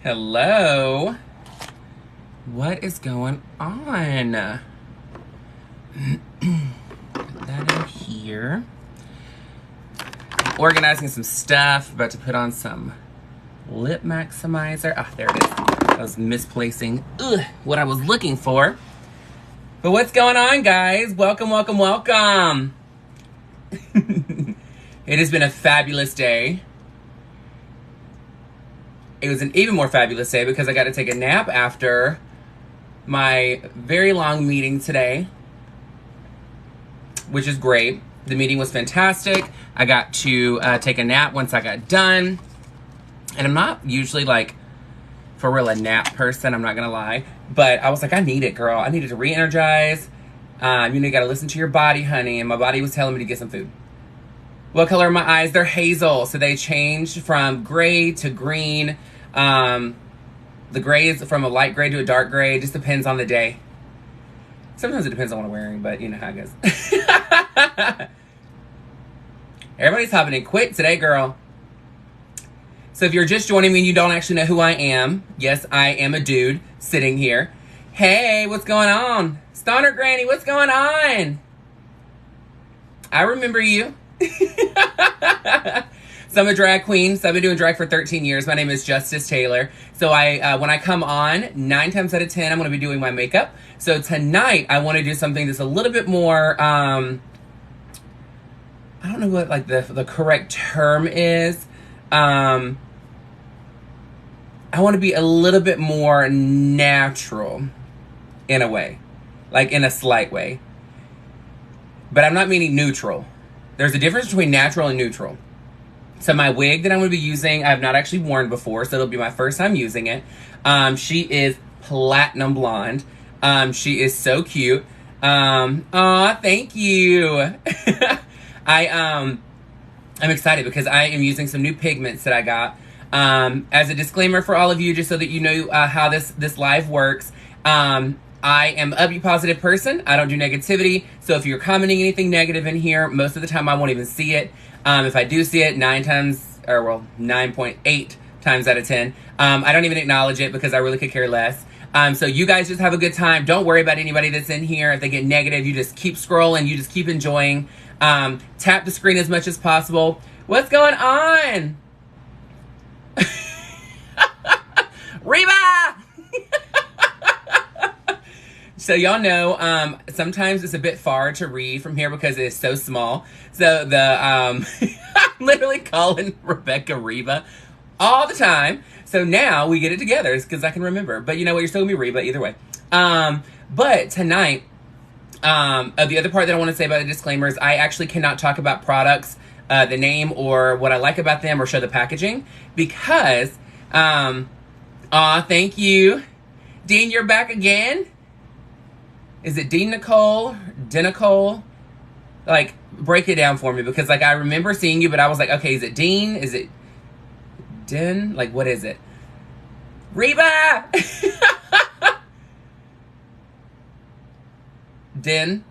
Hello. What is going on? Put that in here. I'm organizing some stuff. About to put on some lip maximizer. Ah, there it is. I was misplacing what I was looking for. But what's going on, guys? Welcome, welcome, welcome. It has been a fabulous day. It was an even more fabulous day because I got to take a nap after my very long meeting today, which is great. The meeting was fantastic. I got to take a nap once I got done. And I'm not usually like, for real, a nap person, I'm not going to lie. But I was like, I need it, girl. I needed to re-energize. You got to listen to your body, honey. And my body was telling me to get some food. What color are my eyes? They're hazel. So they changed from gray to green. The gray is from a light gray to a dark gray. It just depends on the day. Sometimes it depends on what I'm wearing, but you know how it goes. Everybody's hopping in quick today, girl. So if you're just joining me and you don't actually know who I am, yes, I am a dude sitting here. Hey, what's going on? Stoner Granny, what's going on? I remember you. So I'm a drag queen. So I've been doing drag for 13 years. My name is Justice Taylor. So when I come on, 9 times out of 10, I'm going to be doing my makeup. So tonight, I want to do something that's a little bit more, I don't know what like the correct term is. I want to be a little bit more natural in a way, like in a slight way. But I'm not meaning neutral. There's a difference between natural and neutral. So my wig that I'm going to be using, I have not actually worn before, so it'll be my first time using it. She is platinum blonde. She is so cute. Aw, thank you. I'm excited because I am using some new pigments that I got. As a disclaimer for all of you, just so that you know how this live works, I am an upbeat, positive person. I don't do negativity. So if you're commenting anything negative in here, most of the time I won't even see it. If I do see it 9.8 times out of 10, I don't even acknowledge it because I really could care less. So you guys just have a good time. Don't worry about anybody that's in here. If they get negative, you just keep scrolling. You just keep enjoying. Tap the screen as much as possible. What's going on? Reba! So y'all know, sometimes it's a bit far to read from here because it is so small. So I'm literally calling Rebecca Reba all the time. So now we get it together because I can remember. But you know what? You're still going to be Reba either way. But tonight, the other part that I want to say about the disclaimer is I actually cannot talk about products, the name or what I like about them or show the packaging because, thank you. Dean, you're back again. Is it Dean Nicole? Denicole? Like, break it down for me because, like, I remember seeing you, but I was like, okay, is it Dean? Is it Den? Like, what is it? Reba! Dean.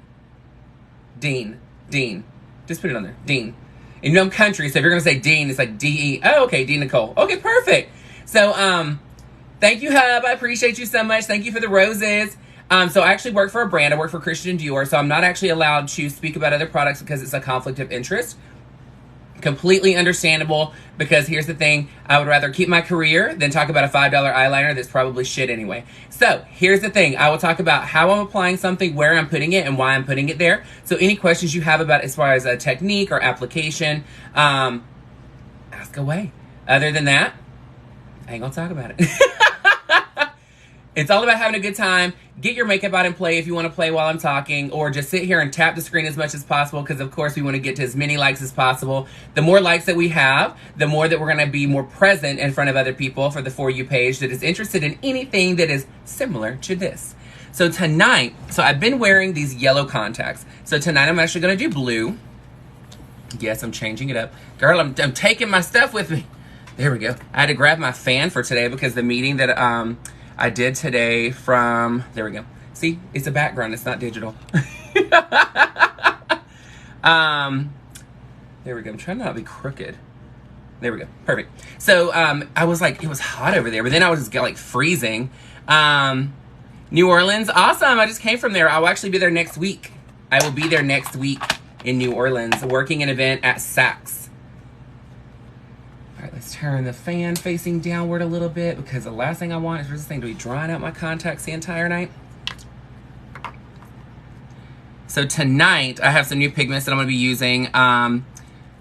Just put it on there. Dean. And you know I'm country, so if you're going to say Dean, it's like D-E. Oh, okay, Dean Nicole. Okay, perfect. So, thank you, Hub. I appreciate you so much. Thank you for the roses. So I actually work for a brand. I work for Christian Dior, so I'm not actually allowed to speak about other products because it's a conflict of interest. Completely understandable, because here's the thing. I would rather keep my career than talk about a $5 eyeliner that's probably shit anyway. So here's the thing. I will talk about how I'm applying something, where I'm putting it, and why I'm putting it there. So any questions you have about as far as a technique or application, ask away. Other than that, I ain't gonna talk about it. It's all about having a good time. Get your makeup out and play if you want to play while I'm talking, or just sit here and tap the screen as much as possible because, of course, we want to get to as many likes as possible. The more likes that we have, the more that we're going to be more present in front of other people for the For You page that is interested in anything that is similar to this. So tonight, I've been wearing these yellow contacts. So tonight I'm actually going to do blue. Yes, I'm changing it up. Girl, I'm taking my stuff with me. There we go. I had to grab my fan for today because the meeting that I did today from, there we go. See, it's a background, it's not digital. There we go. I'm trying not to be crooked. There we go. Perfect. So I was like, it was hot over there, but then I was just like freezing. New Orleans, awesome. I just came from there. I'll actually be there next week. I will be there next week in New Orleans, working an event at Saks. All right, let's turn the fan facing downward a little bit, because the last thing I want is for this thing to be drying out my contacts the entire night. So tonight, I have some new pigments that I'm going to be using. I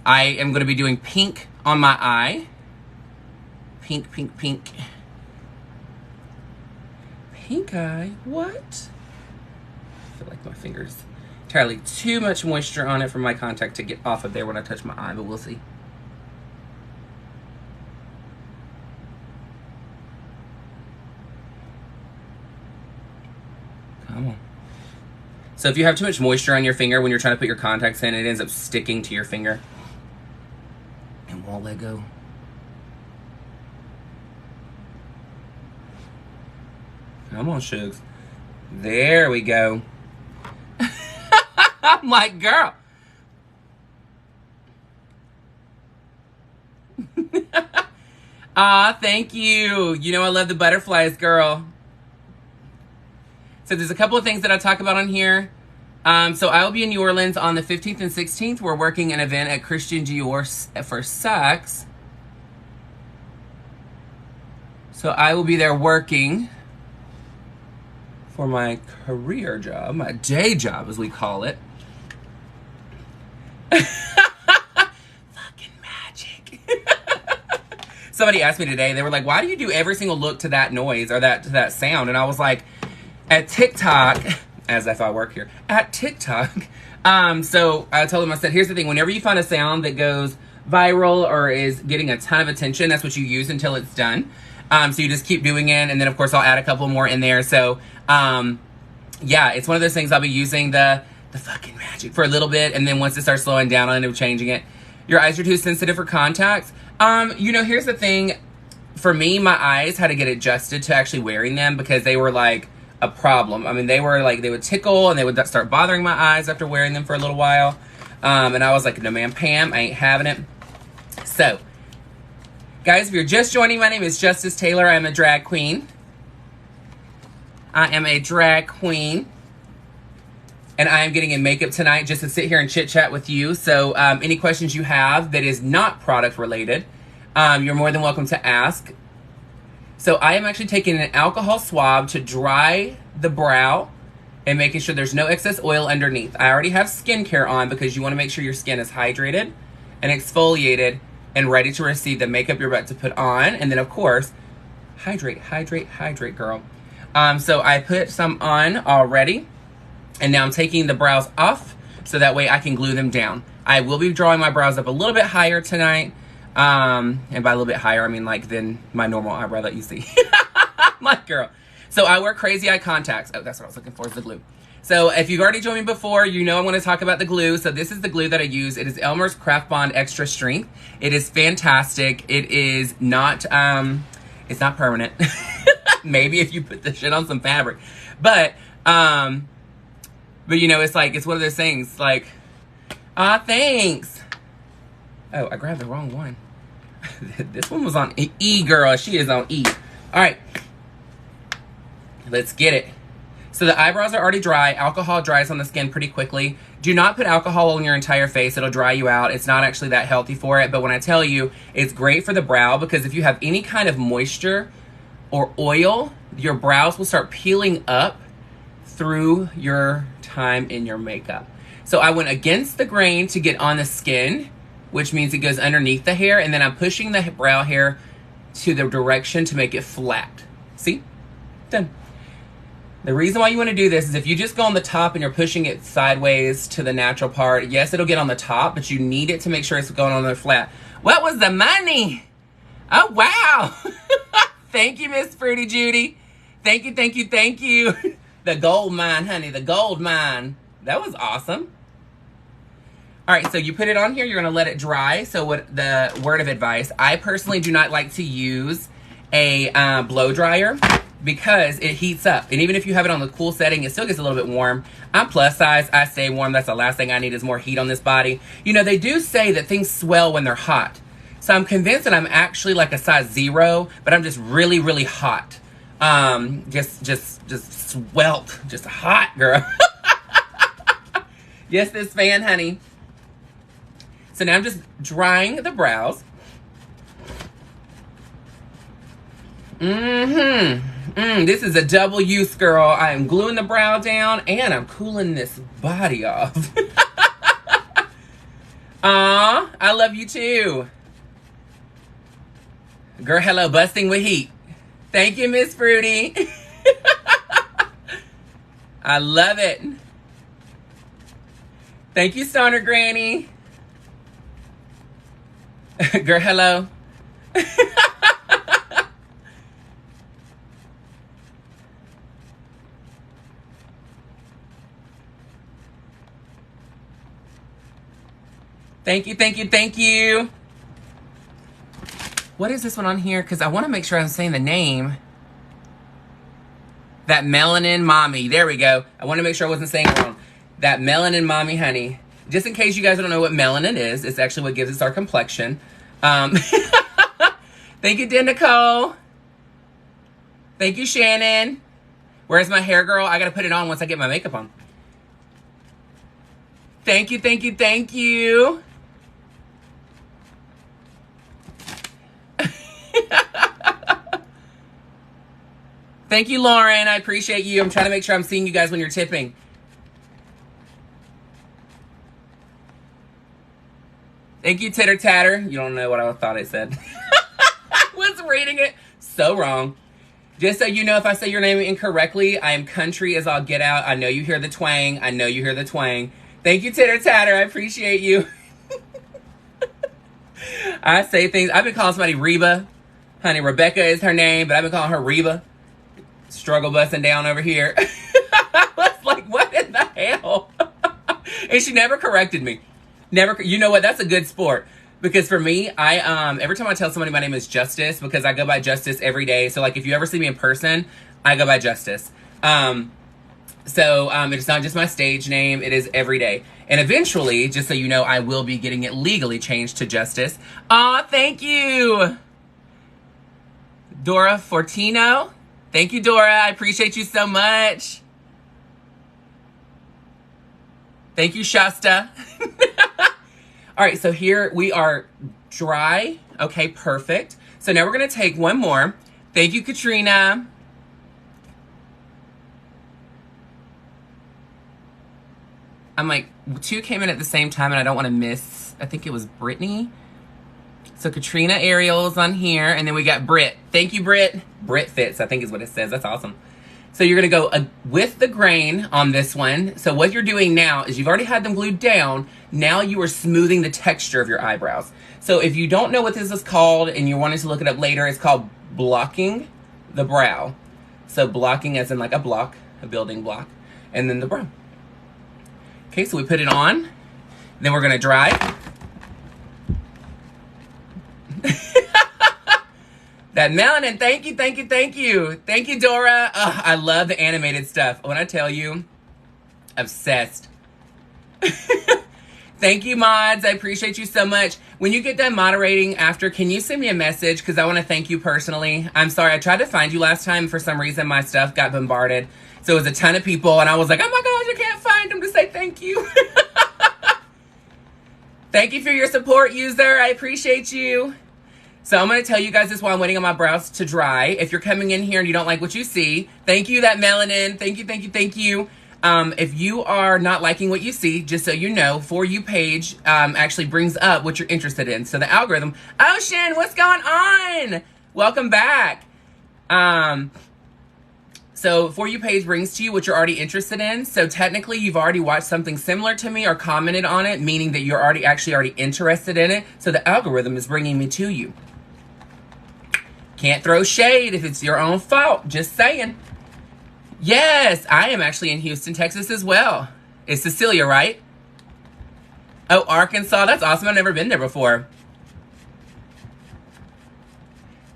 am going to be doing pink on my eye. Pink, pink, pink. Pink eye? What? I feel like my fingers entirely too much moisture on it for my contact to get off of there when I touch my eye, but we'll see. Come on. So if you have too much moisture on your finger when you're trying to put your contacts in, it ends up sticking to your finger and won't let go. Come on, Shugs. There we go. I'm like, girl. Thank you. You know I love the butterflies, girl. So there's a couple of things that I talk about on here. So I will be in New Orleans on the 15th and 16th. We're working an event at Christian Dior for Saks. So I will be there working for my career job, my day job as we call it. Fucking magic. Somebody asked me today, they were like, why do you do every single look to that noise or to that sound? And I was like, at TikTok, as if I work here, at TikTok. So I told them, I said, here's the thing, whenever you find a sound that goes viral or is getting a ton of attention, that's what you use until it's done. So you just keep doing it, and then of course I'll add a couple more in there. So yeah, it's one of those things I'll be using the fucking magic for a little bit, and then once it starts slowing down, I'll end up changing it. Your eyes are too sensitive for contacts. You know, here's the thing. For me, my eyes had to get adjusted to actually wearing them because they were like a problem. I mean, they would tickle and they would start bothering my eyes after wearing them for a little while. And I was like, no ma'am, Pam, I ain't having it. So, guys, if you're just joining, my name is Justice Taylor. I'm a drag queen. I am a drag queen. And I am getting in makeup tonight just to sit here and chit-chat with you. So any questions you have that is not product related, you're more than welcome to ask. So I am actually taking an alcohol swab to dry the brow and making sure there's no excess oil underneath. I already have skincare on because you want to make sure your skin is hydrated and exfoliated and ready to receive the makeup you're about to put on. And then, of course, hydrate, hydrate, hydrate, girl. So I put some on already. And now I'm taking the brows off so that way I can glue them down. I will be drawing my brows up a little bit higher tonight. And by a little bit higher, I mean like than my normal eyebrow that you see. My girl. So I wear crazy eye contacts. Oh, that's what I was looking for, is the glue. So if you've already joined me before, you know I'm going to talk about the glue. So this is the glue that I use. It is Elmer's Craft Bond Extra Strength. It is fantastic. It is not, it's not permanent. Maybe if you put the shit on some fabric. But you know, it's like, it's one of those things like, thanks. Oh, I grabbed the wrong one. This one was on E, girl. She is on E. All right. Let's get it. So the eyebrows are already dry. Alcohol dries on the skin pretty quickly. Do not put alcohol on your entire face. It'll dry you out. It's not actually that healthy for it. But when I tell you, it's great for the brow because if you have any kind of moisture or oil, your brows will start peeling up through your time in your makeup. So I went against the grain to get on the skin, which means it goes underneath the hair, and then I'm pushing the brow hair to the direction to make it flat. See? Done. The reason why you want to do this is if you just go on the top and you're pushing it sideways to the natural part, yes, it'll get on the top, but you need it to make sure it's going on the flat. What was the money? Oh, wow. Thank you, Miss Fruity Judy. Thank you, thank you, thank you. The gold mine, honey, the gold mine. That was awesome. All right, so you put it on here. You're going to let it dry. So what the word of advice, I personally do not like to use a blow dryer because it heats up. And even if you have it on the cool setting, it still gets a little bit warm. I'm plus size. I stay warm. That's the last thing I need is more heat on this body. You know, they do say that things swell when they're hot. So So I'm convinced that I'm actually like a size 0, but I'm just really, really hot. Just swelt. Just hot, girl. Yes, this fan, honey. So now I'm just drying the brows. This is a double use, girl. I am gluing the brow down and I'm cooling this body off. Aw, I love you too. Girl, hello, busting with heat. Thank you, Miss Fruity. I love it. Thank you, Stoner Granny. Girl, hello. Thank you, thank you, thank you. What is this one on here? Because I want to make sure I'm saying the name. That Melanin Mommy. There we go. I want to make sure I wasn't saying it wrong. That Melanin Mommy, honey. Just in case you guys don't know what melanin is, it's actually what gives us our complexion. Thank you, Den Nicole. Thank you, Shannon. Where's my hair, girl? I got to put it on once I get my makeup on. Thank you, thank you, thank you. Thank you, Lauren. I appreciate you. I'm trying to make sure I'm seeing you guys when you're tipping. Thank you, Titter Tatter. You don't know what I thought I said. I was reading it so wrong. Just so you know, if I say your name incorrectly, I am country as all get out. I know you hear the twang. I know you hear the twang. Thank you, Titter Tatter. I appreciate you. I say things. I've been calling somebody Reba. Honey, Rebecca is her name, but I've been calling her Reba. Struggle busting down over here. I was like, what in the hell? And she never corrected me. Never. You know what? That's a good sport. Because for me, every time I tell somebody my name is Justice, because I go by Justice every day. So like if you ever see me in person, I go by Justice. It's not just my stage name. It is every day. And eventually, just so you know, I will be getting it legally changed to Justice. Aw, thank you. Dora Fortino. Thank you, Dora. I appreciate you so much. Thank you, Shasta. All right, so here we are dry. Okay, perfect. So now we're going to take one more. Thank you, Katrina. I'm like, 2 came in at the same time, and I don't want to miss. I think it was Brittany. So Katrina Ariel's on here, and then we got Britt. Thank you, Britt. Britt Fits, I think is what it says. That's awesome. So you're going to go with the grain on this one. So what you're doing now is you've already had them glued down. Now you are smoothing the texture of your eyebrows. So if you don't know what this is called and you're wanting to look it up later, it's called blocking the brow. So blocking as in like a block, a building block, and then the brow. Okay, so we put it on. Then we're going to dry. That melanin, thank you, thank you, thank you. Thank you, Dora. Ugh, I love the animated stuff. When I tell you, obsessed. Thank you, mods. I appreciate you so much. When you get done moderating after, can you send me a message? Because I want to thank you personally. I'm sorry, I tried to find you last time. For some reason, my stuff got bombarded. So it was a ton of people, and I was like, oh my gosh, I can't find them to say thank you. Thank you for your support, user. I appreciate you. So I'm going to tell you guys this while I'm waiting on my brows to dry. If you're coming in here and you don't like what you see, thank you, that melanin. Thank you, thank you, thank you. If you are not liking what you see, just so you know, For You page actually brings up what you're interested in. So the algorithm, Ocean, what's going on? Welcome back. So For You page brings to you what you're already interested in. So technically you've already watched something similar to me or commented on it, meaning that you're already interested in it. So the algorithm is bringing me to you. Can't throw shade if it's your own fault. Just saying. Yes, I am actually in Houston, Texas as well. It's Cecilia, right? Oh, Arkansas. That's awesome. I've never been there before.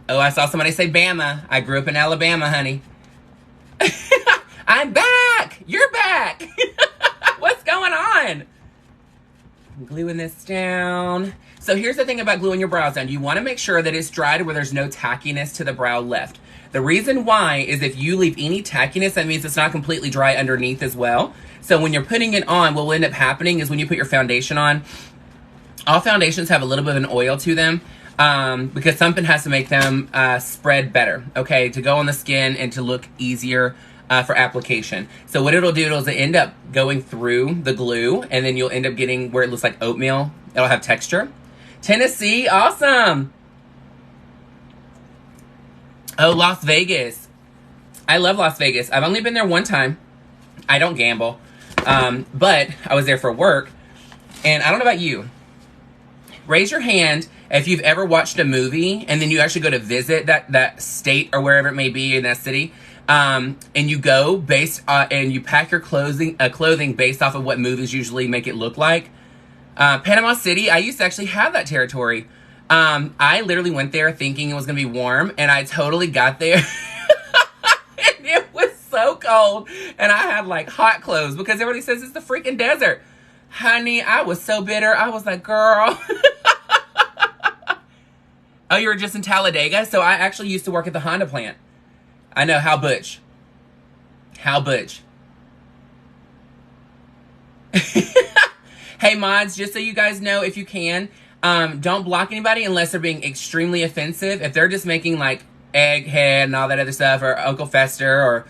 Oh, I saw somebody say Bama. I grew up in Alabama, honey. I'm back. You're back. What's going on? I'm gluing this down. So here's the thing about gluing your brows down. You want to make sure that it's dry to where there's no tackiness to the brow left. The reason why is if you leave any tackiness, that means it's not completely dry underneath as well. So when you're putting it on, what will end up happening is when you put your foundation on, all foundations have a little bit of an oil to them because something has to make them spread better, okay, to go on the skin and to look easier for application. So what it'll do is end up going through the glue, and then you'll end up getting where it looks like oatmeal. It'll have texture. Tennessee, awesome. Oh, Las Vegas. I love Las Vegas. I've only been there one time. I don't gamble. But I was there for work. And I don't know about you. Raise your hand if you've ever watched a movie and then you actually go to visit that state or wherever it may be in that city. And you go and you pack your clothing based off of what movies usually make it look like. Panama City, I used to actually have that territory. I literally went there thinking it was going to be warm, and I totally got there. And it was so cold, and I had like hot clothes because everybody says it's the freaking desert. Honey, I was so bitter. I was like, girl. Oh, you were just in Talladega? So I actually used to work at the Honda plant. I know, how butch. How butch. Hey, mods, just so you guys know, if you can, don't block anybody unless they're being extremely offensive. If they're just making, like, egghead and all that other stuff, or Uncle Fester, or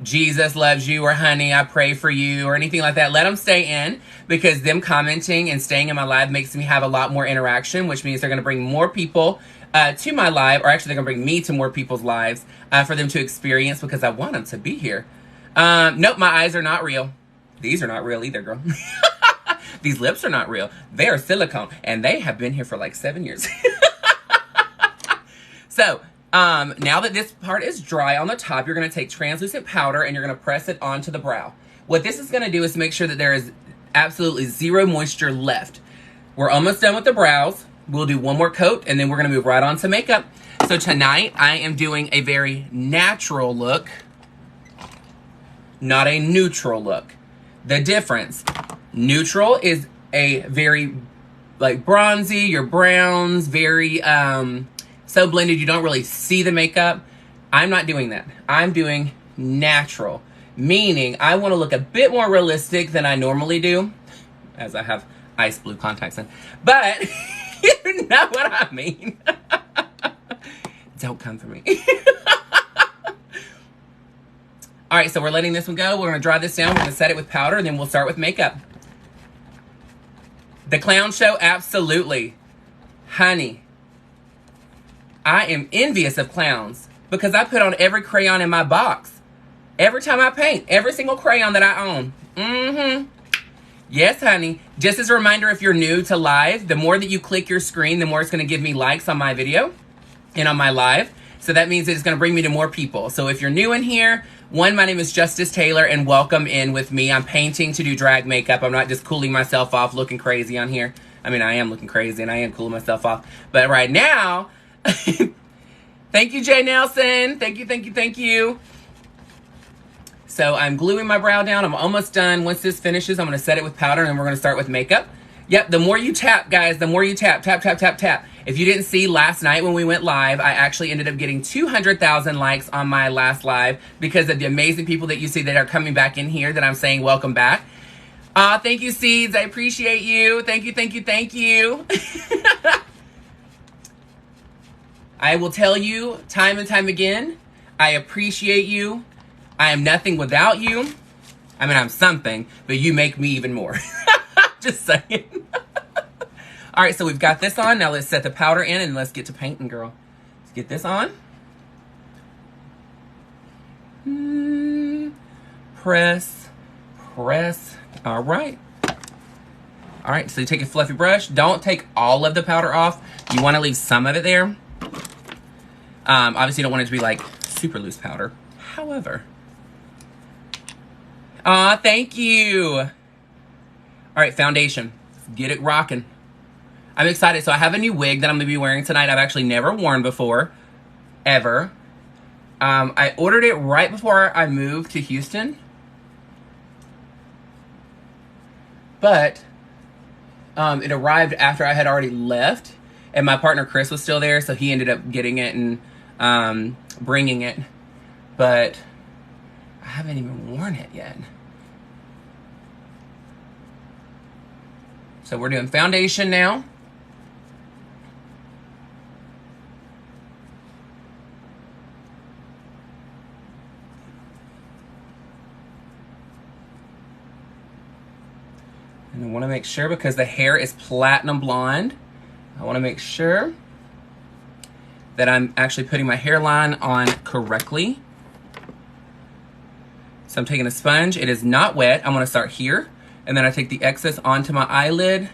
Jesus loves you, or honey, I pray for you, or anything like that, let them stay in, because them commenting and staying in my live makes me have a lot more interaction, which means they're going to bring more people to my live, or actually they're going to bring me to more people's lives for them to experience, because I want them to be here. Nope, my eyes are not real. These are not real either, girl. These lips are not real. They are silicone, and they have been here for like 7 years. So, now that this part is dry on the top, you're going to take translucent powder and you're going to press it onto the brow. What this is going to do is make sure that there is absolutely zero moisture left. We're almost done with the brows. We'll do one more coat, and then we're going to move right on to makeup. So tonight, I am doing a very natural look, not a neutral look. The difference, neutral is a very, like, bronzy, your browns, very, so blended you don't really see the makeup. I'm not doing that. I'm doing natural, meaning I want to look a bit more realistic than I normally do, as I have ice blue contacts in. But you know what I mean. Don't come for me. All right, so we're letting this one go. We're going to dry this down. We're going to set it with powder, and then we'll start with makeup. The clown show, absolutely. Honey, I am envious of clowns because I put on every crayon in my box. Every time I paint, every single crayon that I own. Mm-hmm. Yes, honey. Just as a reminder, if you're new to live, the more that you click your screen, the more it's going to give me likes on my video and on my live. So that means that it's going to bring me to more people. So if you're new in here, one, my name is Justice Taylor, and welcome in with me. I'm painting to do drag makeup. I'm not just cooling myself off looking crazy on here. I mean, I am looking crazy, and I am cooling myself off. But right now, thank you, Jay Nelson. Thank you, thank you, thank you. So I'm gluing my brow down. I'm almost done. Once this finishes, I'm going to set it with powder, and we're going to start with makeup. Yep, the more you tap, guys, the more you tap, tap, tap, tap, tap. If you didn't see last night when we went live, I actually ended up getting 200,000 likes on my last live because of the amazing people that you see that are coming back in here that I'm saying welcome back. Thank you, Seeds. I appreciate you. Thank you, thank you, thank you. I will tell you time and time again, I appreciate you. I am nothing without you. I mean, I'm something, but you make me even more. Just saying. All right, so we've got this on. Now let's set the powder in and let's get to painting, girl. Let's get this on. Press, press. All right. All right, so you take a fluffy brush. Don't take all of the powder off. You want to leave some of it there. Obviously, you don't want it to be like super loose powder. However. Aw, thank you. All right, foundation. Let's get it rocking. I'm excited. So I have a new wig that I'm going to be wearing tonight. I've actually never worn before. Ever. I ordered it right before I moved to Houston. But It arrived after I had already left, and my partner Chris was still there, so he ended up getting it and bringing it. But I haven't even worn it yet. So we're doing foundation now. And I want to make sure, because the hair is platinum blonde, I want to make sure that I'm actually putting my hairline on correctly. So I'm taking a sponge. It is not wet. I'm going to start here. And then I take the excess onto my eyelid,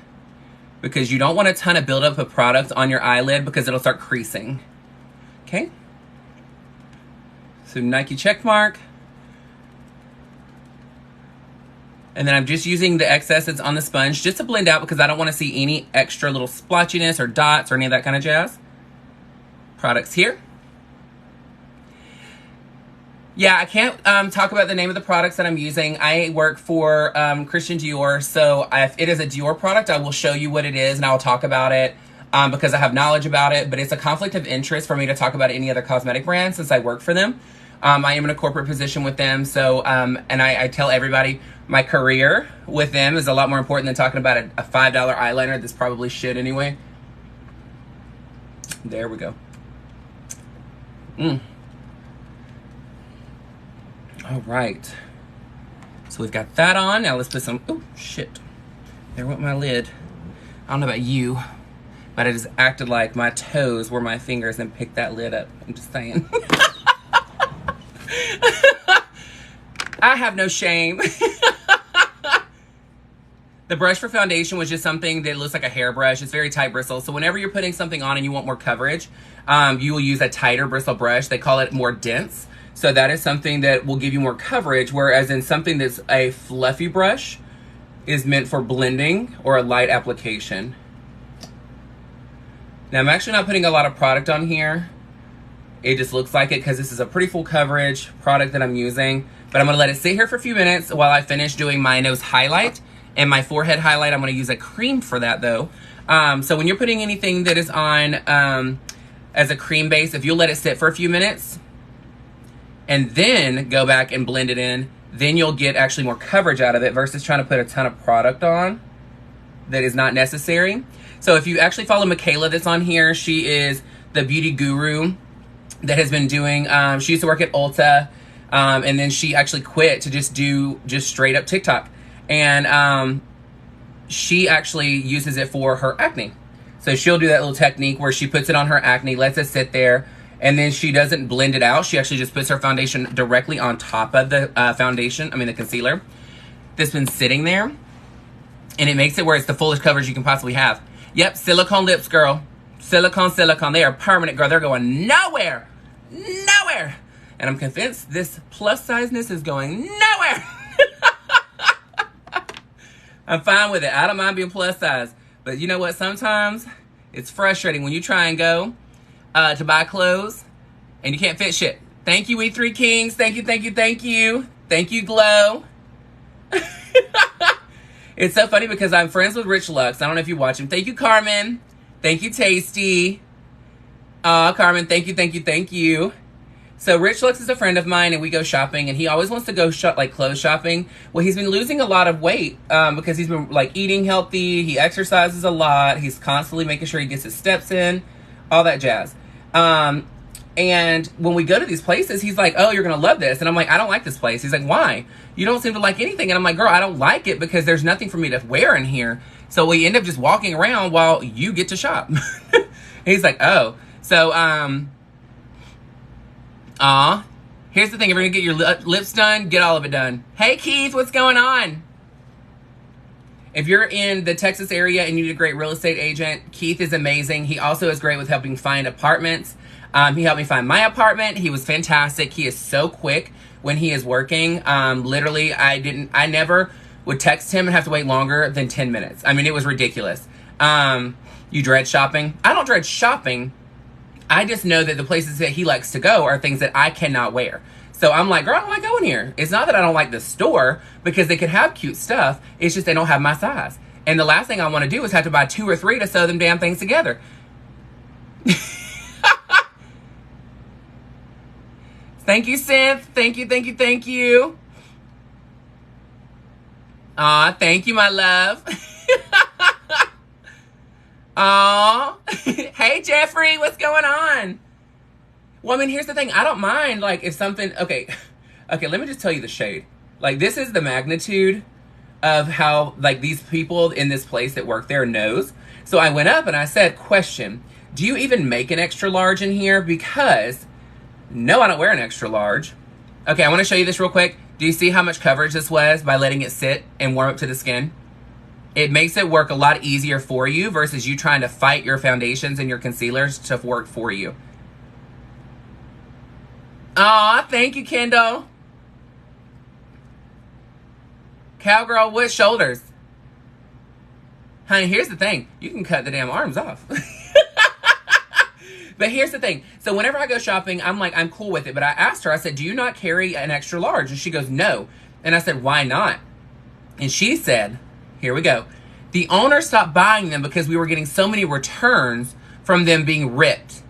because you don't want a ton of buildup of product on your eyelid because it'll start creasing. Okay. So Nike check mark. And then I'm just using the excess that's on the sponge just to blend out, because I don't want to see any extra little splotchiness or dots or any of that kind of jazz. Products here. Yeah, I can't talk about the name of the products that I'm using. I work for Christian Dior, so if it is a Dior product, I will show you what it is and I'll talk about it because I have knowledge about it, but it's a conflict of interest for me to talk about any other cosmetic brand since I work for them. I am in a corporate position with them, so, and I tell everybody my career with them is a lot more important than talking about a $5 eyeliner. This probably should anyway. There we go. All right. So we've got that on. Now let's put some, oh shit. There went my lid. I don't know about you, but I just acted like my toes were my fingers and picked that lid up. I'm just saying. I have no shame. The brush for foundation was just something that looks like a hairbrush. It's very tight bristle. So whenever you're putting something on and you want more coverage, you will use a tighter bristle brush. They call it more dense. So that is something that will give you more coverage, whereas in something that's a fluffy brush is meant for blending or a light application. Now I'm actually not putting a lot of product on here. It just looks like it because this is a pretty full coverage product that I'm using. But I'm going to let it sit here for a few minutes while I finish doing my nose highlight and my forehead highlight. I'm going to use a cream for that though. So when you're putting anything that is on as a cream base, if you'll let it sit for a few minutes and then go back and blend it in, then you'll get actually more coverage out of it versus trying to put a ton of product on that is not necessary. So if you actually follow Michaela that's on here, she is the beauty guru that has been doing, she used to work at Ulta, and then she actually quit to just do straight up TikTok. And she actually uses it for her acne. So she'll do that little technique where she puts it on her acne, lets it sit there, and then she doesn't blend it out. She actually just puts her foundation directly on top of the the concealer that's been sitting there. And it makes it where it's the fullest coverage you can possibly have. Yep, silicone lips, girl. Silicone. They are permanent, girl. They're going nowhere. Nowhere. And I'm convinced this plus sizeness is going nowhere. I'm fine with it. I don't mind being plus size. But you know what? Sometimes it's frustrating when you try and go to buy clothes and you can't fit shit. Thank you, E3 Kings. Thank you, thank you, thank you. Thank you, Glow. It's so funny because I'm friends with Rich Lux. I don't know if you watch him. Thank you, Carmen. Thank you, Tasty. Carmen, thank you, thank you, thank you. So Rich Lux is a friend of mine, and we go shopping, and he always wants to go clothes shopping. Well, he's been losing a lot of weight because he's been eating healthy. He exercises a lot. He's constantly making sure he gets his steps in, all that jazz. And when we go to these places, he's like, oh, you're going to love this. And I'm like, I don't like this place. He's like, why? You don't seem to like anything. And I'm like, girl, I don't like it because there's nothing for me to wear in here. So we end up just walking around while you get to shop. He's like, oh. So, here's the thing. If you're going to get your lips done, get all of it done. Hey, Keith, what's going on? If you're in the Texas area and you need a great real estate agent, Keith is amazing. He also is great with helping find apartments. He helped me find my apartment. He was fantastic. He is so quick when he is working. Literally, I never would text him and have to wait longer than 10 minutes. I mean, it was ridiculous. You dread shopping? I don't dread shopping. I just know that the places that he likes to go are things that I cannot wear. So I'm like, girl, I don't like going here. It's not that I don't like the store because they could have cute stuff. It's just they don't have my size. And the last thing I want to do is have to buy 2 or 3 to sew them damn things together. Thank you, Synth. Thank you, thank you, thank you. Aw, thank you, my love. Aw. Hey, Jeffrey, what's going on? Well, I mean, here's the thing. I don't mind, like, if something... Okay, let me just tell you the shade. Like, this is the magnitude of how, like, these people in this place that work there knows. So I went up and I said, question, do you even make an extra large in here? Because... No, I don't wear an extra large. Okay, I want to show you this real quick. Do you see how much coverage this was by letting it sit and warm up to the skin? It makes it work a lot easier for you versus you trying to fight your foundations and your concealers to work for you. Aw, thank you, Kendall. Cowgirl with shoulders. Honey, here's the thing. You can cut the damn arms off. But here's the thing. So whenever I go shopping, I'm like, I'm cool with it. But I asked her, I said, do you not carry an extra large? And she goes, no. And I said, why not? And she said, here we go. The owner stopped buying them because we were getting so many returns from them being ripped.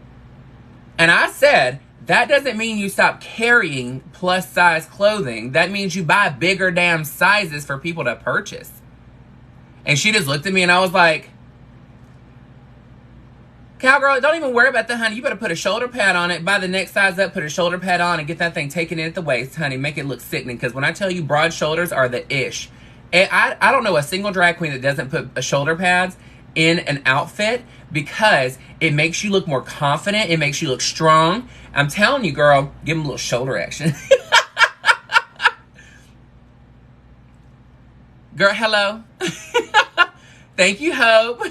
And I said, that doesn't mean you stop carrying plus size clothing. That means you buy bigger damn sizes for people to purchase. And she just looked at me and I was like, cowgirl, don't even worry about that, honey. You better put a shoulder pad on it. Buy the next size up, put a shoulder pad on, and get that thing taken in at the waist, honey. Make it look sickening. Because when I tell you broad shoulders are the ish. And I don't know a single drag queen that doesn't put a shoulder pads in an outfit because it makes you look more confident. It makes you look strong. I'm telling you, girl, give them a little shoulder action. Girl, hello. Thank you, Hope.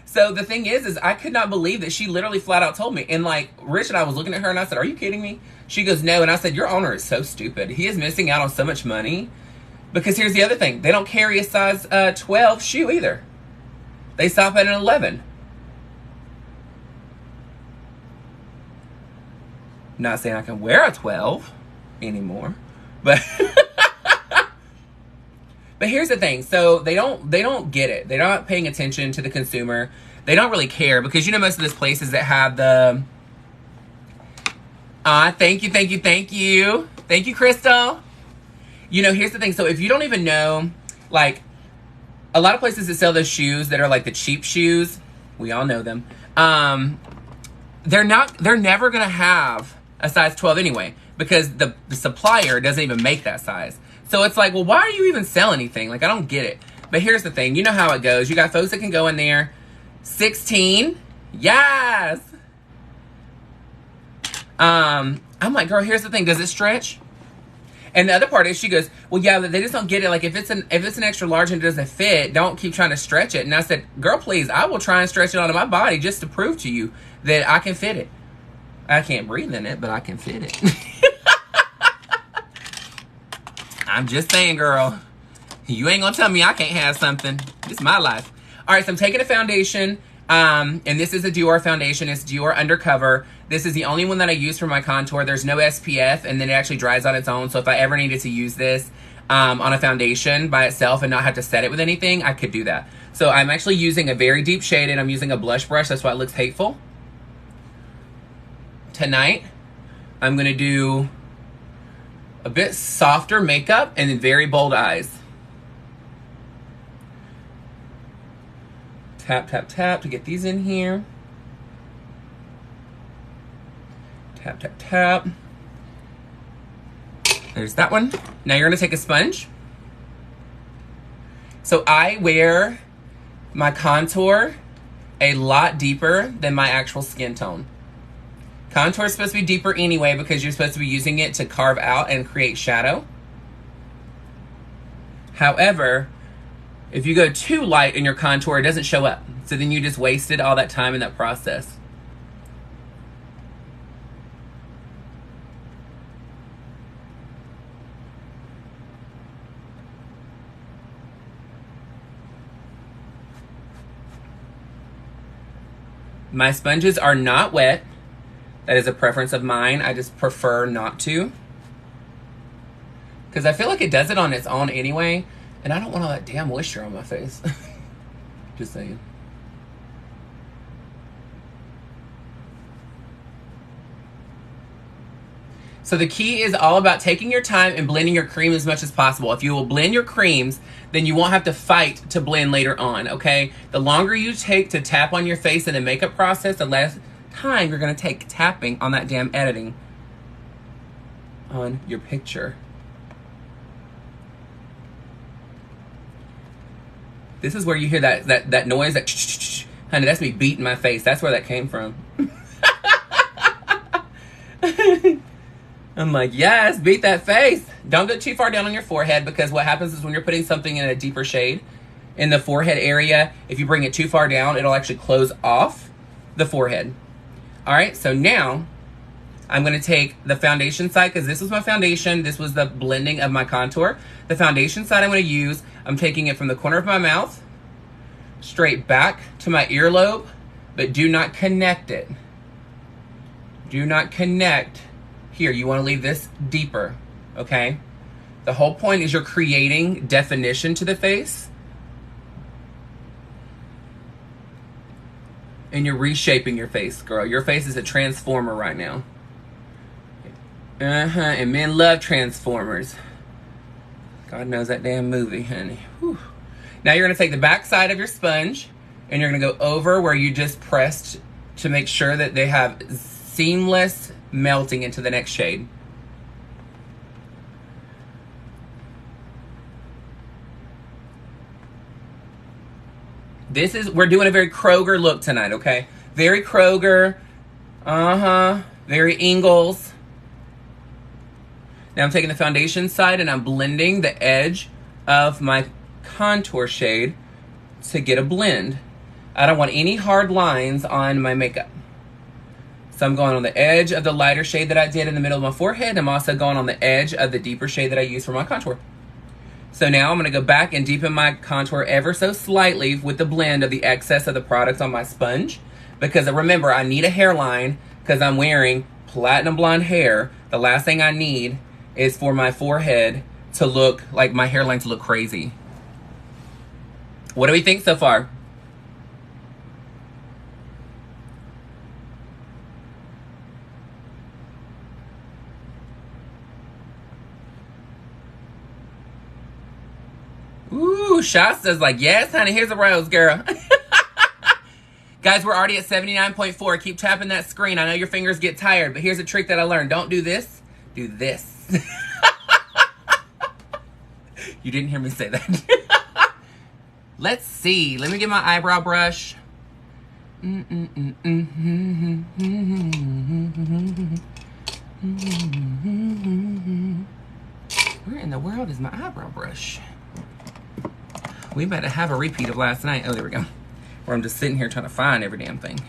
So the thing is I could not believe that she literally flat out told me. And like, Rich and I was looking at her and I said, are you kidding me? She goes, no. And I said, your owner is so stupid. He is missing out on so much money. Because here's the other thing. They don't carry a size 12 shoe either. They stop at an 11. Not saying I can wear a 12 anymore. But... But here's the thing. So they don't get it. They're not paying attention to the consumer. They don't really care because, you know, most of these places that have the... thank you, thank you, thank you. Thank you, Crystal. You know, here's the thing. So if you don't even know, like, a lot of places that sell those shoes that are like the cheap shoes, we all know them. They're never going to have a size 12 anyway because the supplier doesn't even make that size. So it's like, well, why are you even selling anything? Like, I don't get it. But here's the thing. You know how it goes. You got folks that can go in there. 16. Yes. I'm like, girl, here's the thing. Does it stretch? And the other part is she goes, well, yeah, but they just don't get it. Like, if it's an extra large and it doesn't fit, don't keep trying to stretch it. And I said, girl, please, I will try and stretch it onto my body just to prove to you that I can fit it. I can't breathe in it, but I can fit it. I'm just saying, girl. You ain't gonna tell me I can't have something. It's my life. All right, so I'm taking a foundation. And this is a Dior foundation. It's Dior Undercover. This is the only one that I use for my contour. There's no SPF, and then it actually dries on its own. So if I ever needed to use this on a foundation by itself and not have to set it with anything, I could do that. So I'm actually using a very deep shade, and I'm using a blush brush. That's why it looks hateful. Tonight, I'm going to do a bit softer makeup and then very bold eyes. Tap, tap, tap to get these in here. Tap, tap, tap. There's that one. Now you're going to take a sponge. So I wear my contour a lot deeper than my actual skin tone. Contour is supposed to be deeper anyway because you're supposed to be using it to carve out and create shadow. However, if you go too light in your contour, it doesn't show up. So then you just wasted all that time in that process. My sponges are not wet. That is a preference of mine. I just prefer not to. Because I feel like it does it on its own anyway. And I don't want all that damn moisture on my face. Just saying. So the key is all about taking your time and blending your cream as much as possible. If you will blend your creams, then you won't have to fight to blend later on, okay? The longer you take to tap on your face in the makeup process, the less time you're gonna take tapping on that damn editing on your picture. This is where you hear that noise, that honey, that's me beating my face. That's where that came from. I'm like, yes, beat that face. Don't go too far down on your forehead, because what happens is when you're putting something in a deeper shade in the forehead area, if you bring it too far down, it'll actually close off the forehead. All right, so now I'm gonna take the foundation side, because this was my foundation. This was the blending of my contour. The foundation side I'm gonna use, I'm taking it from the corner of my mouth straight back to my earlobe, but do not connect it. Do not connect here. You wanna leave this deeper, okay? The whole point is you're creating definition to the face, and you're reshaping your face, girl. Your face is a transformer right now. And men love Transformers. God knows that damn movie, honey. Whew. Now you're gonna take the back side of your sponge, and you're gonna go over where you just pressed to make sure that they have seamless melting into the next shade. This is, we're doing a very Kroger look tonight, okay? Very Kroger, very Ingalls. Now I'm taking the foundation side and I'm blending the edge of my contour shade to get a blend. I don't want any hard lines on my makeup. So I'm going on the edge of the lighter shade that I did in the middle of my forehead. I'm also going on the edge of the deeper shade that I used for my contour. So now I'm gonna go back and deepen my contour ever so slightly with the blend of the excess of the product on my sponge. Because remember, I need a hairline because I'm wearing platinum blonde hair. The last thing I need is for my forehead to look like my hairline to look crazy. What do we think so far? Ooh, Shasta's like, yes, honey, here's a rose, girl. Guys, we're already at 79.4. Keep tapping that screen. I know your fingers get tired, but here's a trick that I learned. Don't do this. Do this. You didn't hear me say that. Let's see. Let me get my eyebrow brush. Where in the world is my eyebrow brush? We better have a repeat of last night. Oh, there we go. Where I'm just sitting here trying to find every damn thing.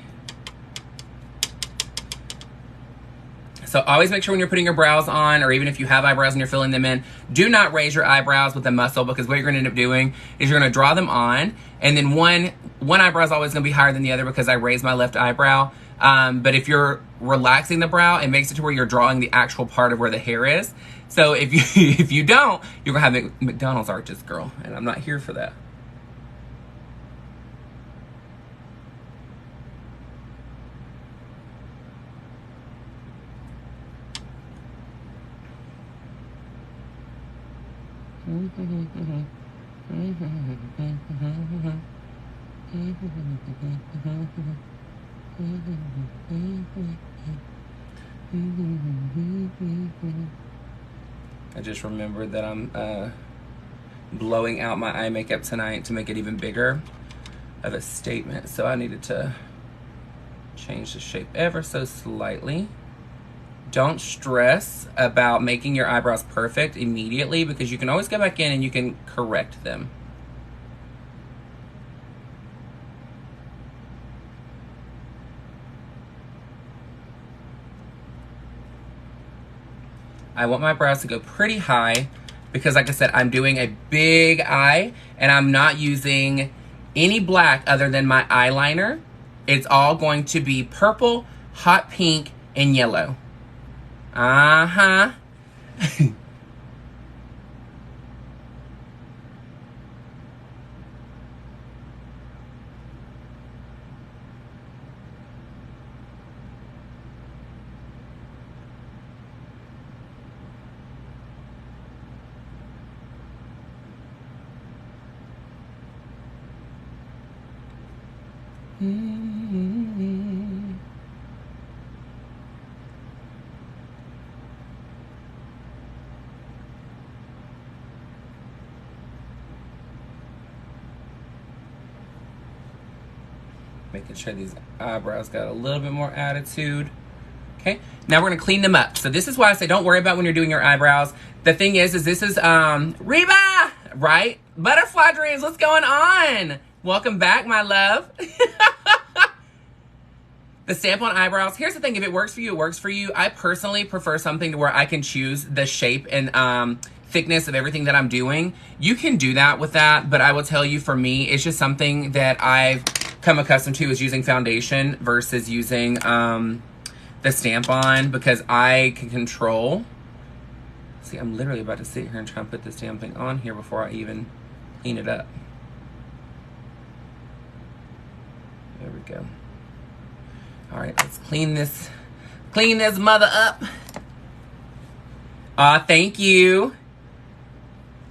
So always make sure when you're putting your brows on, or even if you have eyebrows and you're filling them in, do not raise your eyebrows with a muscle, because what you're gonna end up doing is you're gonna draw them on, and then one eyebrow is always gonna be higher than the other because I raised my left eyebrow. But if you're relaxing the brow, it makes it to where you're drawing the actual part of where the hair is. So if you don't, you're gonna have McDonald's arches, girl, and I'm not here for that. I just remembered that I'm blowing out my eye makeup tonight to make it even bigger of a statement. So I needed to change the shape ever so slightly. Don't stress about making your eyebrows perfect immediately, because you can always go back in and you can correct them. I want my brows to go pretty high because, like I said, I'm doing a big eye and I'm not using any black other than my eyeliner. It's all going to be purple, hot pink, and yellow. Making sure these eyebrows got a little bit more attitude. Okay, now we're gonna clean them up. So this is why I say don't worry about when you're doing your eyebrows. The thing is this is Reba, right? Butterfly Dreams, what's going on? Welcome back, my love. The stamp on eyebrows. Here's the thing, if it works for you, it works for you. I personally prefer something to where I can choose the shape and thickness of everything that I'm doing. You can do that with that, but I will tell you, for me, it's just something that I've come accustomed to is using foundation versus using the stamp on, because I can control. See, I'm literally about to sit here and try and put this damn thing on here before I even clean it up. There we go. All right, let's clean this mother up. Thank you.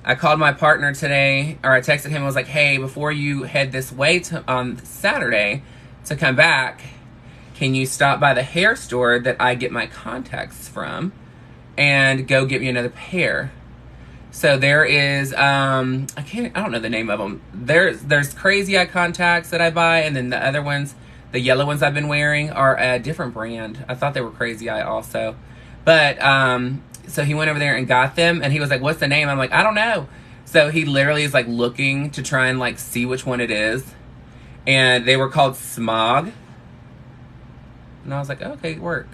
I called my partner today, or I texted him and was like, hey, before you head this way on Saturday to come back, can you stop by the hair store that I get my contacts from and go get me another pair? So there is, I don't know the name of them. There's Crazy Eye contacts that I buy, and then the other ones, the yellow ones I've been wearing, are a different brand. I thought they were Crazy Eye also. But, so he went over there and got them, and he was like, what's the name? I'm like, I don't know. So he literally is like looking to try and like see which one it is. And they were called Smog. And I was like, okay, work.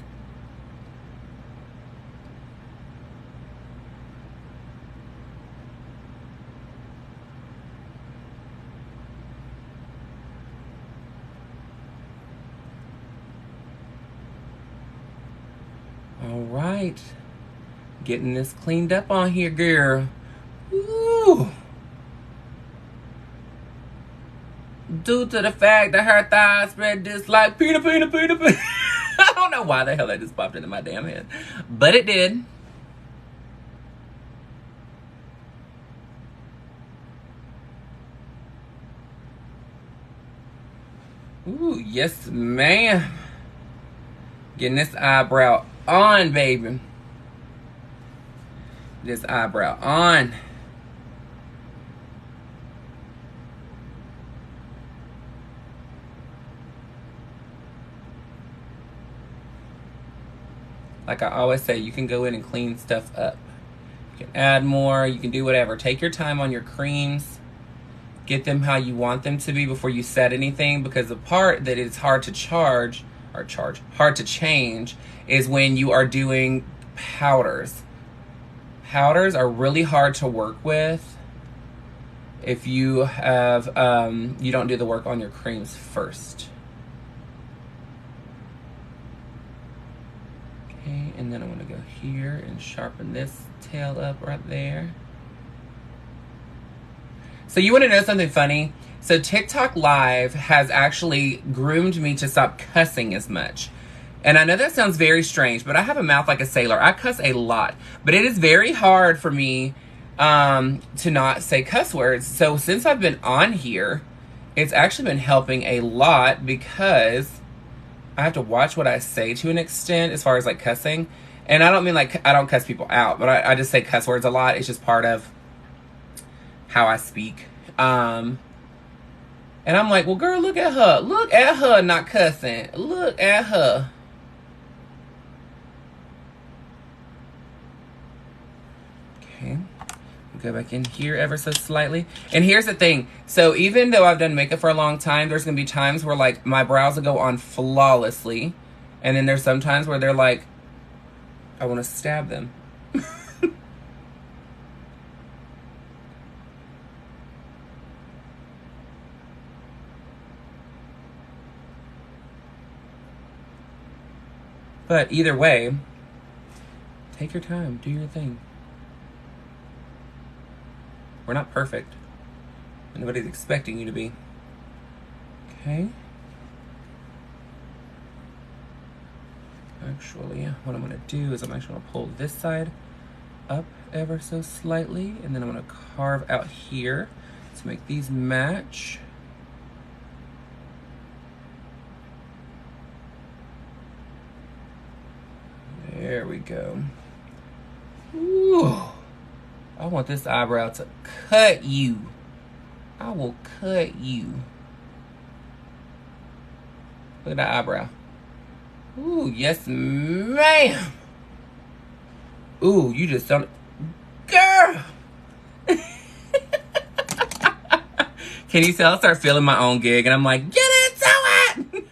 All right. Getting this cleaned up on here, girl. Ooh. Due to the fact that her thighs spread just like peanut. I don't know why the hell that just popped into my damn head. But it did. Ooh, yes, ma'am. Getting this eyebrow on, baby. This eyebrow on. Like I always say, you can go in and clean stuff up. You can add more, you can do whatever. Take your time on your creams. Get them how you want them to be before you set anything, because the part that is hard to hard to change is when you are doing powders. Powders are really hard to work with if you have you don't do the work on your creams first. Okay, and then I'm gonna go here and sharpen this tail up right there. So you want to know something funny? So TikTok Live has actually groomed me to stop cussing as much. And I know that sounds very strange, but I have a mouth like a sailor. I cuss a lot. But it is very hard for me to not say cuss words. So since I've been on here, it's actually been helping a lot, because I have to watch what I say to an extent as far as like cussing. And I don't mean like I don't cuss people out, but I just say cuss words a lot. It's just part of how I speak. And I'm like, well, girl, look at her. Look at her not cussing. Look at her. Okay. Go back in here ever so slightly. And here's the thing. So even though I've done makeup for a long time, there's going to be times where like my brows will go on flawlessly. And then there's some times where they're like, I want to stab them. But either way, take your time, do your thing. We're not perfect. Nobody's expecting you to be. Okay. Actually, what I'm going to do is I'm actually going to pull this side up ever so slightly, and then I'm going to carve out here to make these match. There we go. Ooh. I want this eyebrow to cut you. I will cut you. Look at that eyebrow. Ooh, yes, ma'am. Ooh, you just don't... Girl! Can you tell I start feeling my own gig? And I'm like, get into it!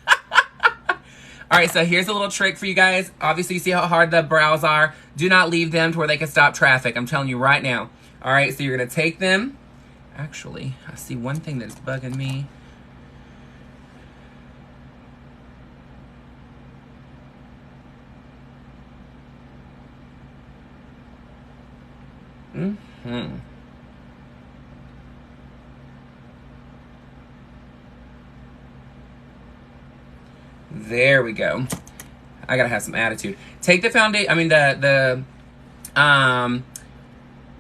All right, so here's a little trick for you guys. Obviously, you see how hard the brows are. Do not leave them to where they can stop traffic. I'm telling you right now. All right, so you're going to take them. Actually, I see one thing that's bugging me. There we go. I gotta have some attitude. Take the foundation. I mean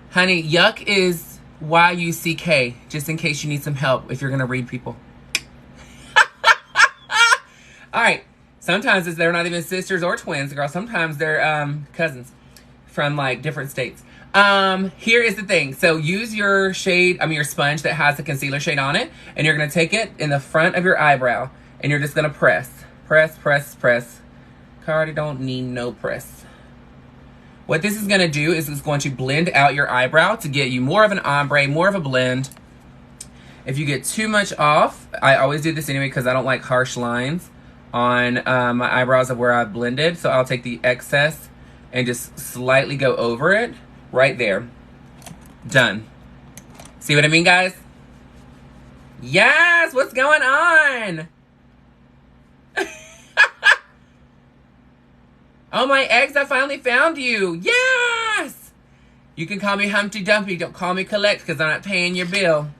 honey, yuck is Y-U-C-K, just in case you need some help if you're gonna read people. All right. Sometimes they're not even sisters or twins, girl. Sometimes they're cousins from like different states. Here is the thing. So use your shade, your sponge that has the concealer shade on it, and you're gonna take it in the front of your eyebrow, and you're just gonna press. Press, press, press. Cardi don't need no press. What this is going to do is it's going to blend out your eyebrow to get you more of an ombre, more of a blend. If you get too much off, I always do this anyway because I don't like harsh lines on my eyebrows of where I've blended. So I'll take the excess and just slightly go over it right there. Done. See what I mean, guys? Yes, what's going on? Oh, my eggs, I finally found you. Yes! You can call me Humpty Dumpty. Don't call me Collect because I'm not paying your bill.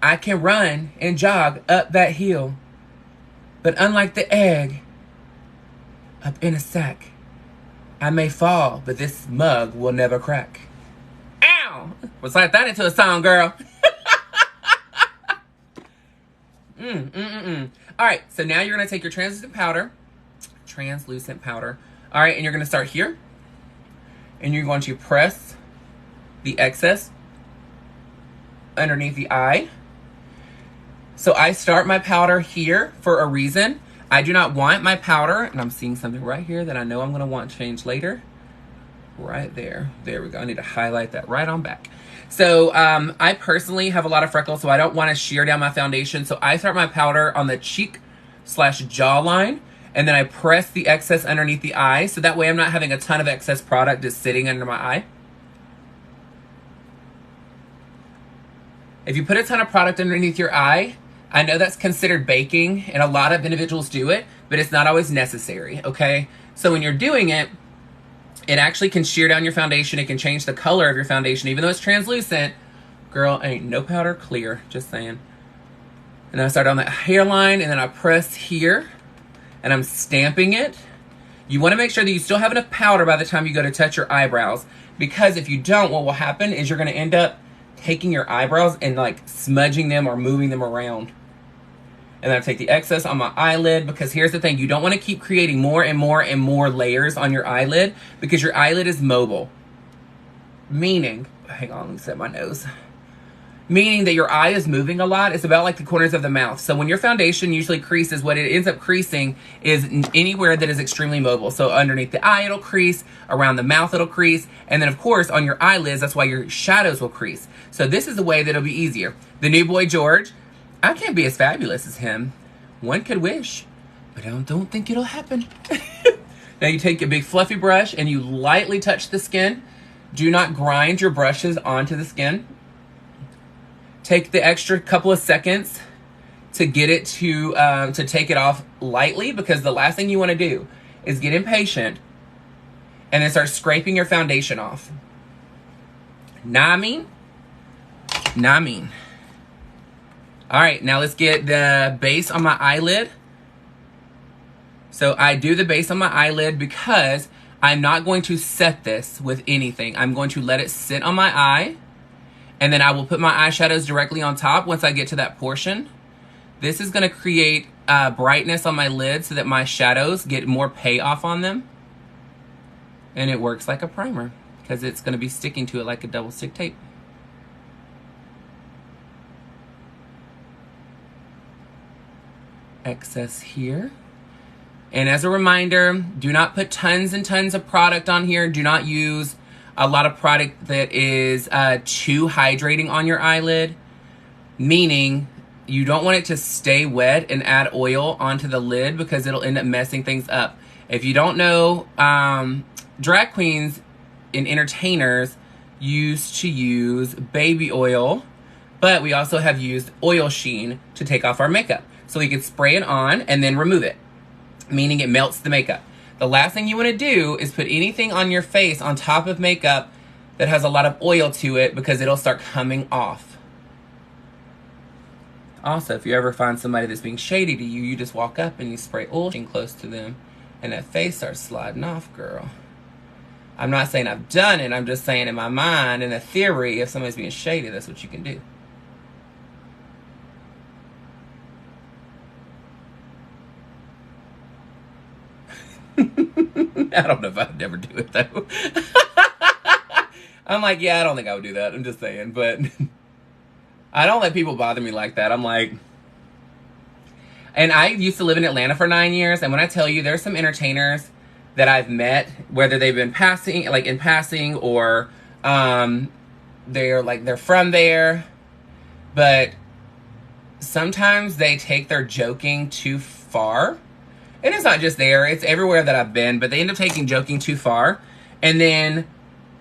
I can run and jog up that hill. But unlike the egg up in a sack, I may fall, but this mug will never crack. Ow! Recite that into a song, girl. All right, so now you're going to take your translucent powder. All right, and you're going to start here. And you're going to press the excess underneath the eye. So I start my powder here for a reason. I do not want my powder, and I'm seeing something right here that I know I'm going to want to change later. Right there. There we go. I need to highlight that right on back. So I personally have a lot of freckles, so I don't want to shear down my foundation. So I start my powder on the cheek/jawline, and then I press the excess underneath the eye. So that way I'm not having a ton of excess product just sitting under my eye. If you put a ton of product underneath your eye, I know that's considered baking, and a lot of individuals do it, but it's not always necessary, okay? So when you're doing it, it actually can shear down your foundation. It can change the color of your foundation, even though it's translucent. Girl, ain't no powder clear, just saying. And then I start on that hairline, and then I press here, and I'm stamping it. You want to make sure that you still have enough powder by the time you go to touch your eyebrows, because if you don't, what will happen is you're going to end up taking your eyebrows and like smudging them or moving them around. And then I take the excess on my eyelid, because here's the thing. You don't want to keep creating more and more and more layers on your eyelid, because your eyelid is mobile. Meaning, hang on, let me set my nose. Meaning that your eye is moving a lot. It's about like the corners of the mouth. So when your foundation usually creases, what it ends up creasing is anywhere that is extremely mobile. So underneath the eye, it'll crease. Around the mouth, it'll crease. And then, of course, on your eyelids, that's why your shadows will crease. So this is the way that it'll be easier. The new boy, George, I can't be as fabulous as him. One could wish, but I don't think it'll happen. Now you take a big fluffy brush and you lightly touch the skin. Do not grind your brushes onto the skin. Take the extra couple of seconds to get it to take it off lightly, because the last thing you want to do is get impatient and then start scraping your foundation off. Nah, I mean. All right, now let's get the base on my eyelid. So I do the base on my eyelid because I'm not going to set this with anything. I'm going to let it sit on my eye, and then I will put my eyeshadows directly on top once I get to that portion. This is going to create brightness on my lid so that my shadows get more payoff on them. And it works like a primer because it's going to be sticking to it like a double stick tape. Excess here. And as a reminder, do not put tons and tons of product on here. Do not use a lot of product that is too hydrating on your eyelid, meaning you don't want it to stay wet and add oil onto the lid because it'll end up messing things up. If you don't know, drag queens and entertainers used to use baby oil, but we also have used oil sheen to take off our makeup. So we can spray it on and then remove it, meaning it melts the makeup. The last thing you want to do is put anything on your face on top of makeup that has a lot of oil to it because it'll start coming off. Also, if you ever find somebody that's being shady to you, you just walk up and you spray oil sheen close to them and that face starts sliding off, girl. I'm not saying I've done it. I'm just saying in my mind, in a theory, if somebody's being shady, that's what you can do. I don't know if I'd never do it though. I'm like, yeah, I don't think I would do that. I'm just saying, but I don't let people bother me like that. I'm like, and I used to live in Atlanta for 9 years. And when I tell you, there's some entertainers that I've met, whether they've been passing, like in passing, or they're from there, but sometimes they take their joking too far. And it's not just there, it's everywhere that I've been, but they end up taking joking too far. And then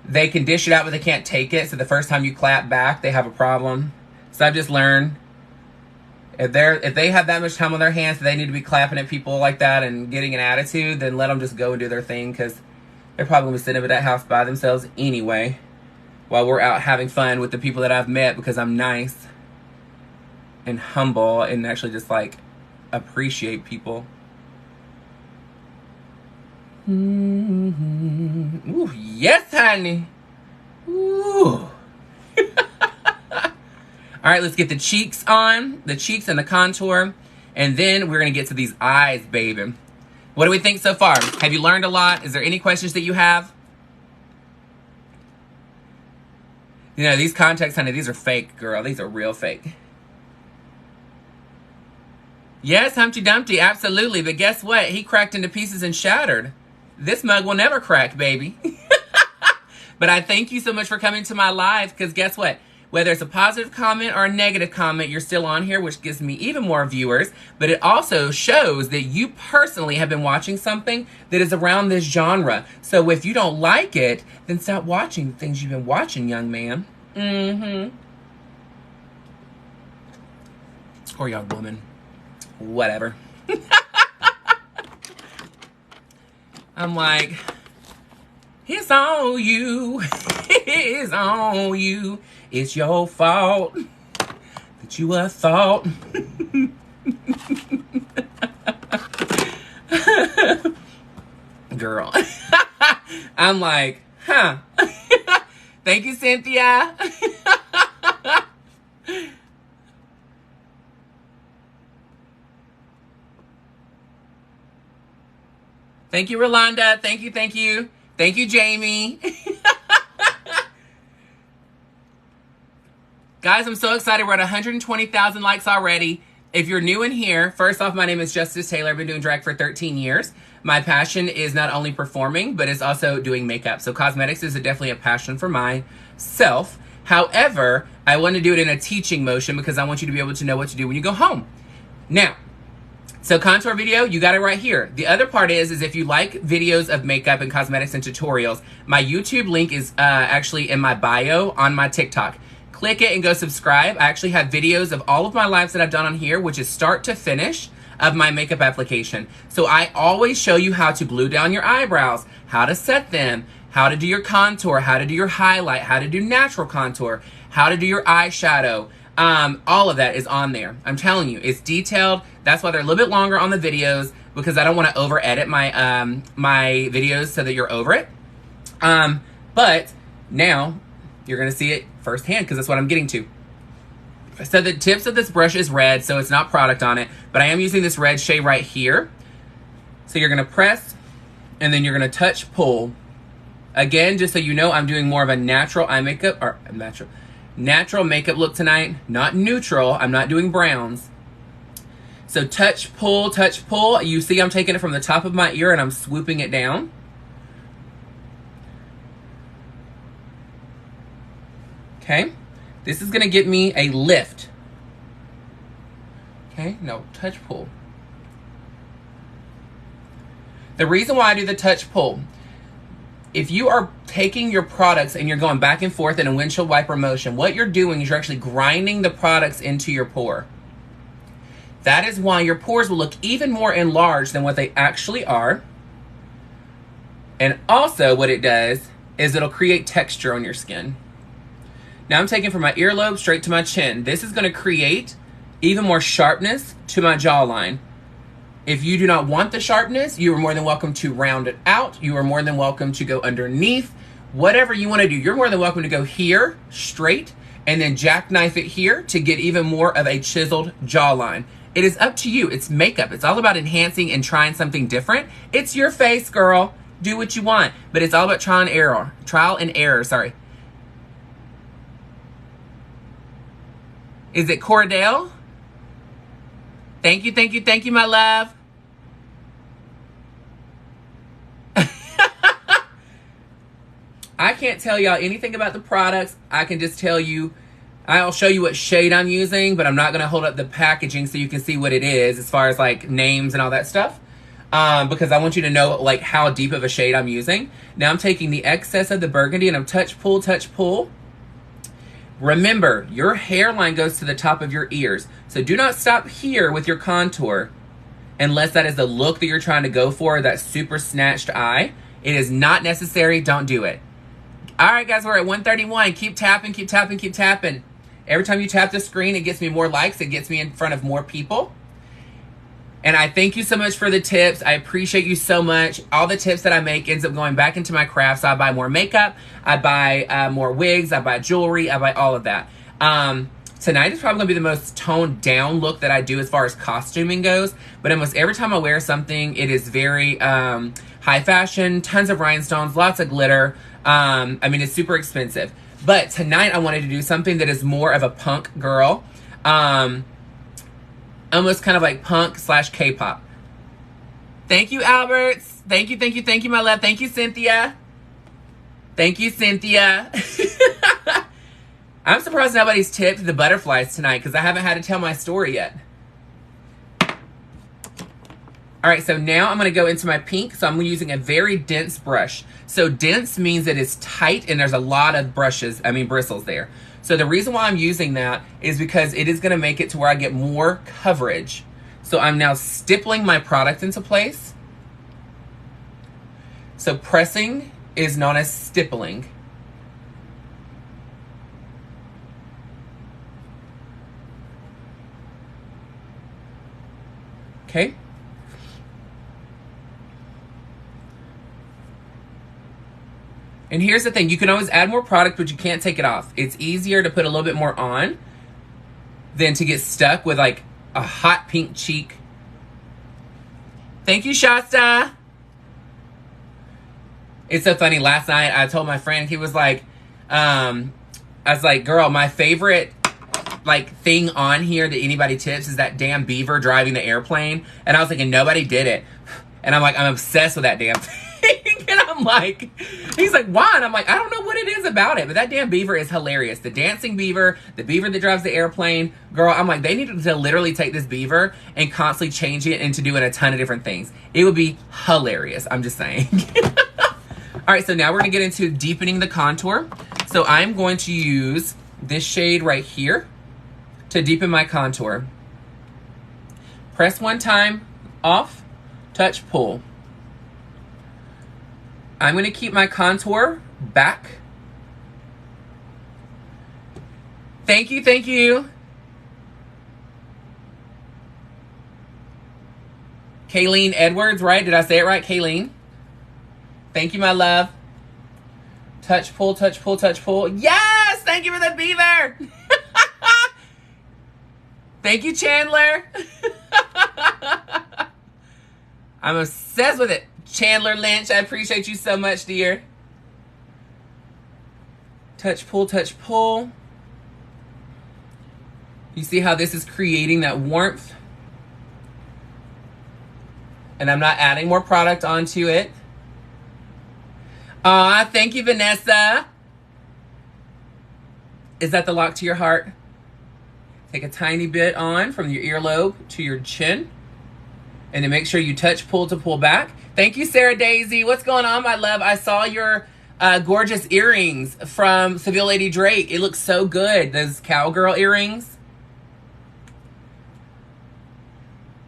they can dish it out, but they can't take it. So the first time you clap back, they have a problem. So I've just learned, if they have that much time on their hands, so they need to be clapping at people like that and getting an attitude, then let them just go and do their thing, because they're probably going to be sitting at that house by themselves anyway, while we're out having fun with the people that I've met, because I'm nice and humble and actually just like appreciate people. Ooh, yes, honey. Ooh. All right, let's get the cheeks on, the cheeks and the contour, and then we're gonna get to these eyes, baby. What do we think so far? Have you learned a lot? Is there any questions that you have? You know, these contacts, honey, these are fake, girl. These are real fake. Yes, Humpty Dumpty, absolutely. But guess what? He cracked into pieces and shattered. This mug will never crack, baby. But I thank you so much for coming to my live, because guess what? Whether it's a positive comment or a negative comment, you're still on here, which gives me even more viewers. But it also shows that you personally have been watching something that is around this genre. So if you don't like it, then stop watching the things you've been watching, young man. Or young woman. Whatever. I'm like, it's on you. It's on you. It's your fault that you were thought. Girl. I'm like, huh. Thank you, Cynthia. Thank you, Rolanda. Thank you, thank you. Thank you, Jamie. Guys, I'm so excited. We're at 120,000 likes already. If you're new in here, first off, my name is Justice Taylor. I've been doing drag for 13 years. My passion is not only performing, but it's also doing makeup. So cosmetics is definitely a passion for myself. However, I want to do it in a teaching motion because I want you to be able to know what to do when you go home. Now, so contour video, you got it right here. The other part is if you like videos of makeup and cosmetics and tutorials, my YouTube link is actually in my bio on my TikTok. Click it and go subscribe. I actually have videos of all of my lives that I've done on here, which is start to finish of my makeup application. So I always show you how to glue down your eyebrows, how to set them, how to do your contour, how to do your highlight, how to do natural contour, how to do your eyeshadow. All of that is on there. I'm telling you, it's detailed. That's why they're a little bit longer on the videos, because I don't want to over edit my my videos so that you're over it. But now you're gonna see it firsthand, because that's what I'm getting to. So the tips of this brush is red, so it's not product on it, but I am using this red shade right here. So you're gonna press, and then you're gonna touch, pull, Again, just so you know, I'm doing more of a natural eye makeup, or natural makeup look tonight, not neutral. I'm not doing browns. So touch, pull, touch, pull. You see I'm taking it from the top of my ear and I'm swooping it down. Okay, this is gonna get me a lift. Okay, no, touch, pull. The reason why I do the touch, pull, if you are taking your products and you're going back and forth in a windshield wiper motion, what you're doing is you're actually grinding the products into your pore. That is why your pores will look even more enlarged than what they actually are. And also what it does is it'll create texture on your skin. Now I'm taking from my earlobe straight to my chin. This is gonna create even more sharpness to my jawline. If you do not want the sharpness, you are more than welcome to round it out. You are more than welcome to go underneath. Whatever you want to do, you're more than welcome to go here, straight, and then jackknife it here to get even more of a chiseled jawline. It is up to you. It's makeup. It's all about enhancing and trying something different. It's your face, girl. Do what you want. But it's all about trial and error. Trial and error, sorry. Is it Cordell? Thank you, thank you, thank you, my love. I can't tell y'all anything about the products. I can just tell you, I'll show you what shade I'm using, but I'm not going to hold up the packaging so you can see what it is as far as like names and all that stuff. Because I want you to know like how deep of a shade I'm using. Now I'm taking the excess of the burgundy and I'm touch, pull, touch, pull. Remember, your hairline goes to the top of your ears. So do not stop here with your contour unless that is the look that you're trying to go for, that super snatched eye. It is not necessary. Don't do it. All right, guys, we're at 131. Keep tapping, keep tapping, keep tapping. Every time you tap the screen, it gets me more likes. It gets me in front of more people. And I thank you so much for the tips. I appreciate you so much. All the tips that I make ends up going back into my craft. So I buy more makeup. I buy more wigs. I buy jewelry. I buy all of that. Tonight is probably going to be the most toned down look that I do as far as costuming goes. But almost every time I wear something, it is very high fashion. Tons of rhinestones. Lots of glitter. I mean, it's super expensive. But tonight I wanted to do something that is more of a punk girl. Almost kind of like punk / K-pop. Thank you, Alberts. Thank you, thank you, thank you, my love. Thank you, Cynthia. Thank you, Cynthia. I'm surprised nobody's tipped the butterflies tonight because I haven't had to tell my story yet. All right, so now I'm going to go into my pink. So I'm using a very dense brush. So dense means it is tight and there's a lot of bristles there. So the reason why I'm using that is because it is going to make it to where I get more coverage. So I'm now stippling my product into place. So pressing is known as stippling. Okay. And here's the thing, you can always add more product, but you can't take it off. It's easier to put a little bit more on than to get stuck with like a hot pink cheek. Thank you, Shasta. It's so funny, last night I told my friend, he was like, I was like, girl, my favorite like thing on here that anybody tips is that damn beaver driving the airplane. And I was thinking, nobody did it. And I'm like, I'm obsessed with that damn thing. And I'm like, he's like, why? And I'm like, I don't know what it is about it, but that damn beaver is hilarious. The dancing beaver, the beaver that drives the airplane. Girl, I'm like, they need to literally take this beaver and constantly change it into doing a ton of different things. It would be hilarious. I'm just saying. All right, so now we're going to get into deepening the contour. So I'm going to use this shade right here to deepen my contour. Press one time, off, touch, pull. I'm going to keep my contour back. Thank you, thank you. Kayleen Edwards, right? Did I say it right? Kayleen. Thank you, my love. Touch, pull, touch, pull, touch, pull. Yes! Thank you for the beaver. Thank you, Chandler. I'm obsessed with it. Chandler Lynch, I appreciate you so much, dear. Touch, pull, touch, pull. You see how this is creating that warmth? And I'm not adding more product onto it. Aw, thank you, Vanessa. Is that the lock to your heart? Take a tiny bit on from your earlobe to your chin. And then make sure you touch, pull to pull back. Thank you, Sarah Daisy. What's going on, my love? I saw your gorgeous earrings from Seville Lady Drake. It looks so good. Those cowgirl earrings.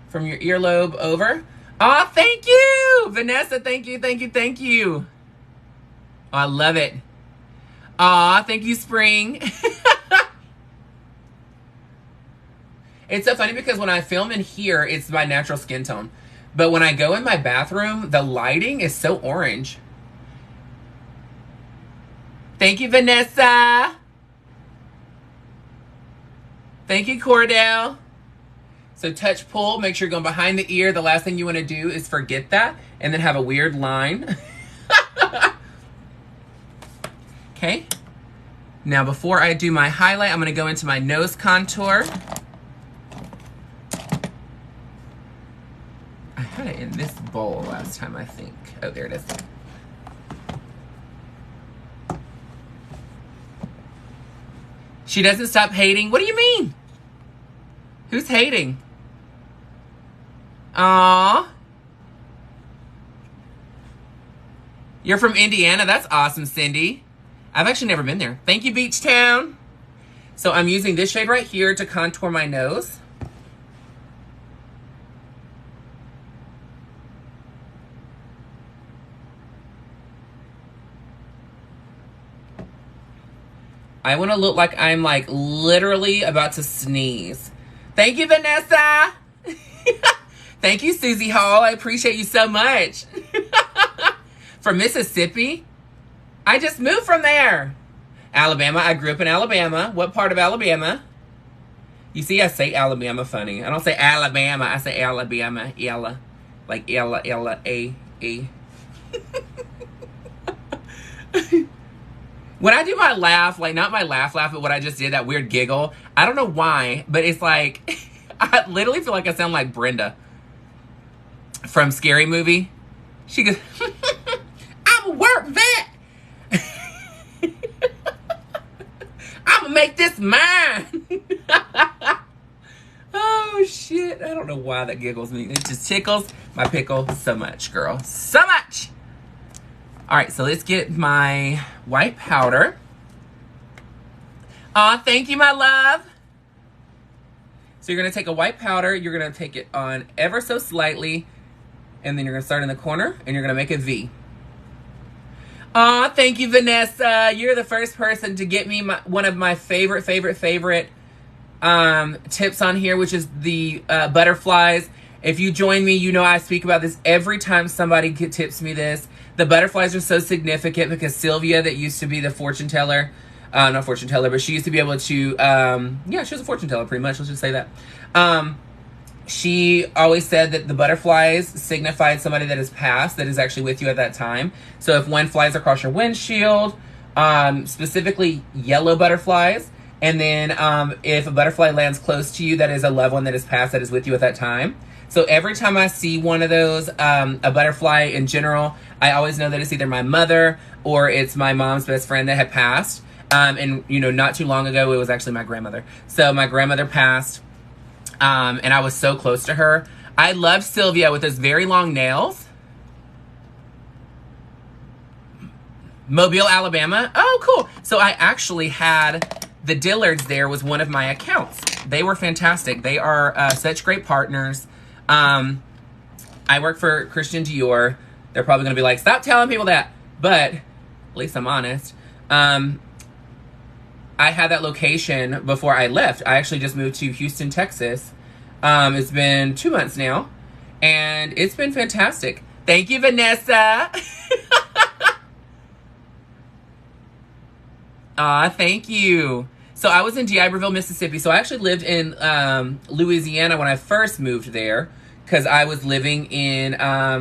From your earlobe over. Aw, thank you, Vanessa. Thank you, thank you, thank you. Oh, I love it. Aw, thank you, Spring. It's so funny because when I film in here, it's my natural skin tone. But when I go in my bathroom, the lighting is so orange. Thank you, Vanessa. Thank you, Cordell. So touch, pull, make sure you're going behind the ear. The last thing you want to do is forget that and then have a weird line. Okay. Now before I do my highlight, I'm going to go into my nose contour. I had it in this bowl last time, I think. Oh, there it is. She doesn't stop hating. What do you mean? Who's hating? Aww. You're from Indiana? That's awesome, Cindy. I've actually never been there. Thank you, Beach Town. So I'm using this shade right here to contour my nose. I want to look like I'm like literally about to sneeze. Thank you, Vanessa. Thank you, Susie Hall. I appreciate you so much. From Mississippi? I just moved from there. Alabama. I grew up in Alabama. What part of Alabama? You see, I say Alabama funny. I don't say Alabama. I say Alabama. Ella. Like Ella, Ella, A. When I do my laugh, like not my laugh, but what I just did, that weird giggle, I don't know why, but it's like, I literally feel like I sound like Brenda from Scary Movie. She goes, I'm a work vet. I'm gonna make this mine. Oh shit, I don't know why that giggles me. It just tickles my pickle so much, girl, so much. All right, so let's get my white powder. Aw, thank you, my love. So you're gonna take a white powder, you're gonna take it on ever so slightly, and then you're gonna start in the corner, and you're gonna make a V. Aw, thank you, Vanessa. You're the first person to get me one of my favorite tips on here, which is the butterflies. If you join me, you know I speak about this every time somebody tips me this. The butterflies are so significant because Sylvia, that used to be the fortune teller, not fortune teller, but she used to be able to, yeah, she was a fortune teller pretty much, let's just say that. She always said that the butterflies signified somebody that is past, that is actually with you at that time. So if one flies across your windshield, specifically yellow butterflies, and then if a butterfly lands close to you, that is a loved one that is past, that is with you at that time. So every time I see one of those, a butterfly in general, I always know that it's either my mother or it's my mom's best friend that had passed. And, you know, not too long ago, it was actually my grandmother. So my grandmother passed, and I was so close to her. I loved Sylvia with those very long nails. Mobile, Alabama. Oh, cool. So I actually had the Dillards there was one of my accounts. They were fantastic. They are such great partners. I work for Christian Dior. They're probably going to be like, stop telling people that. But at least I'm honest. I had that location before I left. I actually just moved to Houston, Texas. It's been 2 months now. And it's been fantastic. Thank you, Vanessa. Aw, thank you. So I was in D'Iberville, Mississippi. So I actually lived in Louisiana when I first moved there because I was living in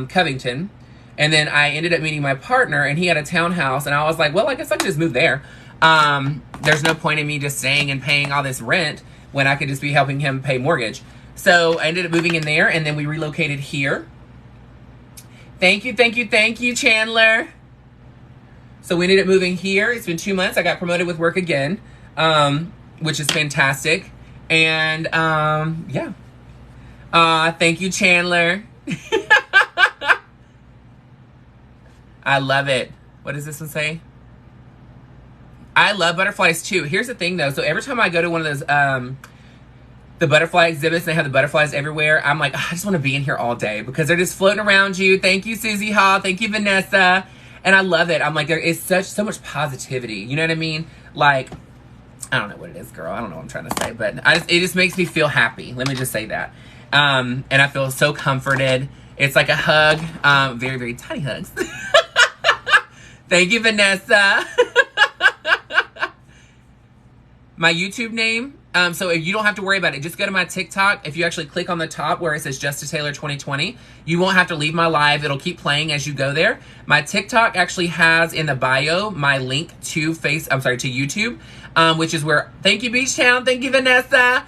Covington. And then I ended up meeting my partner, and he had a townhouse. And I was like, well, I guess I could just move there. there's no point in me just staying and paying all this rent when I could just be helping him pay mortgage. So I ended up moving in there, and then we relocated here. Thank you, thank you, thank you, Chandler. So we ended up moving here. It's been 2 months. I got promoted with work again, which is fantastic. And yeah. Thank you, Chandler. I love it. What does this one say? I love butterflies too. Here's the thing though. So every time I go to one of those, the butterfly exhibits, and they have the butterflies everywhere, I'm like, oh, I just want to be in here all day because they're just floating around you. Thank you, Susie Hall. Thank you, Vanessa. And I love it. I'm like, there is so much positivity. You know what I mean? Like, I don't know what it is, girl. I don't know what I'm trying to say, but it just makes me feel happy. Let me just say that. And I feel so comforted. It's like a hug. Very, very tiny hugs. Thank you, Vanessa. My YouTube name. So if you don't have to worry about it, just go to my TikTok. If you actually click on the top where it says Justice Taylor 2020, you won't have to leave my live. It'll keep playing as you go there. My TikTok actually has in the bio my link to YouTube, which is where, thank you, Beach Town. Thank you, Vanessa.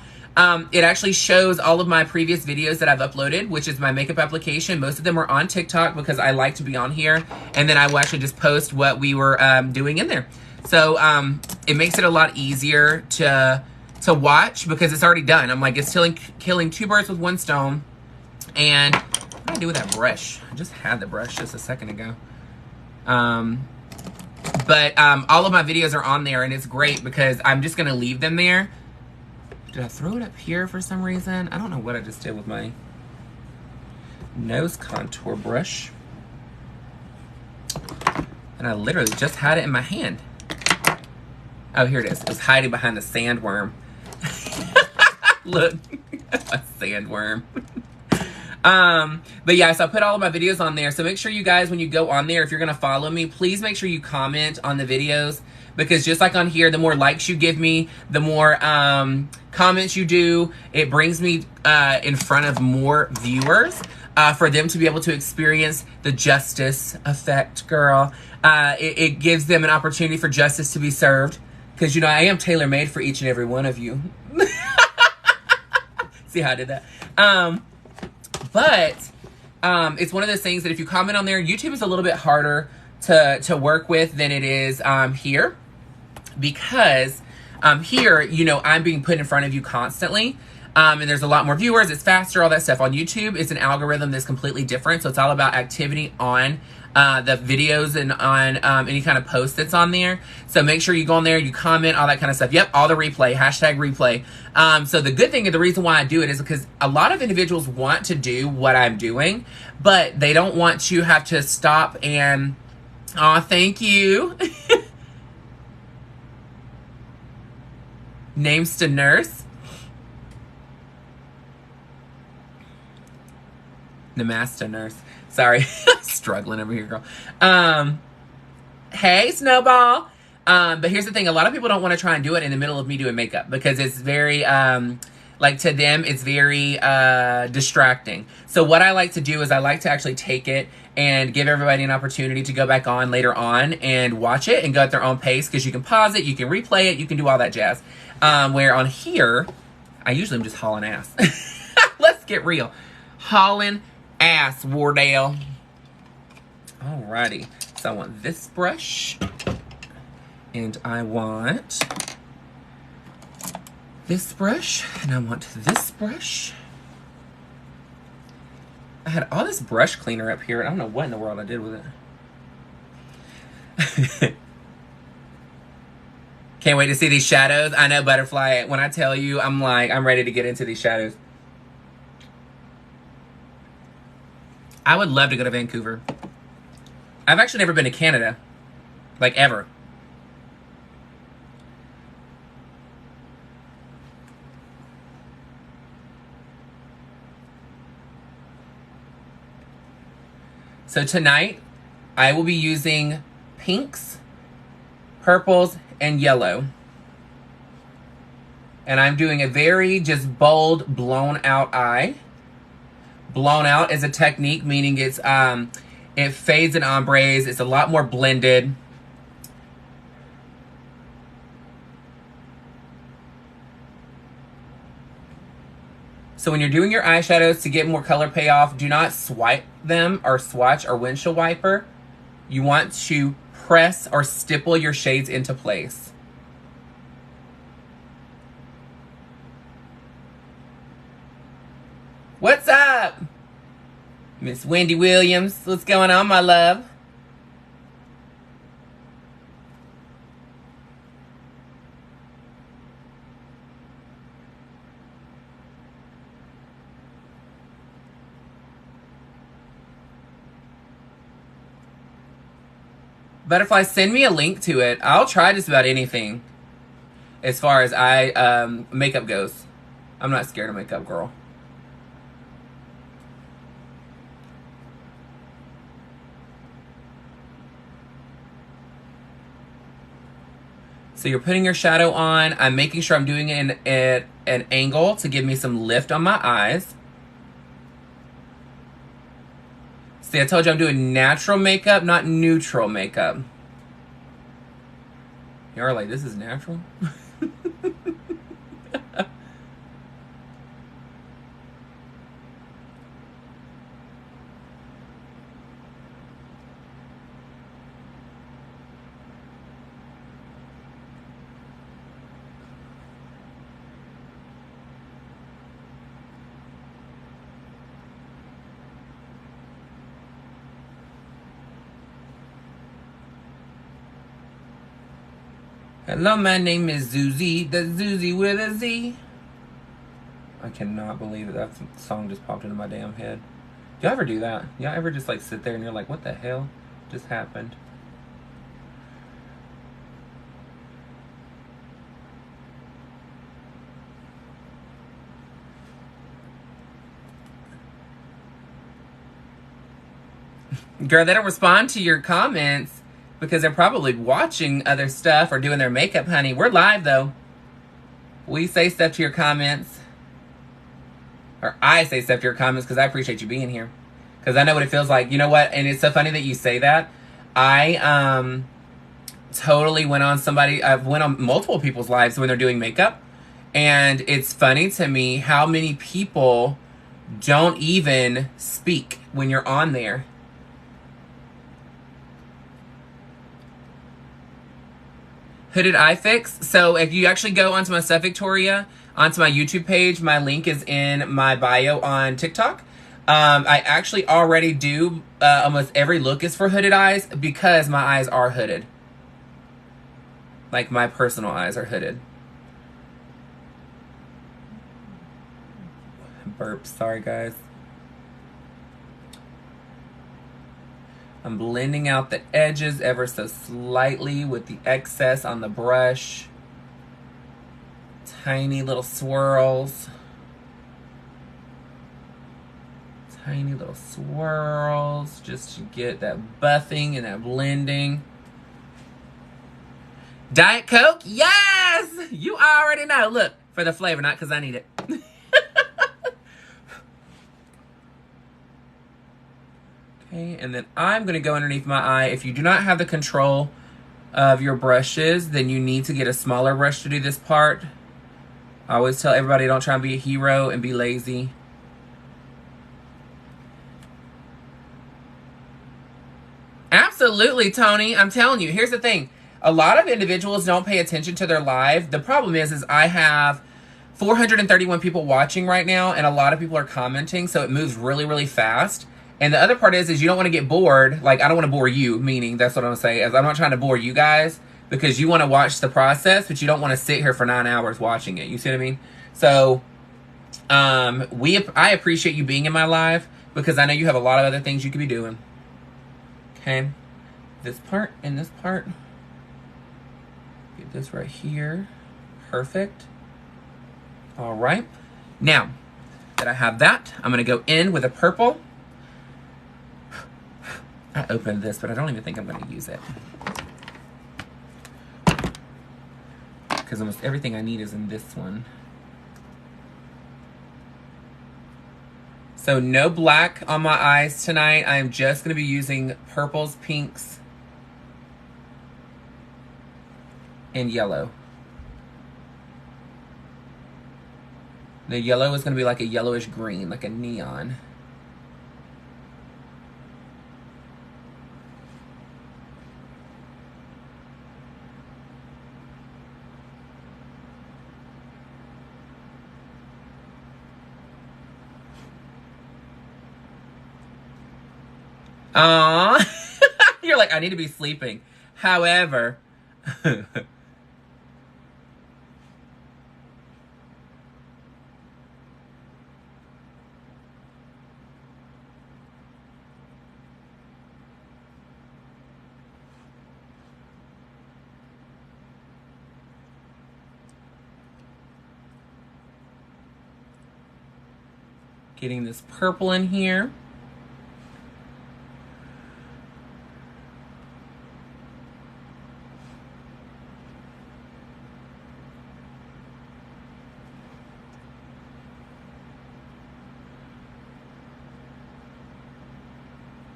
It actually shows all of my previous videos that I've uploaded, which is my makeup application. Most of them are on TikTok because I like to be on here. And then I will actually just post what we were doing in there. So it makes it a lot easier to watch because it's already done. I'm like, it's killing 2 birds with 1 stone. And what do I do with that brush? I just had the brush just a second ago. But all of my videos are on there, and it's great because I'm just going to leave them there. Did I throw it up here for some reason? I don't know what I just did with my nose contour brush. And I literally just had it in my hand. Oh, here it is. It was hiding behind the sandworm. Look, a sandworm. But yeah, so I put all of my videos on there. So make sure you guys, when you go on there, if you're going to follow me, please make sure you comment on the videos. Because just like on here, the more likes you give me, the more comments you do, it brings me in front of more viewers for them to be able to experience the justice effect, girl. It gives them an opportunity for justice to be served. Because, you know, I am tailor-made for each and every one of you. See how I did that? But it's one of those things that if you comment on there, YouTube is a little bit harder to work with than it is here. Because here, you know, I'm being put in front of you constantly. And there's a lot more viewers. It's faster, all that stuff. On YouTube, it's an algorithm that's completely different. So it's all about activity on the videos and on any kind of post that's on there. So make sure you go on there, you comment, all that kind of stuff. Yep, all the replay, hashtag replay. So the good thing and the reason why I do it is because a lot of individuals want to do what I'm doing, but they don't want to have to stop and, aw, thank you. Names to nurse. Namaste nurse. Sorry. Struggling over here, girl. Hey, Snowball. But here's the thing. A lot of people don't want to try and do it in the middle of me doing makeup because it's very, like to them, it's very distracting. So what I like to do is I like to actually take it and give everybody an opportunity to go back on later on and watch it and go at their own pace because you can pause it, you can replay it, you can do all that jazz. Where on here, I usually am just hauling ass. Let's get real. Hauling ass, Wardale. Alrighty. So I want this brush. And I want this brush. And I want this brush. I had all this brush cleaner up here. I don't know what in the world I did with it. Can't wait to see these shadows. I know, Butterfly, when I tell you, I'm like, I'm ready to get into these shadows. I would love to go to Vancouver. I've actually never been to Canada. Like, ever. So tonight, I will be using pinks, purples, and yellow. And I'm doing a very just bold, blown out eye. Blown out is a technique, meaning it's it fades and ombres. It's a lot more blended. So when you're doing your eyeshadows to get more color payoff, do not swipe them or swatch or windshield wiper. You want to press or stipple your shades into place. What's up? Miss Wendy Williams, what's going on, my love? Butterfly, send me a link to it. I'll try just about anything as far as makeup goes. I'm not scared of makeup, girl. So you're putting your shadow on. I'm making sure I'm doing it at an angle to give me some lift on my eyes. See, I told you I'm doing natural makeup, not neutral makeup. You're like, this is natural? Hello, my name is Zuzi, the Zuzi with a Z. I cannot believe it. That song just popped into my damn head. Do y'all ever do that? Y'all ever just like sit there and you're like, what the hell just happened? Girl, they don't respond to your comments because they're probably watching other stuff or doing their makeup, honey. We're live, though. We say stuff to your comments. Or I say stuff to your comments because I appreciate you being here. Because I know what it feels like. You know what? And it's so funny that you say that. I totally went on I've went on multiple people's lives when they're doing makeup. And it's funny to me how many people don't even speak when you're on there. Hooded Eye Fix. So if you actually go onto my Stuff Victoria, onto my YouTube page, my link is in my bio on TikTok. I actually already do almost every look is for hooded eyes because my eyes are hooded. Like my personal eyes are hooded. Burp, sorry guys. I'm blending out the edges ever so slightly with the excess on the brush. Tiny little swirls. Tiny little swirls just to get that buffing and that blending. Diet Coke? Yes! You already know. Look, for the flavor, not because I need it. Okay, and then I'm going to go underneath my eye. If you do not have the control of your brushes, then you need to get a smaller brush to do this part. I always tell everybody, don't try and be a hero and be lazy. Absolutely, Tony. I'm telling you, here's the thing. A lot of individuals don't pay attention to their live. The problem is I have 431 people watching right now, and a lot of people are commenting, so it moves really, really fast. And the other part is you don't want to get bored. Like, I don't want to bore you, meaning that's what I'm saying. Is I'm not trying to bore you guys because you want to watch the process, but you don't want to sit here for 9 hours watching it. You see what I mean? So, I appreciate you being in my live because I know you have a lot of other things you could be doing. Okay, this part and this part. Get this right here. Perfect. All right. Now that I have that, I'm going to go in with a purple. I opened this, but I don't even think I'm going to use it. Because almost everything I need is in this one. So no black on my eyes tonight. I'm just going to be using purples, pinks, and yellow. The yellow is going to be like a yellowish green, like a neon. Aww. You're like, I need to be sleeping. However, getting this purple in here.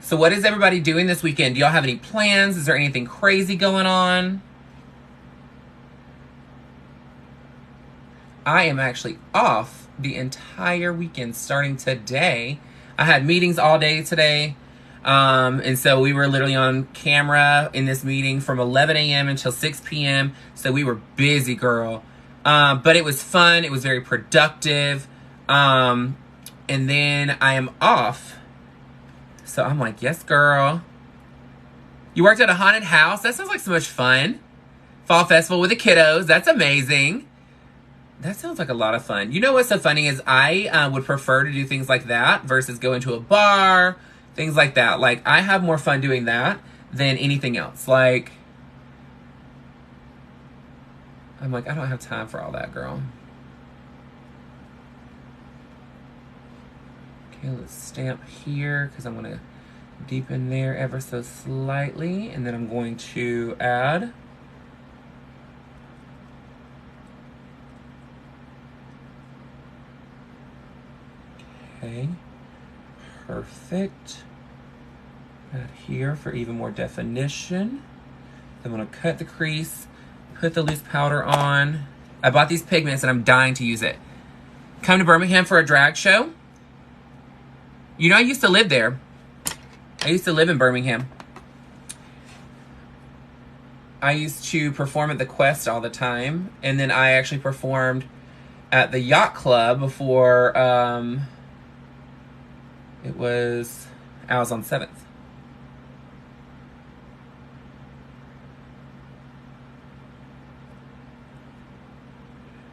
So what is everybody doing this weekend? Do y'all have any plans? Is there anything crazy going on? I am actually off the entire weekend starting today. I had meetings all day today. And so we were literally on camera in this meeting from 11 a.m. until 6 p.m. So we were busy, girl. But it was fun. It was very productive. And then I am off. So I'm like, yes, girl. You worked at a haunted house? That sounds like so much fun. Fall festival with the kiddos. That's amazing. That sounds like a lot of fun. You know what's so funny is I would prefer to do things like that versus go into a bar, things like that. Like, I have more fun doing that than anything else. Like, I'm like, I don't have time for all that, girl. Okay, let's stamp here because I'm going to deepen there ever so slightly. And then I'm going to add okay, perfect. Add here for even more definition. I'm going to cut the crease, put the loose powder on. I bought these pigments and I'm dying to use it. Come to Birmingham for a drag show. You know, I used to live there. I used to live in Birmingham. I used to perform at the Quest all the time. And then I actually performed at the Yacht Club before I was on 7th.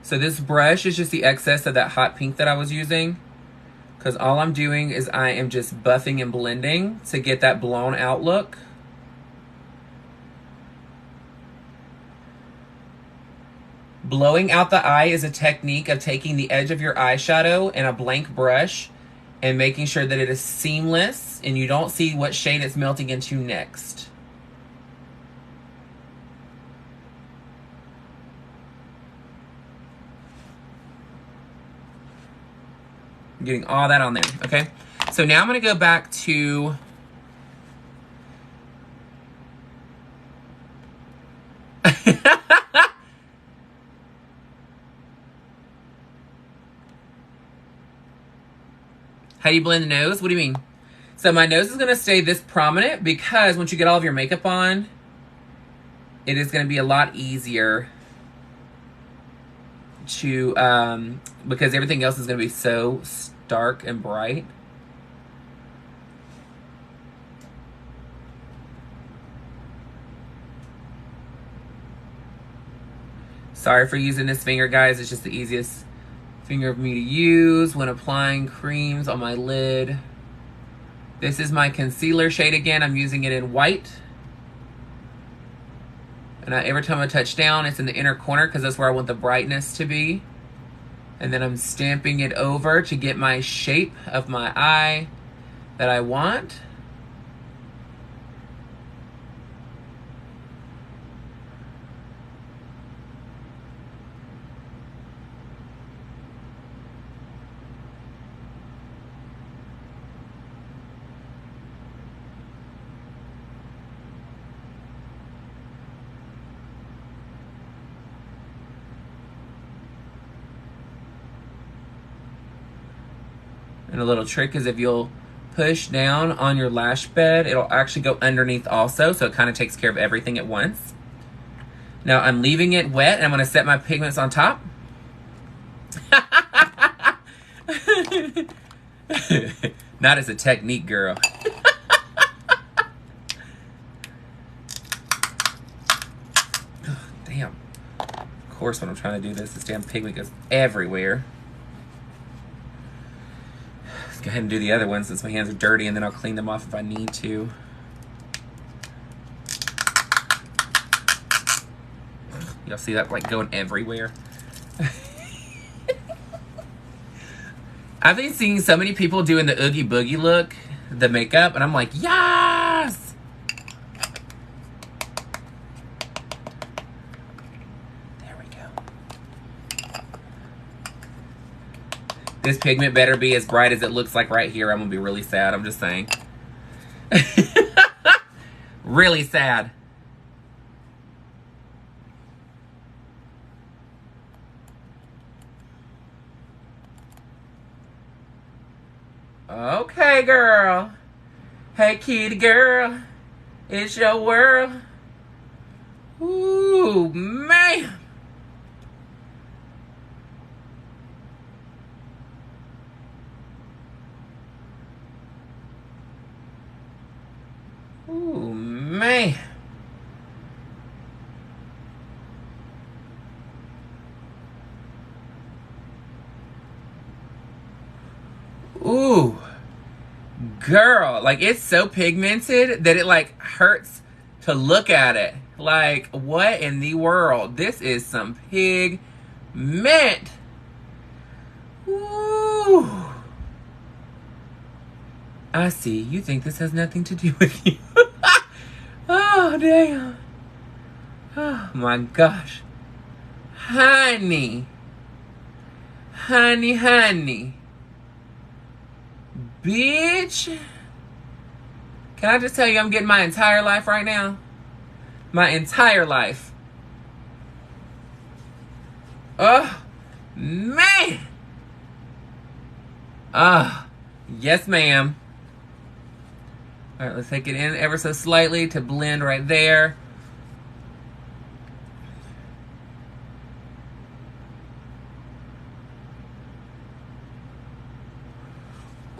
So this brush is just the excess of that hot pink that I was using. Because all I'm doing is I am just buffing and blending to get that blown out look. Blowing out the eye is a technique of taking the edge of your eyeshadow and a blank brush and making sure that it is seamless and you don't see what shade it's melting into next. I'm getting all that on there, okay? So now I'm gonna go back to how do you blend the nose? What do you mean? So my nose is going to stay this prominent because once you get all of your makeup on, it is going to be a lot easier to, because everything else is going to be so stark and bright. Sorry for using this finger, guys. It's just the easiest finger of me to use when applying creams on my lid. This is my concealer shade again. I'm using it in white. And every time I touch down, it's in the inner corner because that's where I want the brightness to be. And then I'm stamping it over to get my shape of my eye that I want. And a little trick is if you'll push down on your lash bed, it'll actually go underneath also, so it kind of takes care of everything at once. Now I'm leaving it wet, and I'm going to set my pigments on top. Not as a technique, girl. Damn. Of course, when I'm trying to do this damn pigment goes everywhere. Let's go ahead and do the other one since my hands are dirty, and then I'll clean them off if I need to. Y'all see that like going everywhere? I've been seeing so many people doing the Oogie Boogie look, the makeup, and I'm like, yes! There we go. This pigment better be as bright as it looks like right here. I'm gonna be really sad, I'm just saying. Really sad. Okay, girl. Hey, kitty girl. It's your world. Ooh, man. Ooh, man. Ooh. Girl, like it's so pigmented that it like hurts to look at it. Like, what in the world? This is some pigment. Ooh. I see. You think this has nothing to do with you. Oh, damn. Oh, my gosh. Honey. Honey, honey. Bitch. Can I just tell you I'm getting my entire life right now? My entire life. Oh, man. Ah, yes, ma'am. All right, let's take it in ever so slightly to blend right there.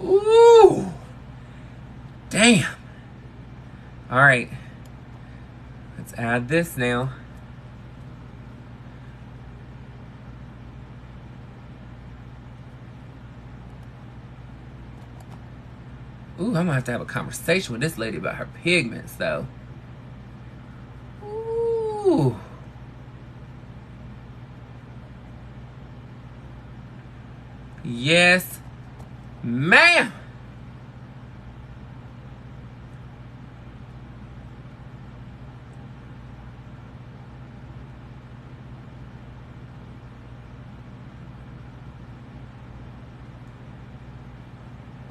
Ooh. Damn. All right. Let's add this now. Ooh, I'm gonna have to have a conversation with this lady about her pigments, though. Ooh. Yes, ma'am.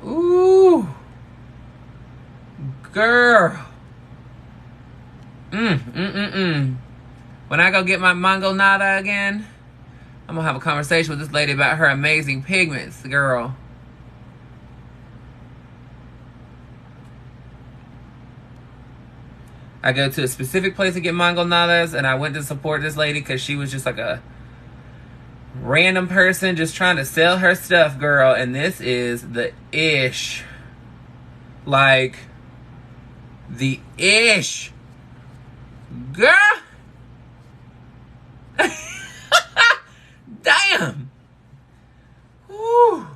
Ooh. Girl. When I go get my mango nada again, I'm gonna have a conversation with this lady about her amazing pigments, girl. I go to a specific place to get mango nadas, and I went to support this lady because she was just like a random person just trying to sell her stuff, girl. And this is the ish. Like, the ish. Girl. Damn. Whew.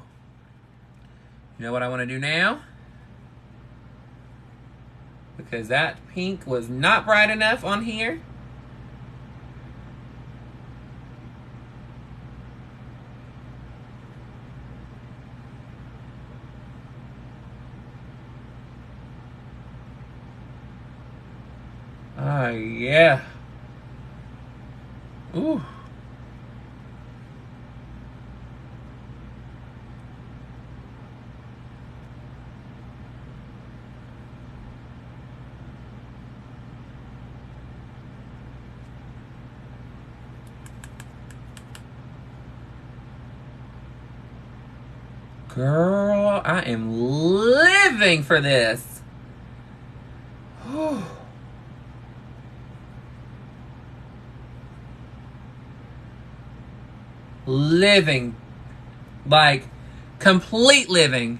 You know what I want to do now? Because that pink was not bright enough on here. Oh, yeah. Ooh. Girl, I am living for this. Living. Like, complete living.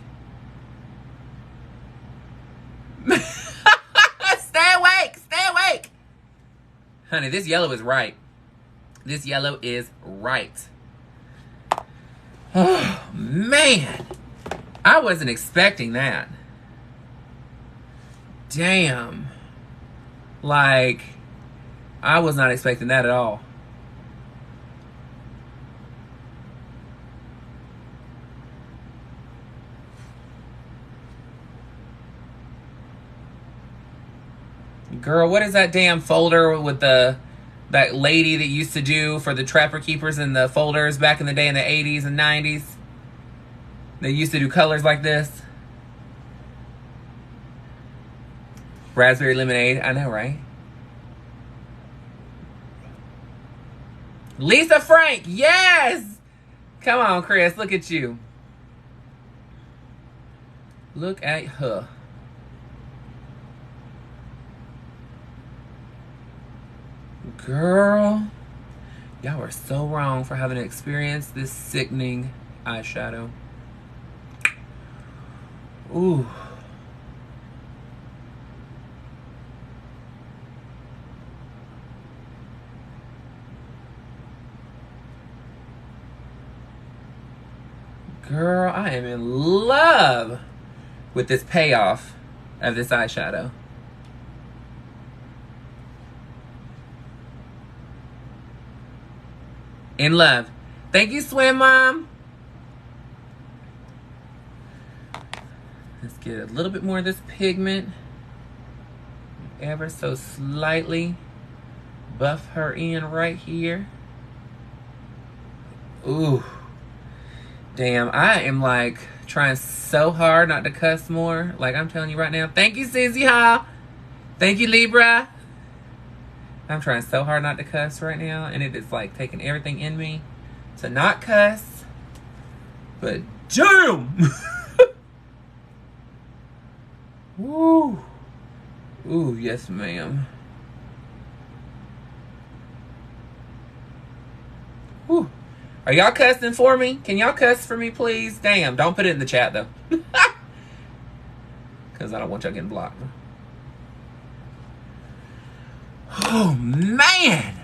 Stay awake. Stay awake. Honey, this yellow is right. This yellow is right. Oh, man. I wasn't expecting that. Damn. Like, I was not expecting that at all. Girl, what is that damn folder with that lady that used to do for the Trapper Keepers and the folders back in the day in the 80s and 90s? They used to do colors like this. Raspberry lemonade. I know, right? Lisa Frank. Yes! Come on, Chris. Look at you. Look at her. Girl, y'all were so wrong for having experienced this sickening eyeshadow. Ooh. Girl, I am in love with this payoff of this eyeshadow. In love. Thank you, Swim Mom. Let's get a little bit more of this pigment. Ever so slightly buff her in right here. Ooh. Damn, I am like trying so hard not to cuss more. Like I'm telling you right now. Thank you, Susie Ha. Thank you, Libra. I'm trying so hard not to cuss right now, and it is like taking everything in me to not cuss. But damn! Woo! Ooh, yes, ma'am. Woo! Are y'all cussing for me? Can y'all cuss for me, please? Damn! Don't put it in the chat though, because I don't want y'all getting blocked. Oh, man.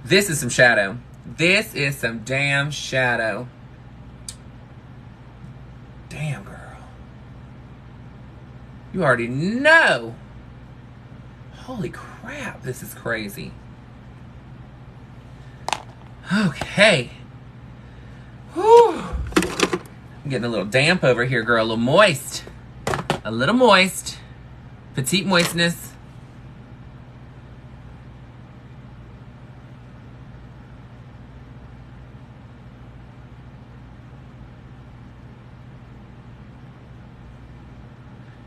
This is some shadow. This is some damn shadow. Damn, girl. You already know. Holy crap, this is crazy. Okay. Whew. I'm getting a little damp over here, girl. A little moist. A little moist. Petite moistness.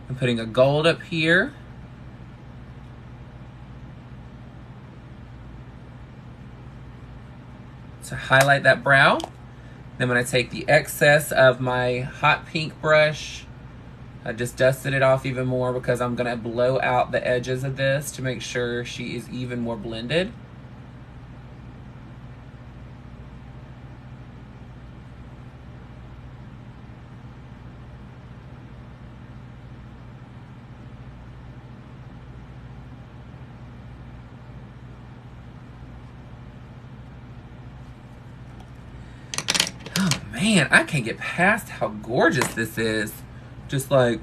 I'm putting a gold up here. To highlight that brow. Then when I take the excess of my hot pink brush, I just dusted it off even more because I'm gonna blow out the edges of this to make sure she is even more blended. Man, I can't get past how gorgeous this is. Just like,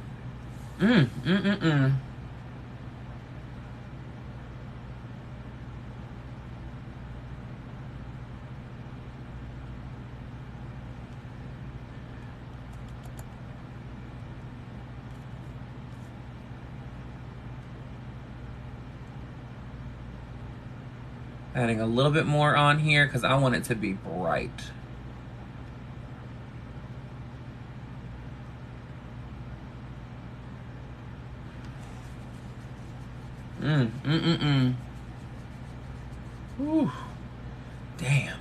Adding a little bit more on here because I want it to be bright. Ooh. Damn.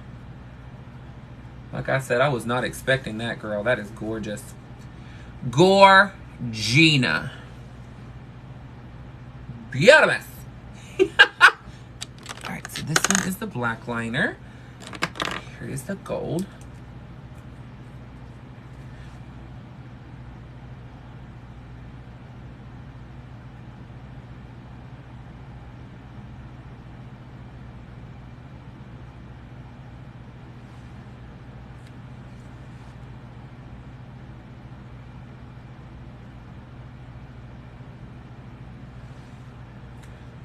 Like I said, I was not expecting that, girl. That is gorgeous. Gorgina. Beautiful. Alright, so this one is the black liner. Here is the gold.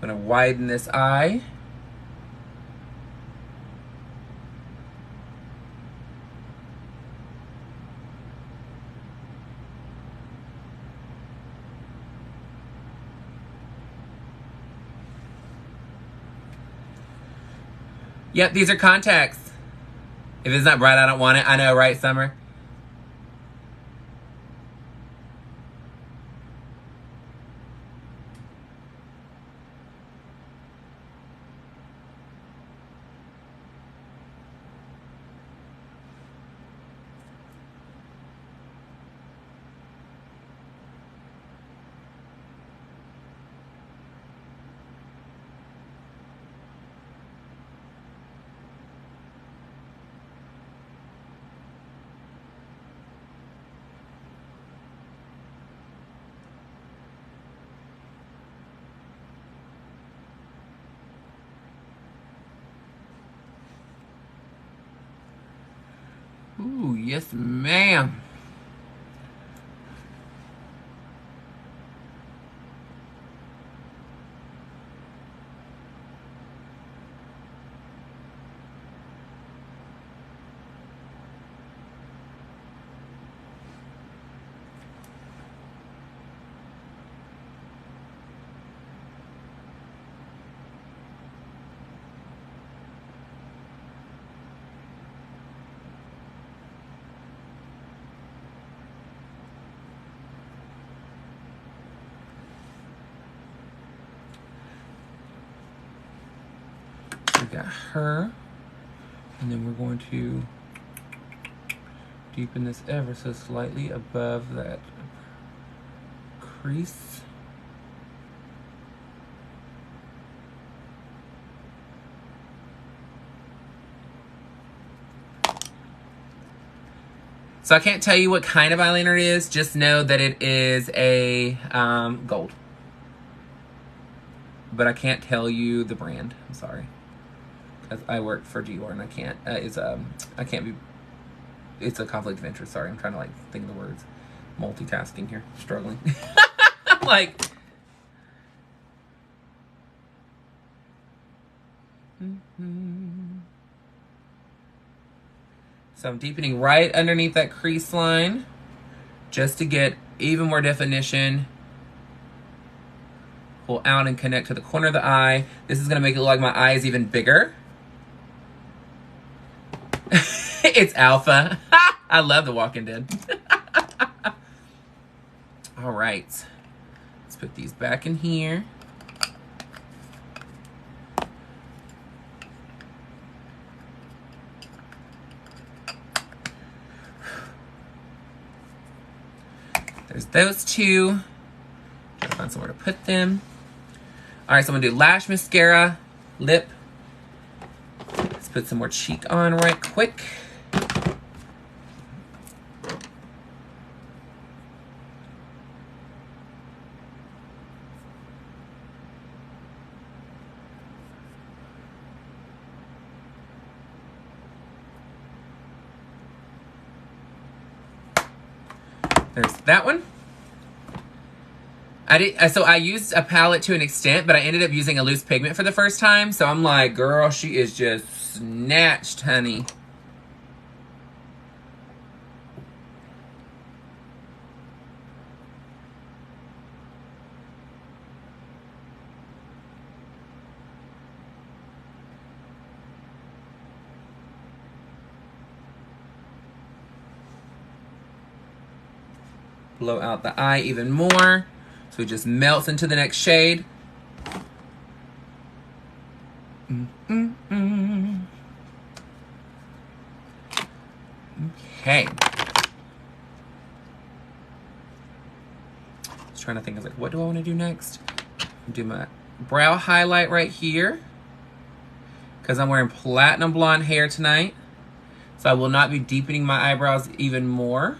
I'm going to widen this eye. Yep, these are contacts. If it's not bright, I don't want it. I know, right, Summer? Ooh, yes, ma'am. We got her, and then we're going to deepen this ever so slightly above that crease. So I can't tell you what kind of eyeliner it is, just know that it is a gold. But I can't tell you the brand, I'm sorry. I work for Dior and I can't, I can't be, it's a conflict of interest. Sorry, I'm trying to like think of the words. Multitasking here, struggling. I'm like. So I'm deepening right underneath that crease line just to get even more definition. Pull out and connect to the corner of the eye. This is gonna make it look like my eye is even bigger. It's alpha. I love The Walking Dead. All right, let's put these back in here. There's those two. Try to find somewhere to put them. All right, so I'm gonna do lash, mascara, lip. Let's put some more cheek on right quick. There's that one. So I used a palette to an extent, but I ended up using a loose pigment for the first time. So I'm like, girl, she is just snatched, honey. Blow out the eye even more. So it just melts into the next shade. Okay. I was trying to think, I was like, what do I want to do next? Do my brow highlight right here, because I'm wearing platinum blonde hair tonight. So I will not be deepening my eyebrows even more.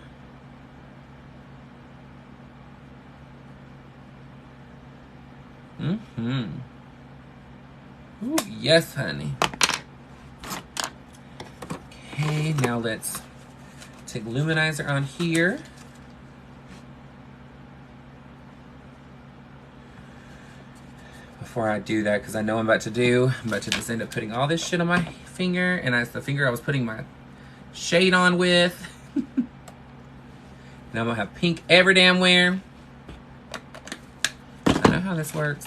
Ooh, yes, honey. Okay, now let's take luminizer on here. Before I do that, because I know I'm about to just end up putting all this shit on my finger, and that's the finger I was putting my shade on with. Now I'm gonna have pink every damn where. I know how this works.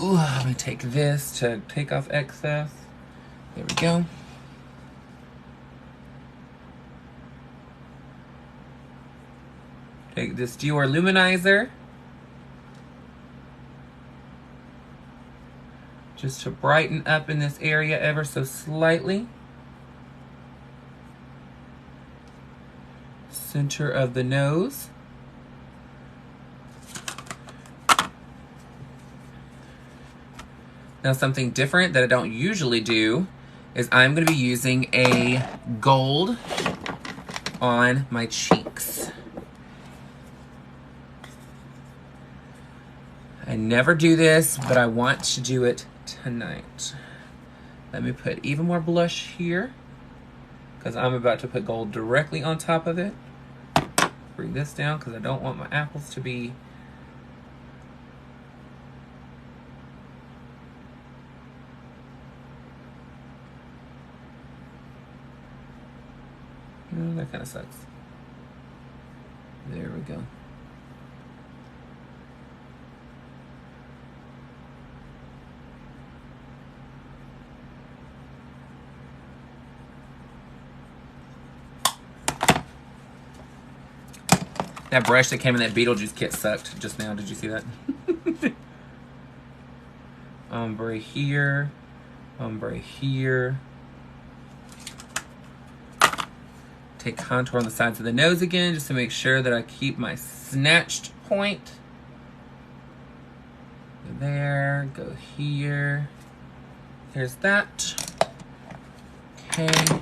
Ooh, I'm gonna take this to take off excess. There we go. Take this Dior luminizer. Just to brighten up in this area ever so slightly. Center of the nose. Now something different that I don't usually do is I'm going to be using a gold on my cheeks. I never do this, but I want to do it tonight. Let me put even more blush here, because I'm about to put gold directly on top of it. Bring this down because I don't want my apples to be that kind of sucks. There we go. That brush that came in that Beetlejuice kit sucked just now. Did you see that? Ombre here. Ombre here. Take contour on the sides of the nose again, just to make sure that I keep my snatched point. Go there. Go here. There's that. Okay.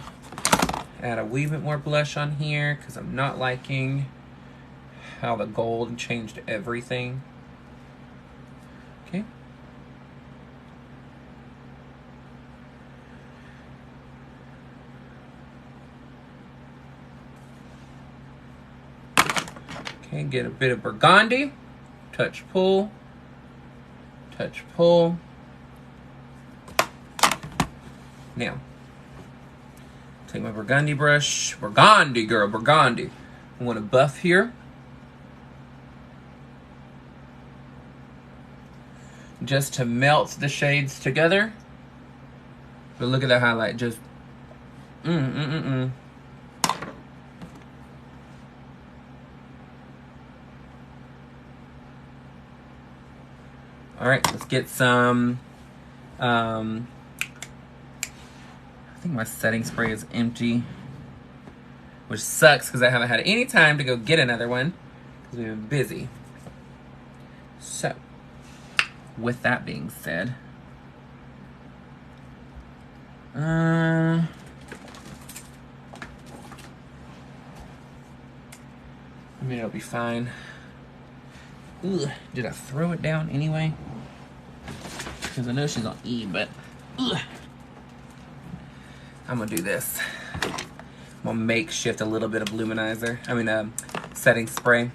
Add a wee bit more blush on here, because I'm not liking how the gold changed everything. Okay. Okay, get a bit of burgundy. Touch, pull. Touch, pull. Now, take my burgundy brush. Burgundy, girl, burgundy. I want to buff here. Just to melt the shades together. But look at that highlight, just Alright, let's get some I think my setting spray is empty, which sucks because I haven't had any time to go get another one because we've been busy. So with that being said, I mean, it'll be fine. Ugh, did I throw it down anyway? Because I know she's on E, but ugh. I'm gonna do this. I'm gonna makeshift a little bit of luminizer. I mean, setting spray.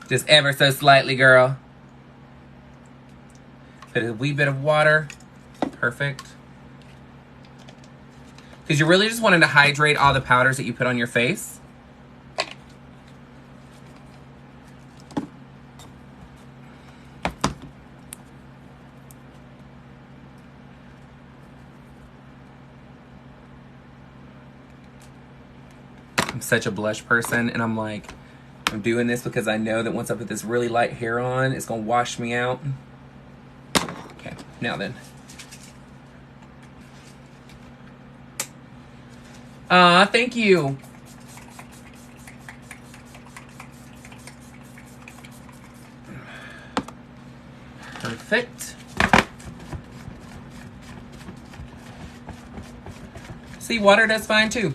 Just ever so slightly, girl. Put a wee bit of water. Perfect. Because you're really just wanting to hydrate all the powders that you put on your face. I'm such a blush person, and I'm like, I'm doing this because I know that once I put this really light hair on, it's gonna wash me out. Okay, now then, Thank you. Perfect. See, water does fine too.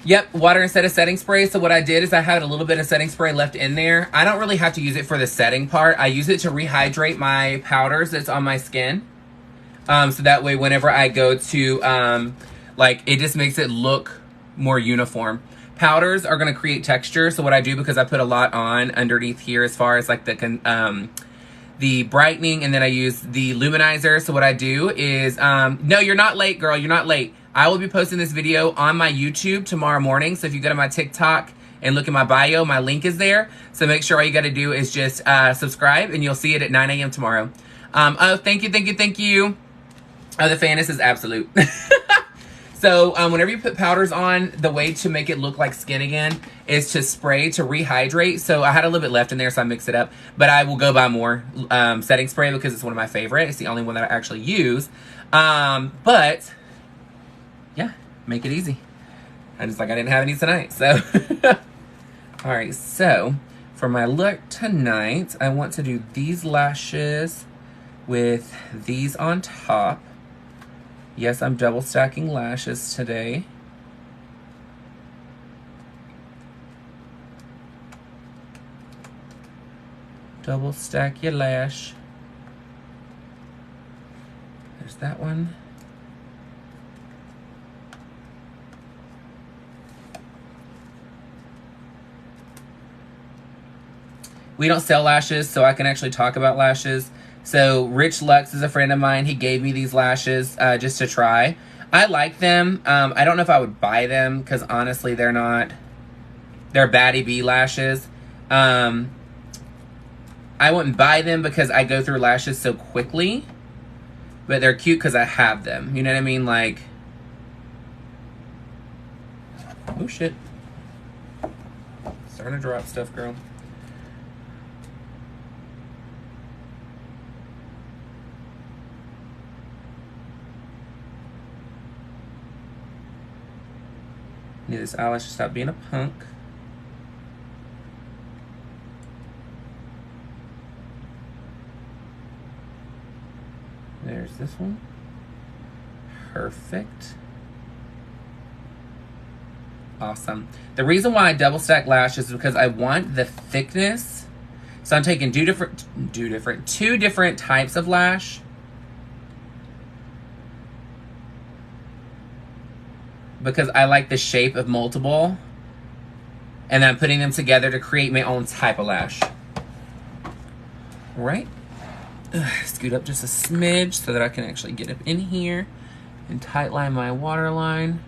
Yep, water instead of setting spray. So what I did is I had a little bit of setting spray left in there. I don't really have to use it for the setting part. I use it to rehydrate my powders that's on my skin. So that way whenever I go to, like, it just makes it look more uniform. Powders are going to create texture. So what I do, because I put a lot on underneath here as far as like the brightening, and then I use the luminizer. So what I do is, no, you're not late, girl. You're not late. I will be posting this video on my YouTube tomorrow morning. So if you go to my TikTok and look at my bio, my link is there. So make sure all you got to do is just subscribe, and you'll see it at 9 a.m. tomorrow. Oh, thank you, thank you, thank you. Oh, the faness is absolute. So whenever you put powders on, the way to make it look like skin again is to spray to rehydrate. So I had a little bit left in there, so I mixed it up. But I will go buy more setting spray because it's one of my favorite. It's the only one that I actually use. But yeah, make it easy. I didn't have any tonight. So all right, so for my look tonight, I want to do these lashes with these on top. Yes, I'm double stacking lashes today. Double stack your lash. There's that one. We don't sell lashes, so I can actually talk about lashes. So Rich Lux is a friend of mine. He gave me these lashes just to try. I like them. I don't know if I would buy them because honestly, they're Baddie B lashes. I wouldn't buy them because I go through lashes so quickly, but they're cute because I have them. You know what I mean? Like, oh shit. Starting to drop stuff, girl. Need this eyelash to stop being a punk. There's this one. Perfect. Awesome. The reason why I double stack lashes is because I want the thickness. So I'm taking two different types of lash. Because I like the shape of multiple. And then I'm putting them together to create my own type of lash. All right. Scoot up just a smidge so that I can actually get up in here and tight line my waterline.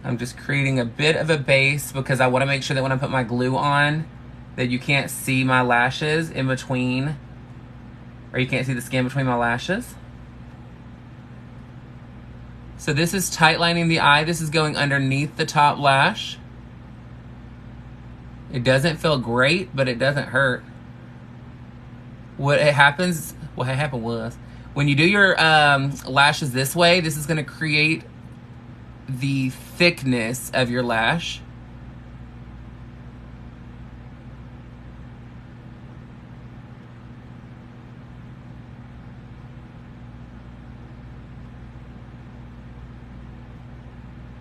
I'm just creating a bit of a base because I want to make sure that when I put my glue on that you can't see my lashes in between, or you can't see the skin between my lashes. So this is tight lining the eye. This is going underneath the top lash. It doesn't feel great, but it doesn't hurt. What happened was when you do your lashes this way, this is going to create the thickness of your lash.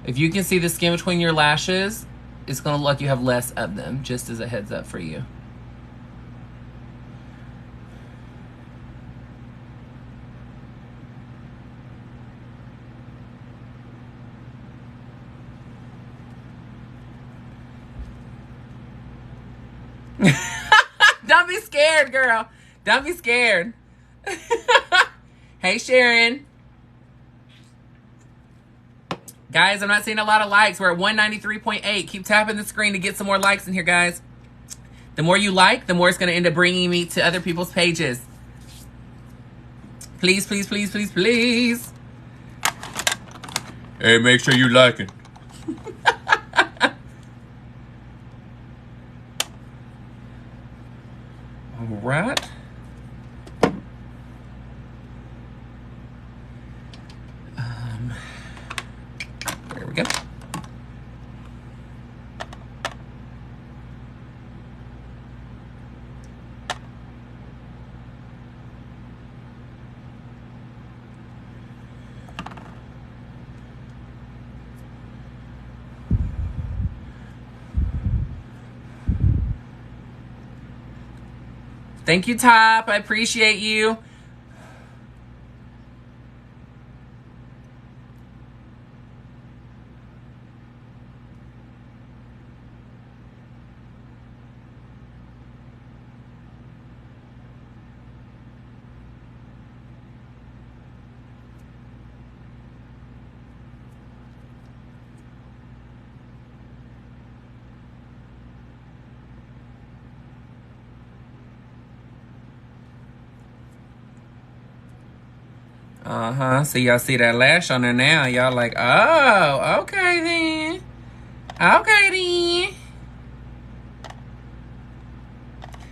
If you can see the skin between your lashes, it's going to look like you have less of them, just as a heads up for you. Don't be scared, girl. Don't be scared. Hey, Sharon. Guys, I'm not seeing a lot of likes. We're at 193.8. Keep tapping the screen to get some more likes in here, guys. The more you like, the more it's going to end up bringing me to other people's pages. Please, please, please, please, please. Hey, make sure you like it. All right. There we go. Thank you, Top. I appreciate you. So y'all see that lash on there now. Y'all like, oh, okay then. Okay then.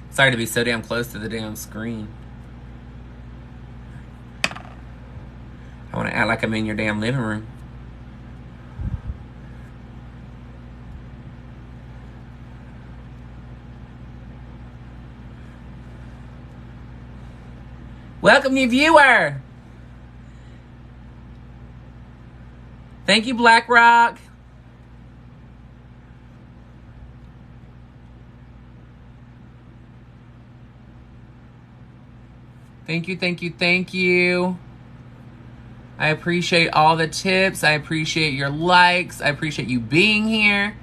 Sorry to be so damn close to the damn screen. I want to act like I'm in your damn living room. Welcome, new viewer. Thank you, Black Rock. Thank you, thank you, thank you. I appreciate all the tips. I appreciate your likes. I appreciate you being here.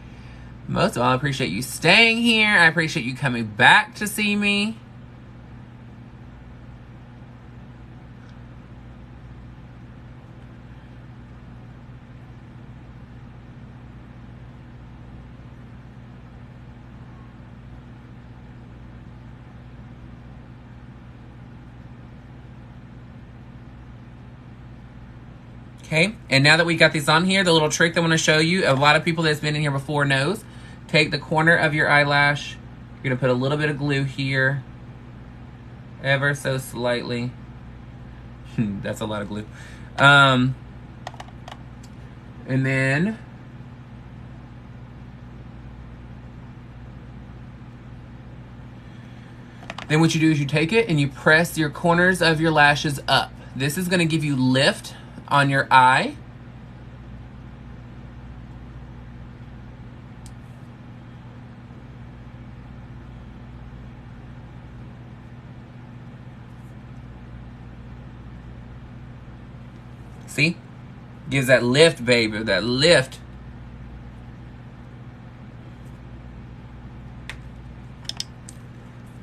Most of all, I appreciate you staying here. I appreciate you coming back to see me. Okay, and now that we got these on here, the little trick that I want to show you, a lot of people that's been in here before knows, take the corner of your eyelash, you're going to put a little bit of glue here, ever so slightly. That's a lot of glue. And then what you do is you take it and you press your corners of your lashes up. This is going to give you lift on your eye. See? Gives that lift, baby, that lift.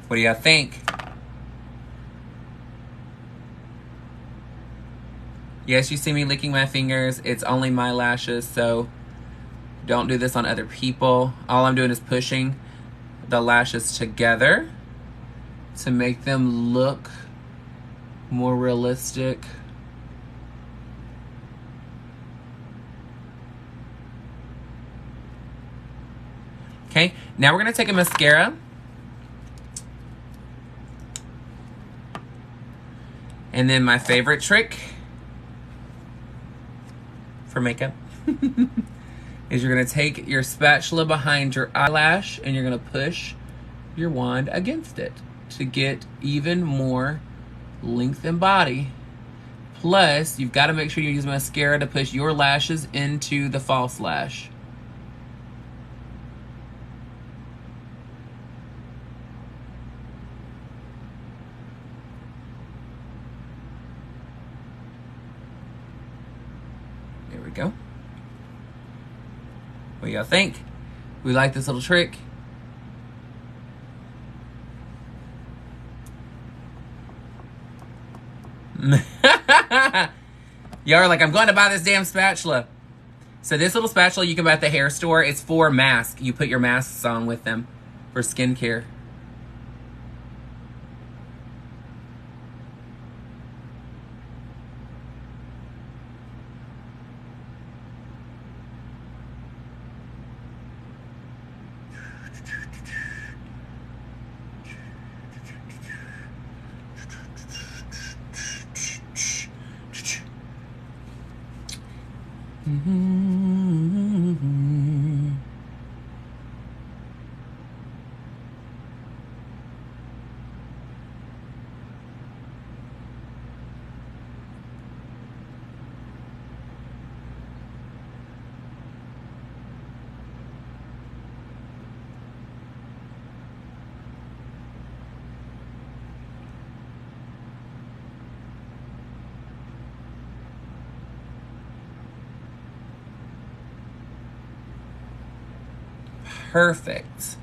What do y'all think? Yes, you see me licking my fingers. It's only my lashes, so don't do this on other people. All I'm doing is pushing the lashes together to make them look more realistic. Okay, now we're gonna take a mascara. And then my favorite trick for makeup is you're going to take your spatula behind your eyelash and you're going to push your wand against it to get even more length and body. Plus, you've got to make sure you use mascara to push your lashes into the false lash. There we go. What do y'all think? We like this little trick? Y'all are like, I'm going to buy this damn spatula. So this little spatula you can buy at the hair store. It's for masks. You put your masks on with them for skincare. Perfect.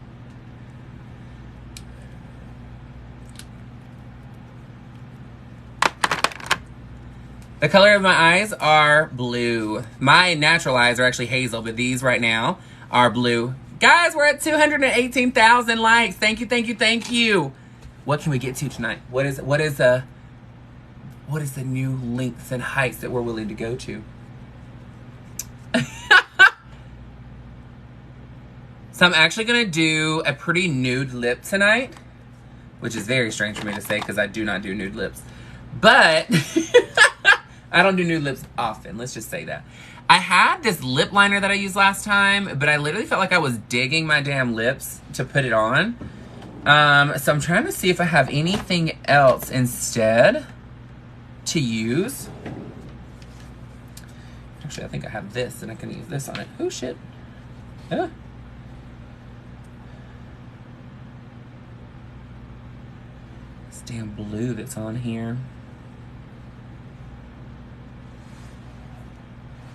The color of my eyes are blue. My natural eyes are actually hazel, but these right now are blue. Guys, we're at 218,000 likes. Thank you, thank you, thank you. What can we get to tonight? What is the new lengths and heights that we're willing to go to? So I'm actually gonna do a pretty nude lip tonight, which is very strange for me to say because I do not do nude lips. But I don't do nude lips often, let's just say that. I had this lip liner that I used last time, but I literally felt like I was digging my damn lips to put it on. So I'm trying to see if I have anything else instead to use. Actually, I think I have this and I can use this on it. Oh shit. Yeah. This damn blue that's on here.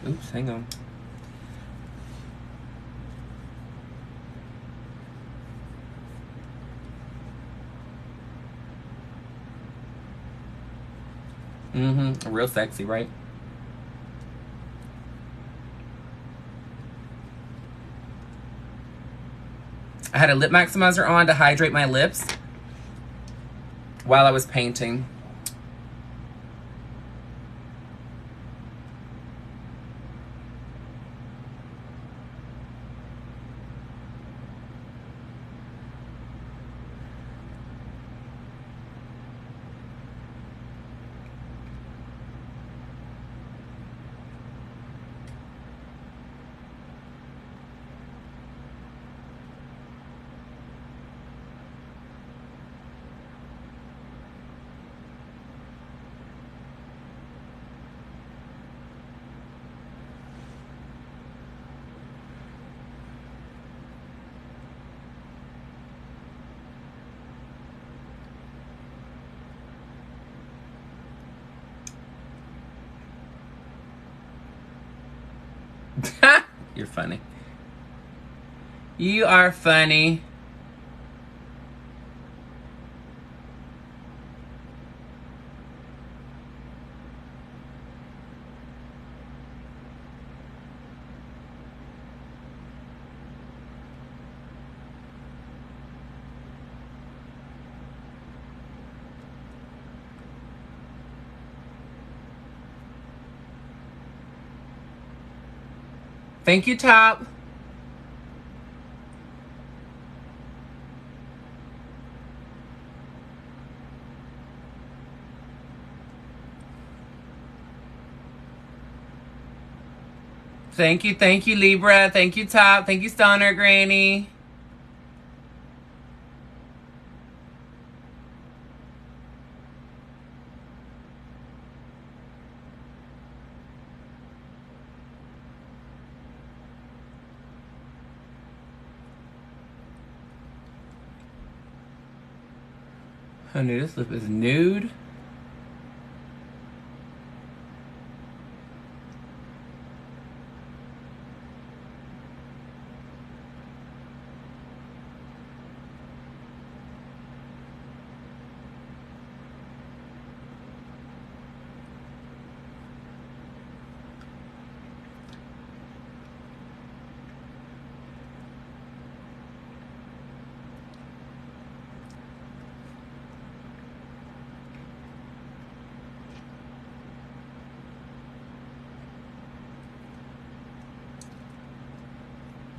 Oops, hang on. Real sexy, right? I had a lip maximizer on to hydrate my lips while I was painting. You're funny. You are funny. Thank you, Top. Thank you, Libra. Thank you, Top. Thank you, Stoner Granny. Honey, this lip is nude.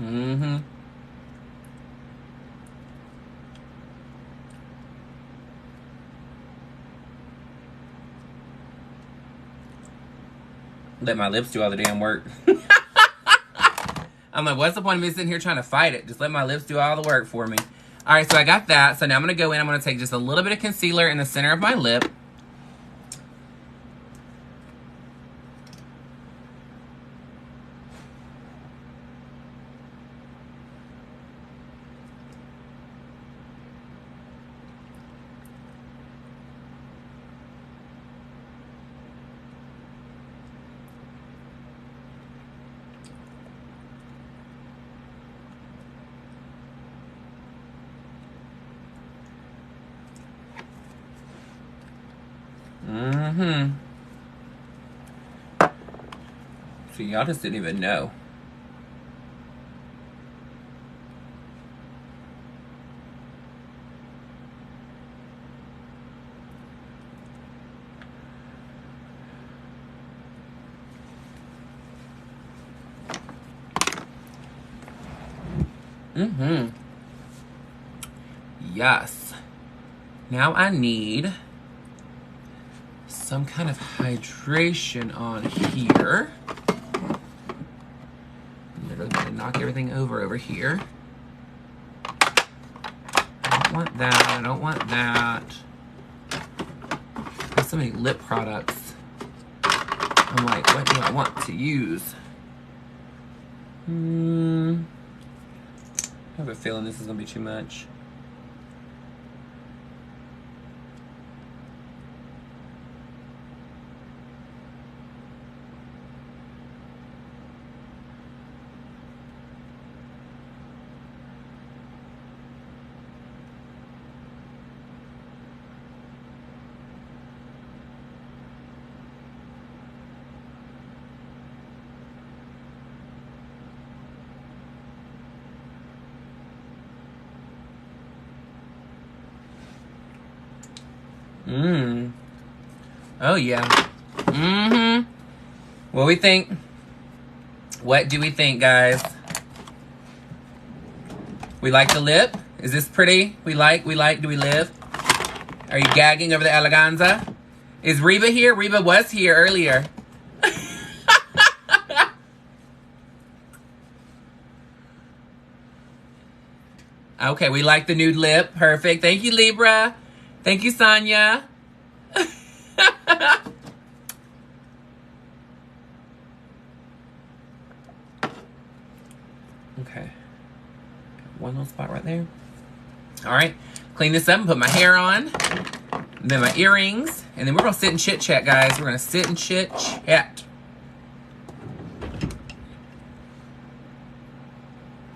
Mm-hmm. Let my lips do all the damn work. I'm like, what's the point of me sitting here trying to fight it? Just let my lips do all the work for me. All right, so I got that. So now I'm going to go in. I'm going to take just a little bit of concealer in the center of my lip. Mm-hmm. So y'all just didn't even know. Mm-hmm. Yes. Now I need some kind of hydration on here. I'm literally going to knock everything over here. I don't want that. I don't want that. There's so many lip products. I'm like, what do I want to use? I have a feeling this is going to be too much. Oh, yeah. What we think? What do we think, guys? We like the lip? Is this pretty? We like, do we live? Are you gagging over the eleganza? Is Reba here? Reba was here earlier. Okay, we like the nude lip. Perfect. Thank you, Libra. Thank you, Sonia. Okay. One little spot right there. All right. Clean this up and put my hair on. And then my earrings. And then we're going to sit and chit chat, guys. We're going to sit and chit chat.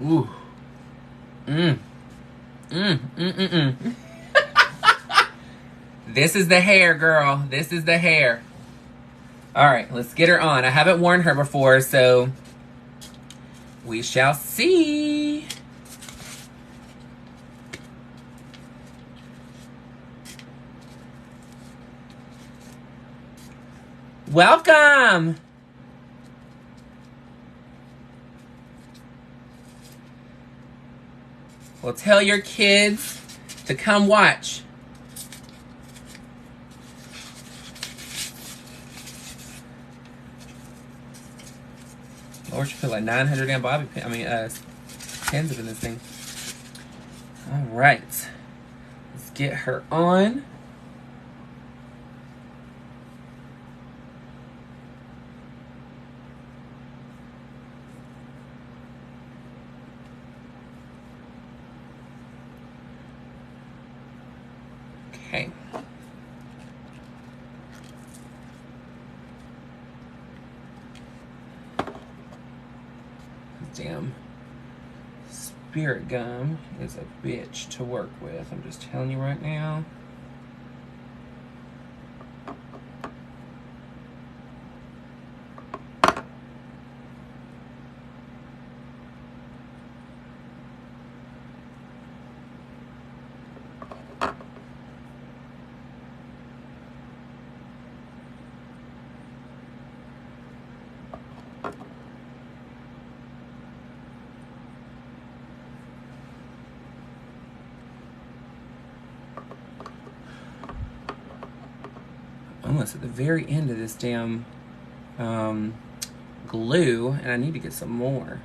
Ooh. This is the hair, girl. This is the hair. All right, let's get her on. I haven't worn her before, so we shall see. Welcome. Well, tell your kids to come watch. Lord, you put like 900 damn bobby pin. Pins up in this thing. All right, let's get her on. Okay. Damn. Spirit gum is a bitch to work with. I'm just telling you right now. almost at the very end of this damn glue, and I need to get some more.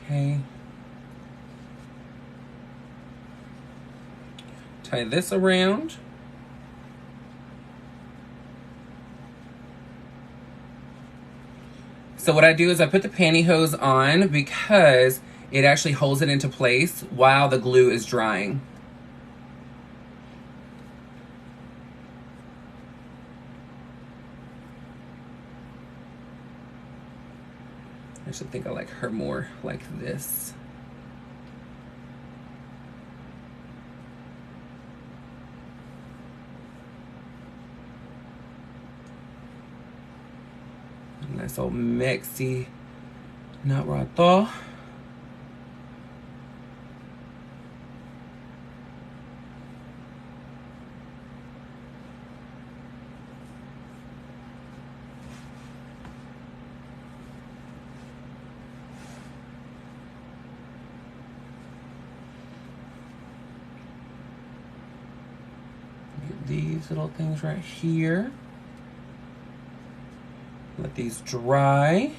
Okay. Tie this around. So what I do is I put the pantyhose on because it actually holds it into place while the glue is drying. I should think I like her more like this. Nice old mexy knot right there. Get these little things right here. Let these dry.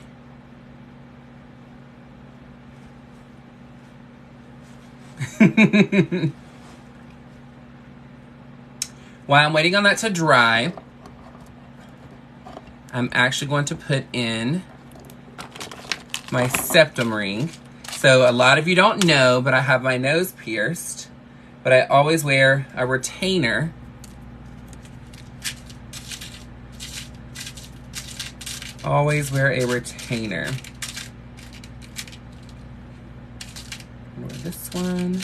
While I'm waiting on that to dry, I'm actually going to put in my septum ring. So a lot of you don't know, but I have my nose pierced, but I always wear a retainer. Always wear a retainer. Wear this one.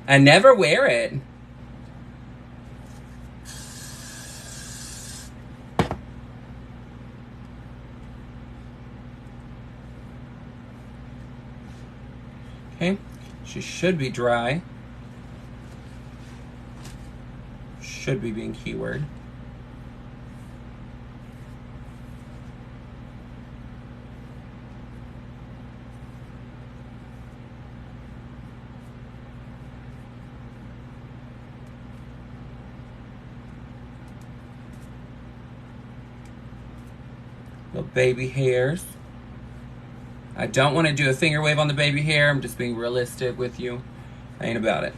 I never wear it. Okay, she should be dry. Should be being keyword. Little baby hairs. I don't want to do a finger wave on the baby hair. I'm just being realistic with you. I ain't about it.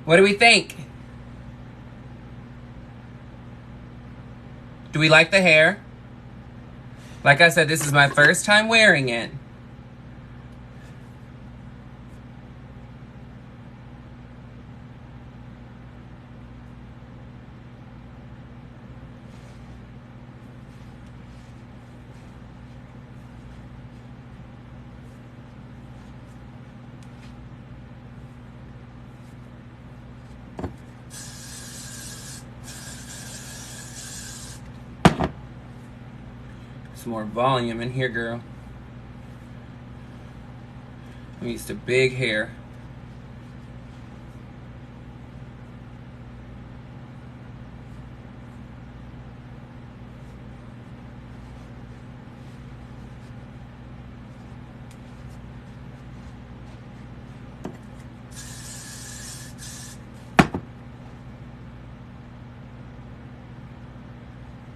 What do we think? Do we like the hair? Like I said, this is my first time wearing it. Some more volume in here, girl. I'm used to big hair.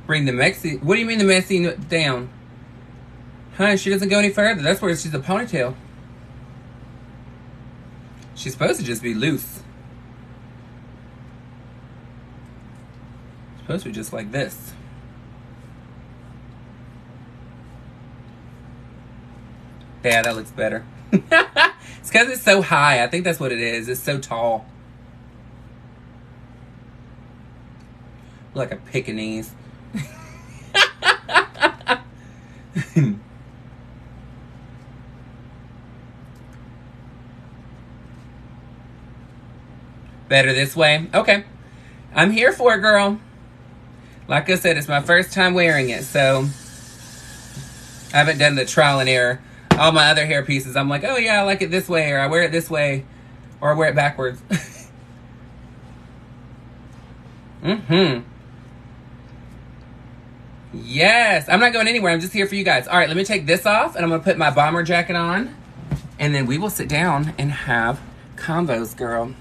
Bring the messy. What do you mean the messy down? Huh? She doesn't go any further. That's where she's a ponytail. She's supposed to just be loose. Supposed to be just like this. Yeah, that looks better. It's because it's so high. I think that's what it is. It's so tall. Like a Pekingese. Better this way? Okay. I'm here for it, girl. Like I said, it's my first time wearing it, so I haven't done the trial and error. All my other hair pieces, I'm like, oh yeah, I like it this way, or I wear it this way, or I wear it backwards. Yes, I'm not going anywhere. I'm just here for you guys. All right, let me take this off, and I'm going to put my bomber jacket on, and then we will sit down and have combos, girl.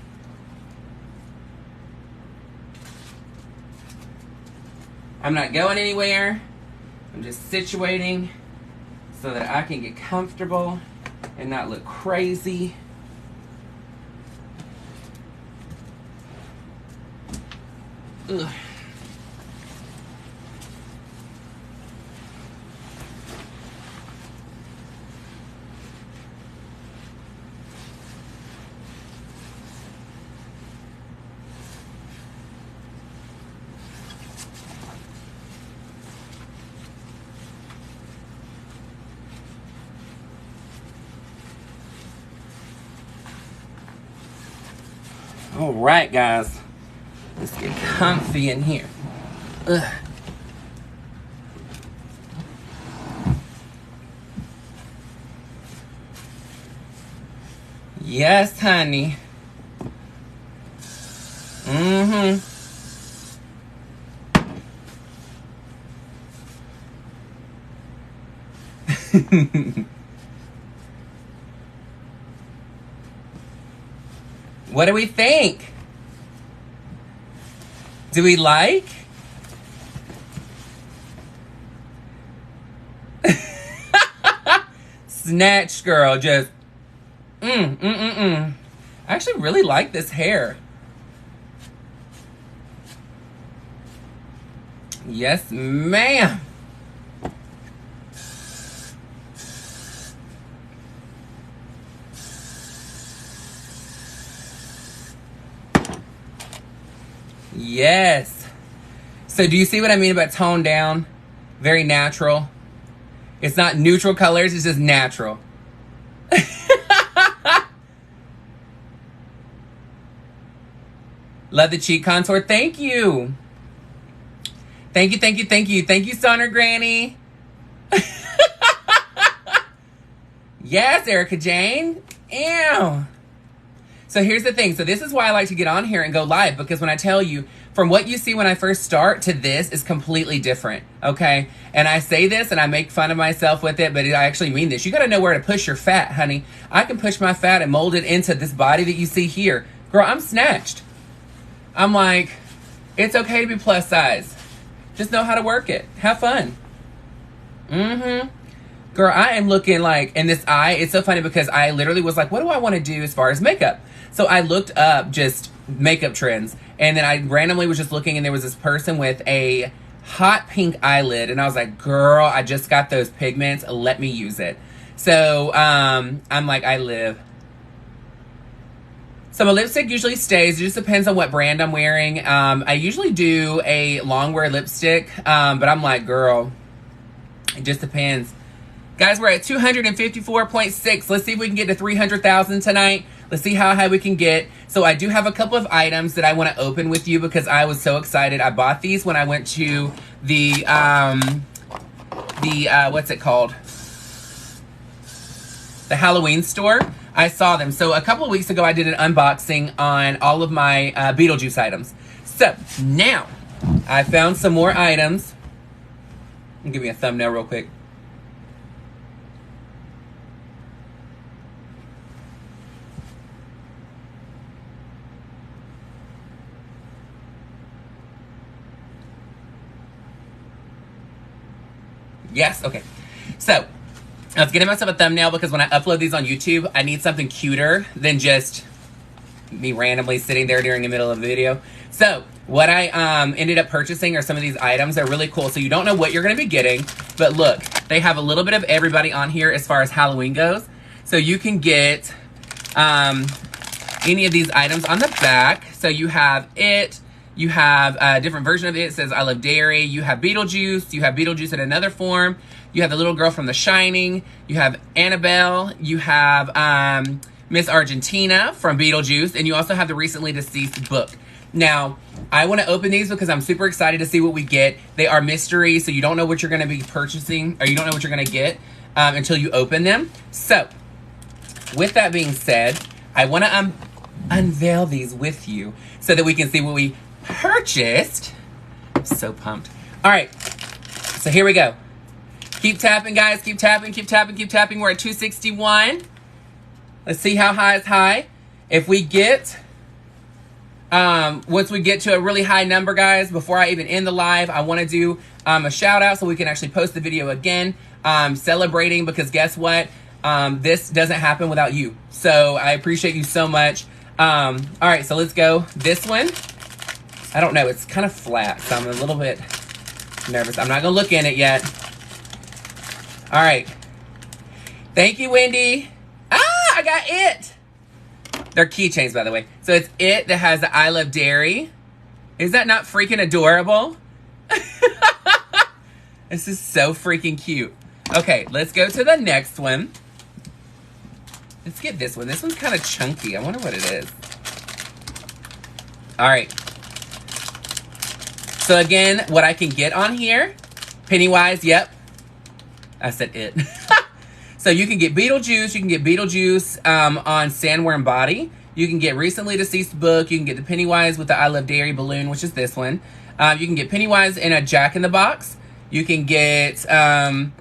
I'm not going anywhere. I'm just situating so that I can get comfortable and not look crazy. Ugh. All right, guys. Let's get comfy in here. Ugh. Yes, honey. What do we think? Do we like? Snatch, girl, just I actually really like this hair. Yes, ma'am. Yes. So do you see what I mean about toned down? Very natural. It's not neutral colors, it's just natural. Love the cheek contour. Thank you. Thank you, thank you, thank you. Thank you, Sonner Granny. Yes, Erica Jane. Ew. So here's the thing. So this is why I like to get on here and go live, because when I tell you, from what you see when I first start to this is completely different, okay? And I say this and I make fun of myself with it, but I actually mean this. You got to know where to push your fat, honey. I can push my fat and mold it into this body that you see here. Girl, I'm snatched. I'm like, it's okay to be plus size. Just know how to work it. Have fun. Girl, I am looking like, in this eye, it's so funny because I literally was like, what do I want to do as far as makeup? So I looked up just makeup trends, and then I randomly was just looking, and there was this person with a hot pink eyelid, and I was like, girl, I just got those pigments. Let me use it. So I'm like, I live. So my lipstick usually stays. It just depends on what brand I'm wearing. I usually do a long wear lipstick, but I'm like, girl, it just depends. Guys, we're at 254.6. Let's see if we can get to 300,000 tonight. Let's see how high we can get. So I do have a couple of items that I want to open with you because I was so excited. I bought these when I went to the what's it called? The Halloween store. I saw them. So a couple of weeks ago, I did an unboxing on all of my Beetlejuice items. So now I found some more items. Give me a thumbnail real quick. Yes, okay. So, I was getting myself a thumbnail because when I upload these on YouTube, I need something cuter than just me randomly sitting there during the middle of the video. So, what I ended up purchasing are some of these items. They're really cool. So, you don't know what you're going to be getting. But look, they have a little bit of everybody on here as far as Halloween goes. So, you can get any of these items on the back. So, you have it. You have a different version of it. It says, I love dairy. You have Beetlejuice. You have Beetlejuice in another form. You have the little girl from The Shining. You have Annabelle. You have Miss Argentina from Beetlejuice. And you also have the recently deceased book. Now, I want to open these because I'm super excited to see what we get. They are mystery, so you don't know what you're going to be purchasing, or you don't know what you're going to get until you open them. So, with that being said, I want to unveil these with you so that we can see what we purchased. I'm so pumped. All right, so here we go. Keep tapping, guys. Keep tapping, keep tapping, keep tapping. We're at 261. Let's see how high is high. If we get, once we get to a really high number, guys, before I even end the live, I want to do a shout out so we can actually post the video again, celebrating, because guess what? This doesn't happen without you. So I appreciate you so much. All right, so let's go. This one, I don't know. It's kind of flat, so I'm a little bit nervous. I'm not going to look in it yet. All right. Thank you, Wendy. Ah, I got it. They're keychains, by the way. So it's it that has the I love dairy. Is that not freaking adorable? This is so freaking cute. Okay, let's go to the next one. Let's get this one. This one's kind of chunky. I wonder what it is. All right. So again, what I can get on here, Pennywise, yep. I said it. So you can get Beetlejuice. You can get Beetlejuice on Sandworm Body. You can get Recently Deceased Book. You can get the Pennywise with the I Love Dairy balloon, which is this one. You can get Pennywise in a Jack in the Box. You can get The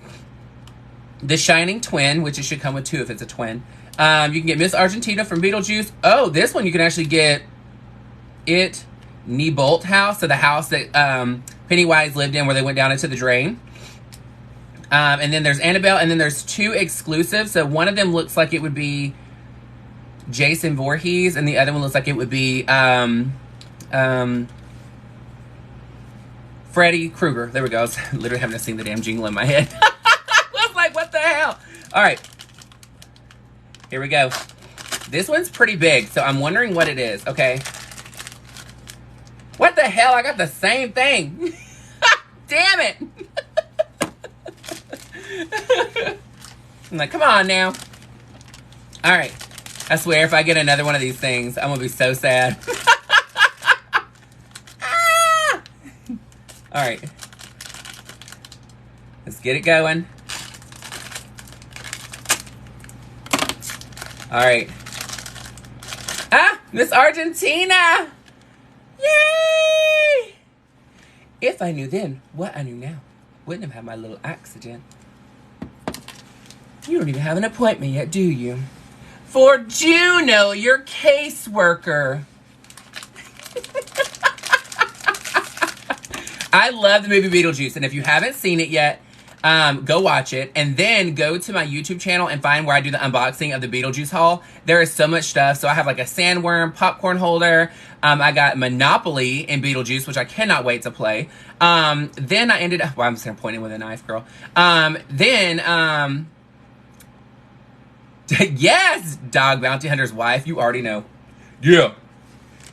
Shining Twin, which it should come with two if it's a twin. You can get Miss Argentina from Beetlejuice. Oh, this one you can actually get it, Niebolt house. So the house that Pennywise lived in where they went down into the drain. And then there's Annabelle, and then there's two exclusives. So one of them looks like it would be Jason Voorhees, and the other one looks like it would be Freddy Krueger. There we go. I was literally having to sing the damn jingle in my head. I was like, what the hell? All right. Here we go. This one's pretty big, so I'm wondering what it is. Okay. What the hell? I got the same thing. Damn it. I'm like, come on now. All right. I swear, if I get another one of these things, I'm going to be so sad. Ah! All right. Let's get it going. All right. Ah, Miss Argentina. Yay! If I knew then what I knew now, wouldn't have had my little accident. You don't even have an appointment yet, do you? For Juno, your caseworker. I love the movie Beetlejuice, and if you haven't seen it yet, go watch it, and then go to my YouTube channel and find where I do the unboxing of the Beetlejuice haul. There is so much stuff. So I have like a sandworm popcorn holder. I got Monopoly in Beetlejuice, which I cannot wait to play. Then I ended up, well, I'm just pointing with a knife, girl. Yes, Dog Bounty Hunter's wife. You already know. Yeah.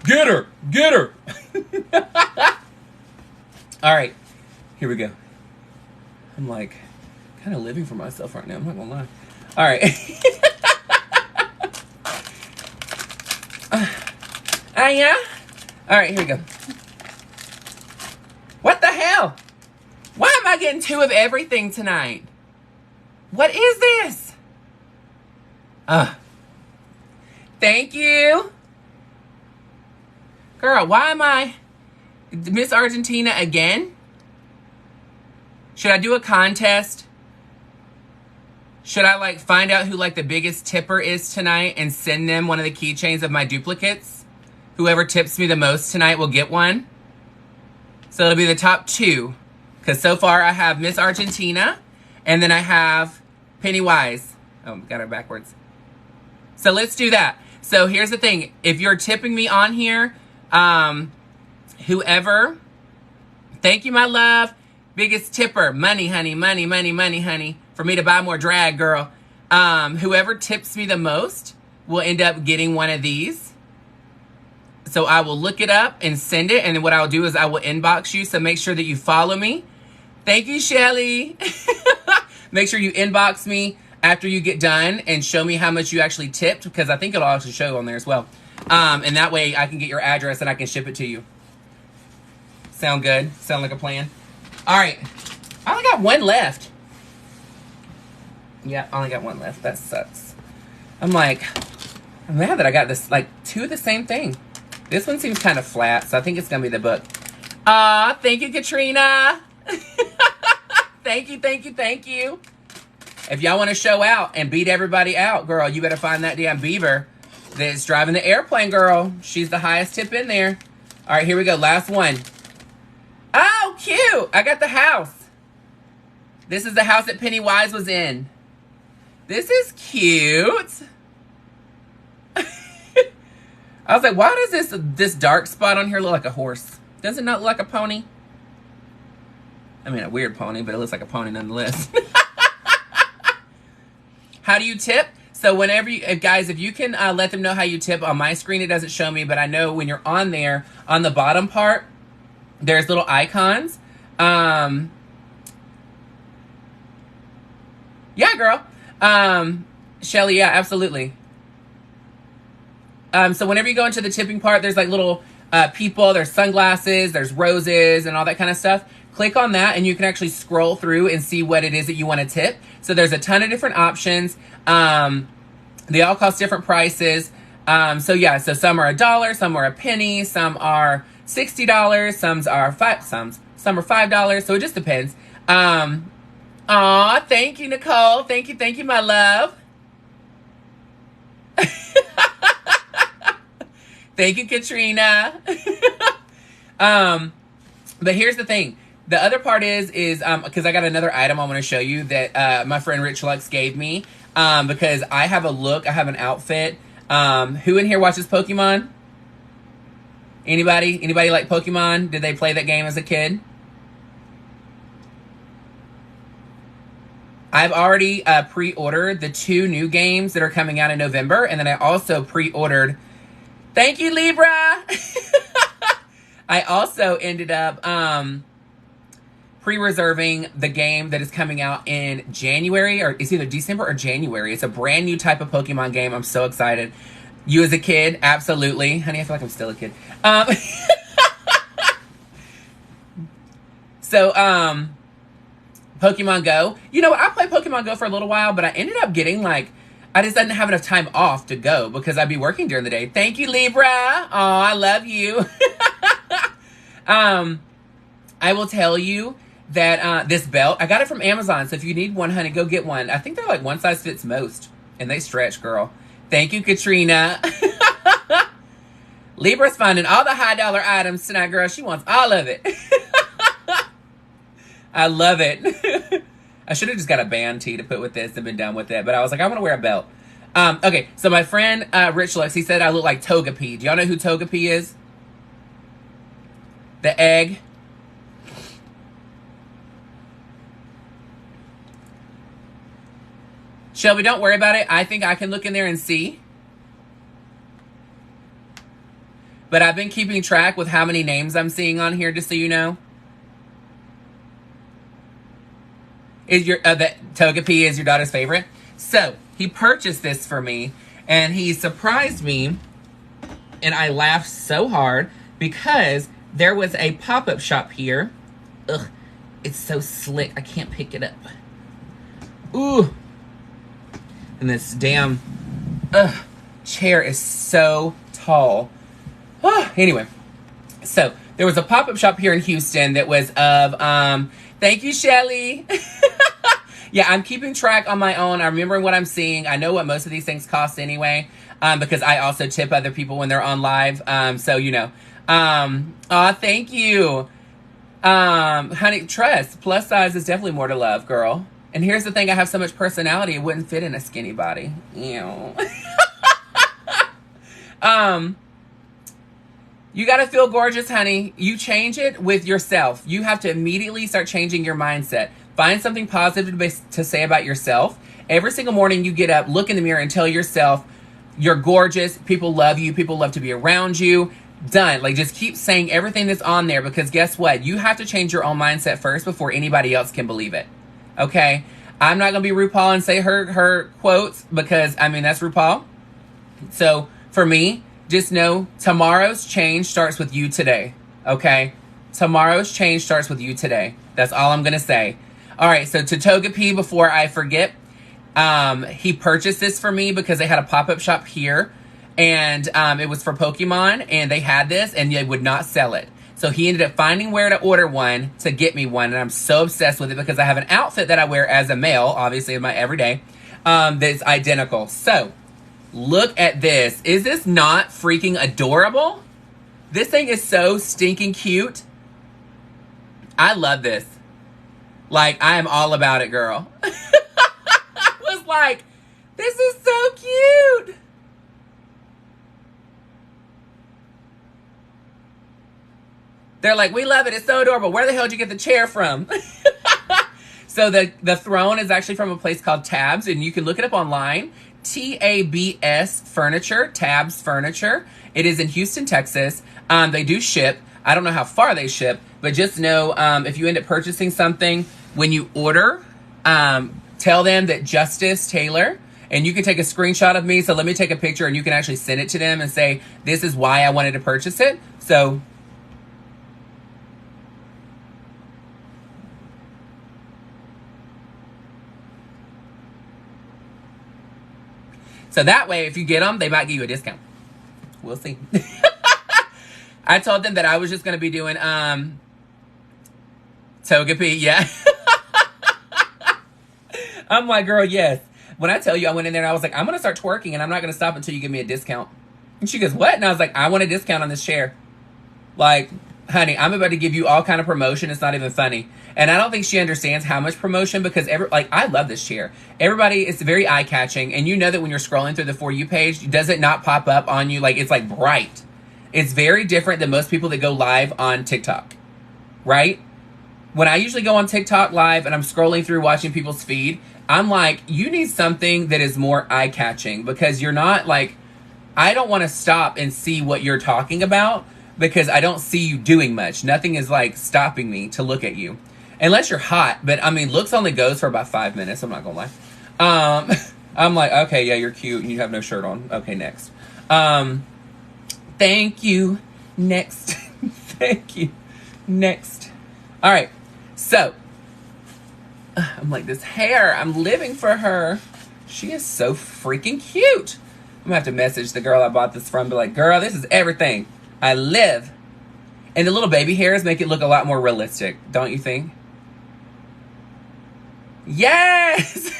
Get her. Get her. All right. Here we go. I'm like kind of living for myself right now. I'm not going to lie. All right. Yeah. All right. Here we go. What the hell? Why am I getting two of everything tonight? What is this? Thank you. Girl, why am I Miss Argentina again? Should I do a contest? Should I like find out who like the biggest tipper is tonight and send them one of the keychains of my duplicates? Whoever tips me the most tonight will get one. So it'll be the top two. Because so far I have Miss Argentina And then I have Pennywise. Oh, got it backwards. So let's do that. So here's the thing. If you're tipping me on here, whoever, thank you, my love. Biggest tipper. Money, honey, money, money, money, honey. For me to buy more drag, girl. Whoever tips me the most will end up getting one of these. So I will look it up and send it. And then what I'll do is I will inbox you. So make sure that you follow me. Thank you, Shelly. Make sure you inbox me after you get done and show me how much you actually tipped, because I think it'll actually show on there as well. And that way I can get your address and I can ship it to you. Sound good? Sound like a plan? All right. I only got one left. Yeah, I only got one left. That sucks. I'm like, I'm mad that I got this, like, two of the same thing. This one seems kind of flat, so I think it's going to be the book. Thank you, Katrina. Thank you, thank you, thank you. If y'all want to show out and beat everybody out, girl, you better find that damn beaver that's driving the airplane, girl. She's the highest tip in there. All right, here we go. Last one. Oh, cute. I got the house. This is the house that Pennywise was in. This is cute. I was like, why does this dark spot on here look like a horse? Does it not look like a pony? I mean, a weird pony, but it looks like a pony nonetheless. How do you tip? So whenever you, guys, if you can let them know how you tip, on my screen it doesn't show me, but I know when you're on there, on the bottom part, there's little icons. Yeah, girl. Shelly, yeah, absolutely. So whenever you go into the tipping part, there's like little people, there's sunglasses, there's roses and all that kind of stuff. Click on that and you can actually scroll through and see what it is that you want to tip. So there's a ton of different options. They all cost different prices. So yeah, so some are $1, some are a penny, some are $60, some are $5. So it just depends. Aw, thank you, Nicole. Thank you, my love. Thank you, Katrina. But here's the thing. The other part is because I got another item I want to show you that my friend Rich Lux gave me. Because I have a look, I have an outfit. Who in here watches Pokemon? Anybody? Anybody like Pokemon? Did they play that game as a kid? I've already pre-ordered the 2 new games that are coming out in November. And then I also pre-ordered... Thank you, Libra! I also ended up pre-reserving the game that is coming out in January. Or it's either December or January. It's a brand new type of Pokemon game. I'm so excited. You as a kid? Absolutely. Honey, I feel like I'm still a kid. So, Pokemon Go. You know, I played Pokemon Go for a little while, but I ended up getting like, I just didn't have enough time off to go because I'd be working during the day. Thank you, Libra. Oh, I love you. I will tell you that this belt, I got it from Amazon. So if you need one, honey, go get one. I think they're like one size fits most. And they stretch, girl. Thank you, Katrina. Libra's finding all the high dollar items tonight, girl. She wants all of it. I love it. I should have just got a band tee to put with this and been done with it. But I was like, I want to wear a belt. Okay, so my friend Rich Lux, he said I look like Togepi. Do y'all know who Togepi is? The egg. Shelby, don't worry about it. I think I can look in there and see. But I've been keeping track with how many names I'm seeing on here, just so you know. Is your that Togepi is your daughter's favorite? So he purchased this for me, and he surprised me, and I laughed so hard because there was a pop-up shop here. Ugh, it's so slick. I can't pick it up. Ooh, and this damn chair is so tall. Anyway, so there was a pop-up shop here in Houston that was of thank you, Shelly. Yeah, I'm keeping track on my own. I'm remembering what I'm seeing. I know what most of these things cost anyway, because I also tip other people when they're on live. So, you know. Aw, thank you. Honey, trust. Plus size is definitely more to love, girl. And here's the thing, I have so much personality, it wouldn't fit in a skinny body. Ew. You got to feel gorgeous, honey. You change it with yourself. You have to immediately start changing your mindset. Find something positive to say about yourself. Every single morning you get up, look in the mirror and tell yourself, you're gorgeous. People love you. People love to be around you. Done. Like, just keep saying everything that's on there, because guess what? You have to change your own mindset first before anybody else can believe it. Okay? I'm not going to be RuPaul and say her quotes, because, I mean, that's RuPaul. So, for me, just know tomorrow's change starts with you today. Okay? Tomorrow's change starts with you today. That's all I'm going to say. All right, so to Toga P, before I forget, he purchased this for me because they had a pop-up shop here, and it was for Pokemon, and they had this, and they would not sell it. So he ended up finding where to order one to get me one, and I'm so obsessed with it because I have an outfit that I wear as a male, obviously in my everyday, that's identical. So, look at this. Is this not freaking adorable? This thing is so stinking cute. I love this. Like, I am all about it, girl. I was like, this is so cute. They're like, we love it. It's so adorable. Where the hell did you get the chair from? So the throne is actually from a place called Tabs, and you can look it up online. TABS Furniture, Tabs Furniture. It is in Houston, Texas. They do ship. I don't know how far they ship, but just know if you end up purchasing something, when you order, tell them that Justice Taylor, and you can take a screenshot of me, so let me take a picture and you can actually send it to them and say, this is why I wanted to purchase it. So that way, if you get them, they might give you a discount. We'll see. I told them that I was just going to be doing Toga P, yeah. I'm like, girl, yes. When I tell you, I went in there and I was like, I'm going to start twerking and I'm not going to stop until you give me a discount. And she goes, what? And I was like, I want a discount on this chair. Like, honey, I'm about to give you all kind of promotion. It's not even funny. And I don't think she understands how much promotion, because I love this chair. Everybody, it's very eye-catching. And you know that when you're scrolling through the For You page, does it not pop up on you? Like, it's like bright. It's very different than most people that go live on TikTok, right? When I usually go on TikTok live and I'm scrolling through watching people's feed, I'm like, you need something that is more eye-catching, because you're not like, I don't want to stop and see what you're talking about because I don't see you doing much. Nothing is like stopping me to look at you. Unless you're hot, but I mean, looks only goes for about 5 minutes, I'm not gonna lie. I'm like, okay, yeah, you're cute and you have no shirt on. Okay, next. Thank you. Next. Thank you. Next. All right. So, I'm like, this hair, I'm living for her. She is so freaking cute. I'm gonna have to message the girl I bought this from, be like, girl, this is everything. I live. And the little baby hairs make it look a lot more realistic, don't you think? Yes!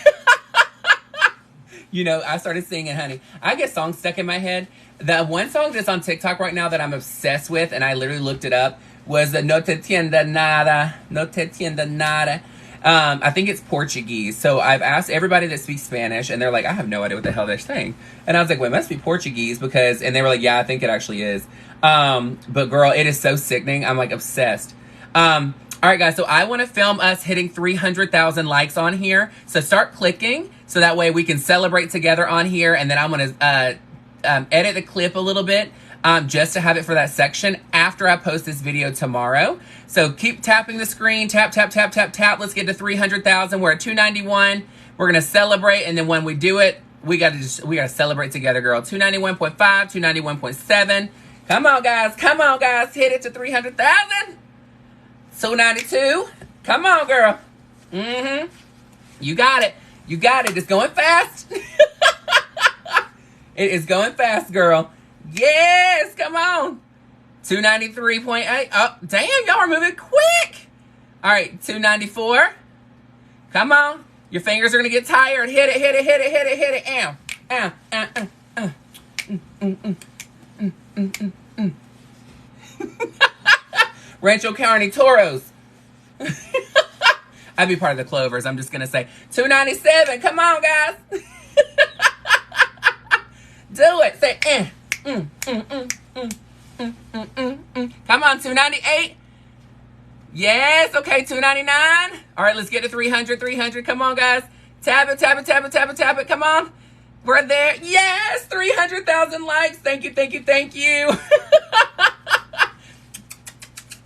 You know, I started singing, honey. I get songs stuck in my head. The one song that's on TikTok right now that I'm obsessed with, and I literally looked it up, was the No Te Tienda Nada. No Te Tienda Nada. I think it's Portuguese. So I've asked everybody that speaks Spanish, and they're like, I have no idea what the hell they're saying. And I was like, well, it must be Portuguese, because, and they were like, yeah, I think it actually is. But girl, it is so sickening. I'm like obsessed. All right, guys, so I want to film us hitting 300,000 likes on here. So start clicking, so that way we can celebrate together on here. And then I'm going to edit the clip a little bit just to have it for that section after I post this video tomorrow. So keep tapping the screen. Tap, tap, tap, tap, tap. Let's get to 300,000. We're at 291. We're going to celebrate. And then when we do it, we got to celebrate together, girl. 291.5, 291.7. Come on, guys. Come on, guys. Hit it to 300,000. 292. Come on, girl. Mm-hmm. You got it. You got it. It's going fast. It is going fast, girl. Yes. Come on. 293.8. Oh, damn. Y'all are moving quick. All right. 294. Come on. Your fingers are going to get tired. Hit it, hit it, hit it, hit it, hit it. Ow. Ow. Ow. Ow. Rancho Carne Toros. I'd be part of the Clovers. I'm just going to say $2.97. Come on, guys. Do it. Say, Come on, $2.98. Yes. Okay, $2.99. All right, let's get to 300. 300. Come on, guys. Tap it, tap it, tap it, tap it, tap it. Come on. We're there. Yes, 300,000 likes. Thank you, thank you, thank you.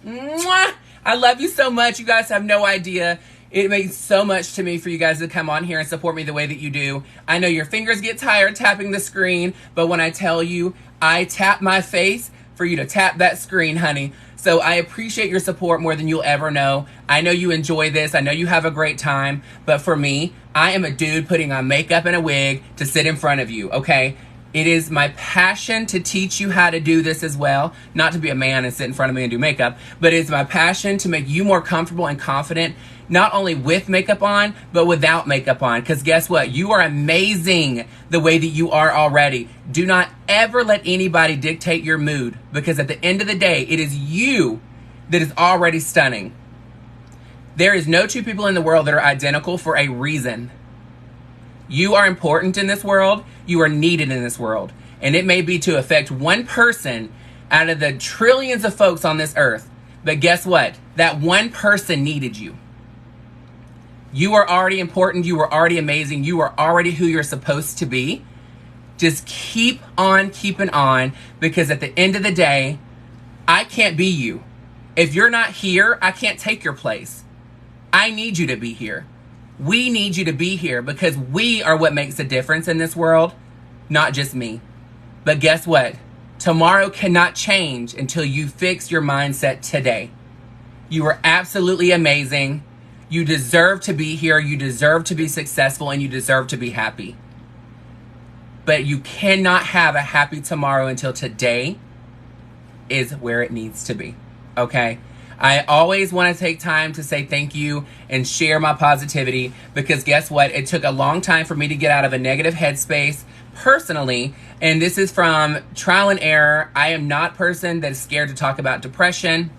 Mwah. I love you so much. You guys have no idea. It means so much to me for you guys to come on here and support me the way that you do. I know your fingers get tired tapping the screen, but when I tell you, I tap my face for you to tap that screen, honey. So I appreciate your support more than you'll ever know. I know you enjoy this. I know you have a great time. But for me, I am a dude putting on makeup and a wig to sit in front of you, okay? It is my passion to teach you how to do this as well. Not to be a man and sit in front of me and do makeup, but it's my passion to make you more comfortable and confident, not only with makeup on, but without makeup on. Because guess what? You are amazing the way that you are already. Do not ever let anybody dictate your mood, because at the end of the day, it is you that is already stunning. There is no two people in the world that are identical for a reason. You are important in this world. You are needed in this world. And it may be to affect one person out of the trillions of folks on this earth. But guess what? That one person needed you. You are already important. You are already amazing. You are already who you're supposed to be. Just keep on keeping on, because at the end of the day, I can't be you. If you're not here, I can't take your place. I need you to be here. We need you to be here, because we are what makes a difference in this world, not just me. But guess what? Tomorrow cannot change until you fix your mindset today. You are absolutely amazing. You deserve to be here. You deserve to be successful, and you deserve to be happy. But you cannot have a happy tomorrow until today is where it needs to be. Okay? I always want to take time to say thank you and share my positivity, because guess what? It took a long time for me to get out of a negative headspace personally. And this is from trial and error. I am not a person that is scared to talk about depression.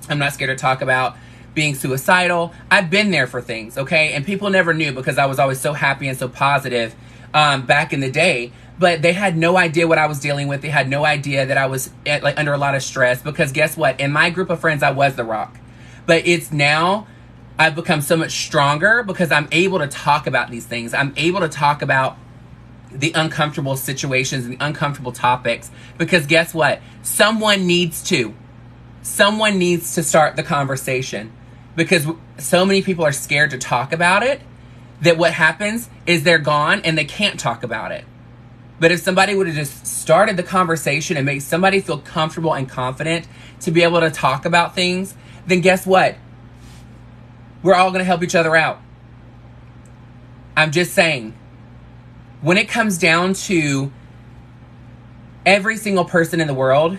I'm not scared to talk about being suicidal. I've been there for things, okay? And people never knew, because I was always so happy and so positive back in the day. But they had no idea what I was dealing with. They had no idea that I was under a lot of stress, because guess what? In my group of friends, I was the rock. But it's now I've become so much stronger, because I'm able to talk about these things. I'm able to talk about the uncomfortable situations and the uncomfortable topics, because guess what? Someone needs to start the conversation, because so many people are scared to talk about it that what happens is they're gone and they can't talk about it. But if somebody would have just started the conversation and made somebody feel comfortable and confident to be able to talk about things, then guess what? We're all going to help each other out. I'm just saying, when it comes down to every single person in the world,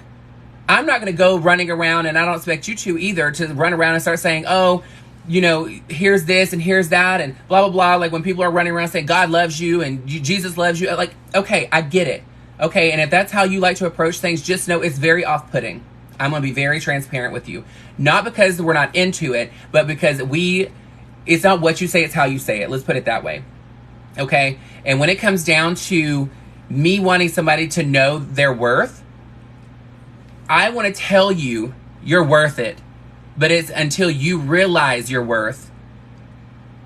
I'm not going to go running around, and I don't expect you to either, to run around and start saying, oh, you know, here's this and here's that and blah, blah, blah. Like when people are running around saying God loves you and Jesus loves you. Like, okay, I get it. Okay, and if that's how you like to approach things, just know it's very off-putting. I'm going to be very transparent with you. Not because we're not into it, but because it's not what you say, it's how you say it. Let's put it that way. Okay? And when it comes down to me wanting somebody to know their worth, I want to tell you you're worth it. But it's until you realize your worth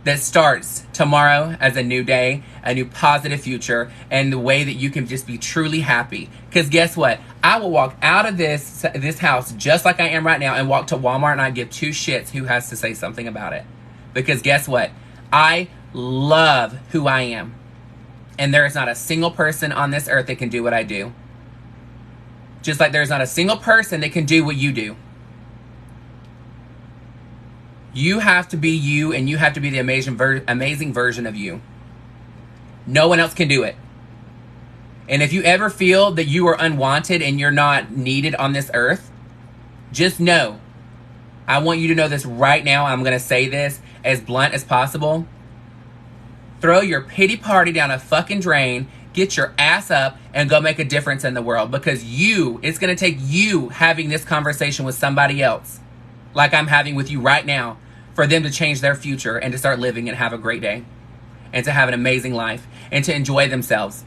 that starts tomorrow as a new day, a new positive future, and the way that you can just be truly happy. Because guess what? I will walk out of this house just like I am right now and walk to Walmart, and I give two shits who has to say something about it. Because guess what? I love who I am. And there is not a single person on this earth that can do what I do. Just like there's not a single person that can do what you do. You have to be you, and you have to be the amazing version of you. No one else can do it. And if you ever feel that you are unwanted and you're not needed on this earth, just know, I want you to know this right now. I'm going to say this as blunt as possible. Throw your pity party down a fucking drain, get your ass up, and go make a difference in the world. Because it's going to take you having this conversation with somebody else, like I'm having with you right now, for them to change their future and to start living and have a great day and to have an amazing life and to enjoy themselves.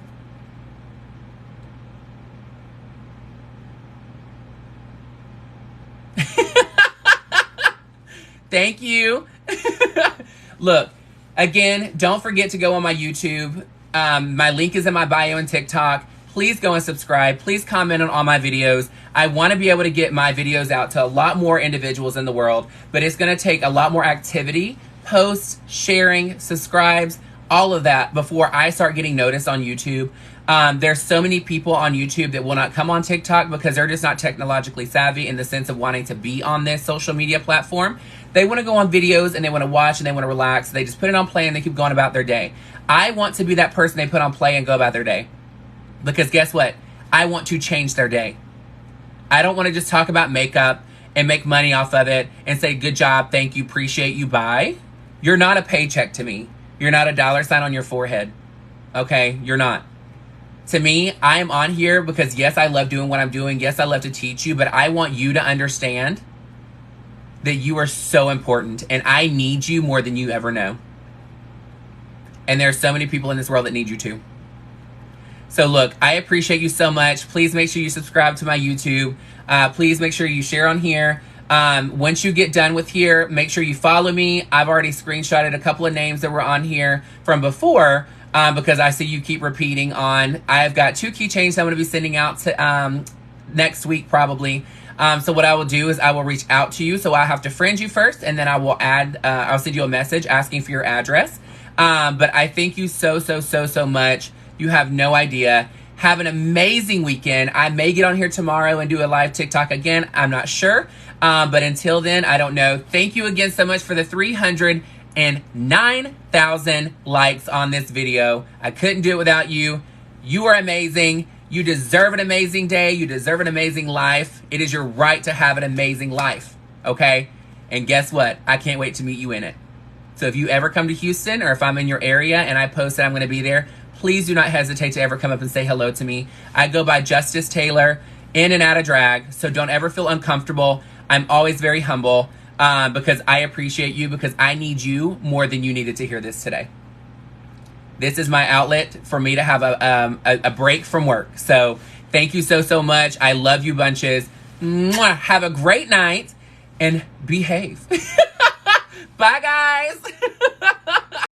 Thank you. Look, again, don't forget to go on my YouTube. My link is in my bio and TikTok. Please go and subscribe. Please comment on all my videos. I want to be able to get my videos out to a lot more individuals in the world, but it's going to take a lot more activity, posts, sharing, subscribes, all of that before I start getting noticed on YouTube. There's so many people on YouTube that will not come on TikTok because they're just not technologically savvy in the sense of wanting to be on this social media platform. They want to go on videos and they want to watch and they want to relax. They just put it on play and they keep going about their day. I want to be that person they put on play and go about their day. Because guess what? I want to change their day. I don't want to just talk about makeup and make money off of it and say, good job, thank you, appreciate you, bye. You're not a paycheck to me. You're not a dollar sign on your forehead. Okay? You're not. To me, I am on here because yes, I love doing what I'm doing. Yes, I love to teach you, but I want you to understand that you are so important and I need you more than you ever know. And there are so many people in this world that need you too. So look, I appreciate you so much. Please make sure you subscribe to my YouTube. Please make sure you share on here. Once you get done with here, make sure you follow me. I've already screenshotted a couple of names that were on here from before because I see you keep repeating on. I've got 2 keychains I'm going to be sending out to next week probably. So what I will do is I will reach out to you. So I have to friend you first and then I will I'll send you a message asking for your address. But I thank you so much. You have no idea. Have an amazing weekend. I may get on here tomorrow and do a live TikTok again. I'm not sure. But until then, I don't know. Thank you again so much for the 309,000 likes on this video. I couldn't do it without you. You are amazing. You deserve an amazing day. You deserve an amazing life. It is your right to have an amazing life. Okay? And guess what? I can't wait to meet you in it. So if you ever come to Houston or if I'm in your area and I post that I'm going to be there, please do not hesitate to ever come up and say hello to me. I go by Justice Taylor in and out of drag, so don't ever feel uncomfortable. I'm always very humble because I appreciate you because I need you more than you needed to hear this today. This is my outlet for me to have a break from work. So thank you so much. I love you bunches. Mwah. Have a great night and behave. Bye, guys.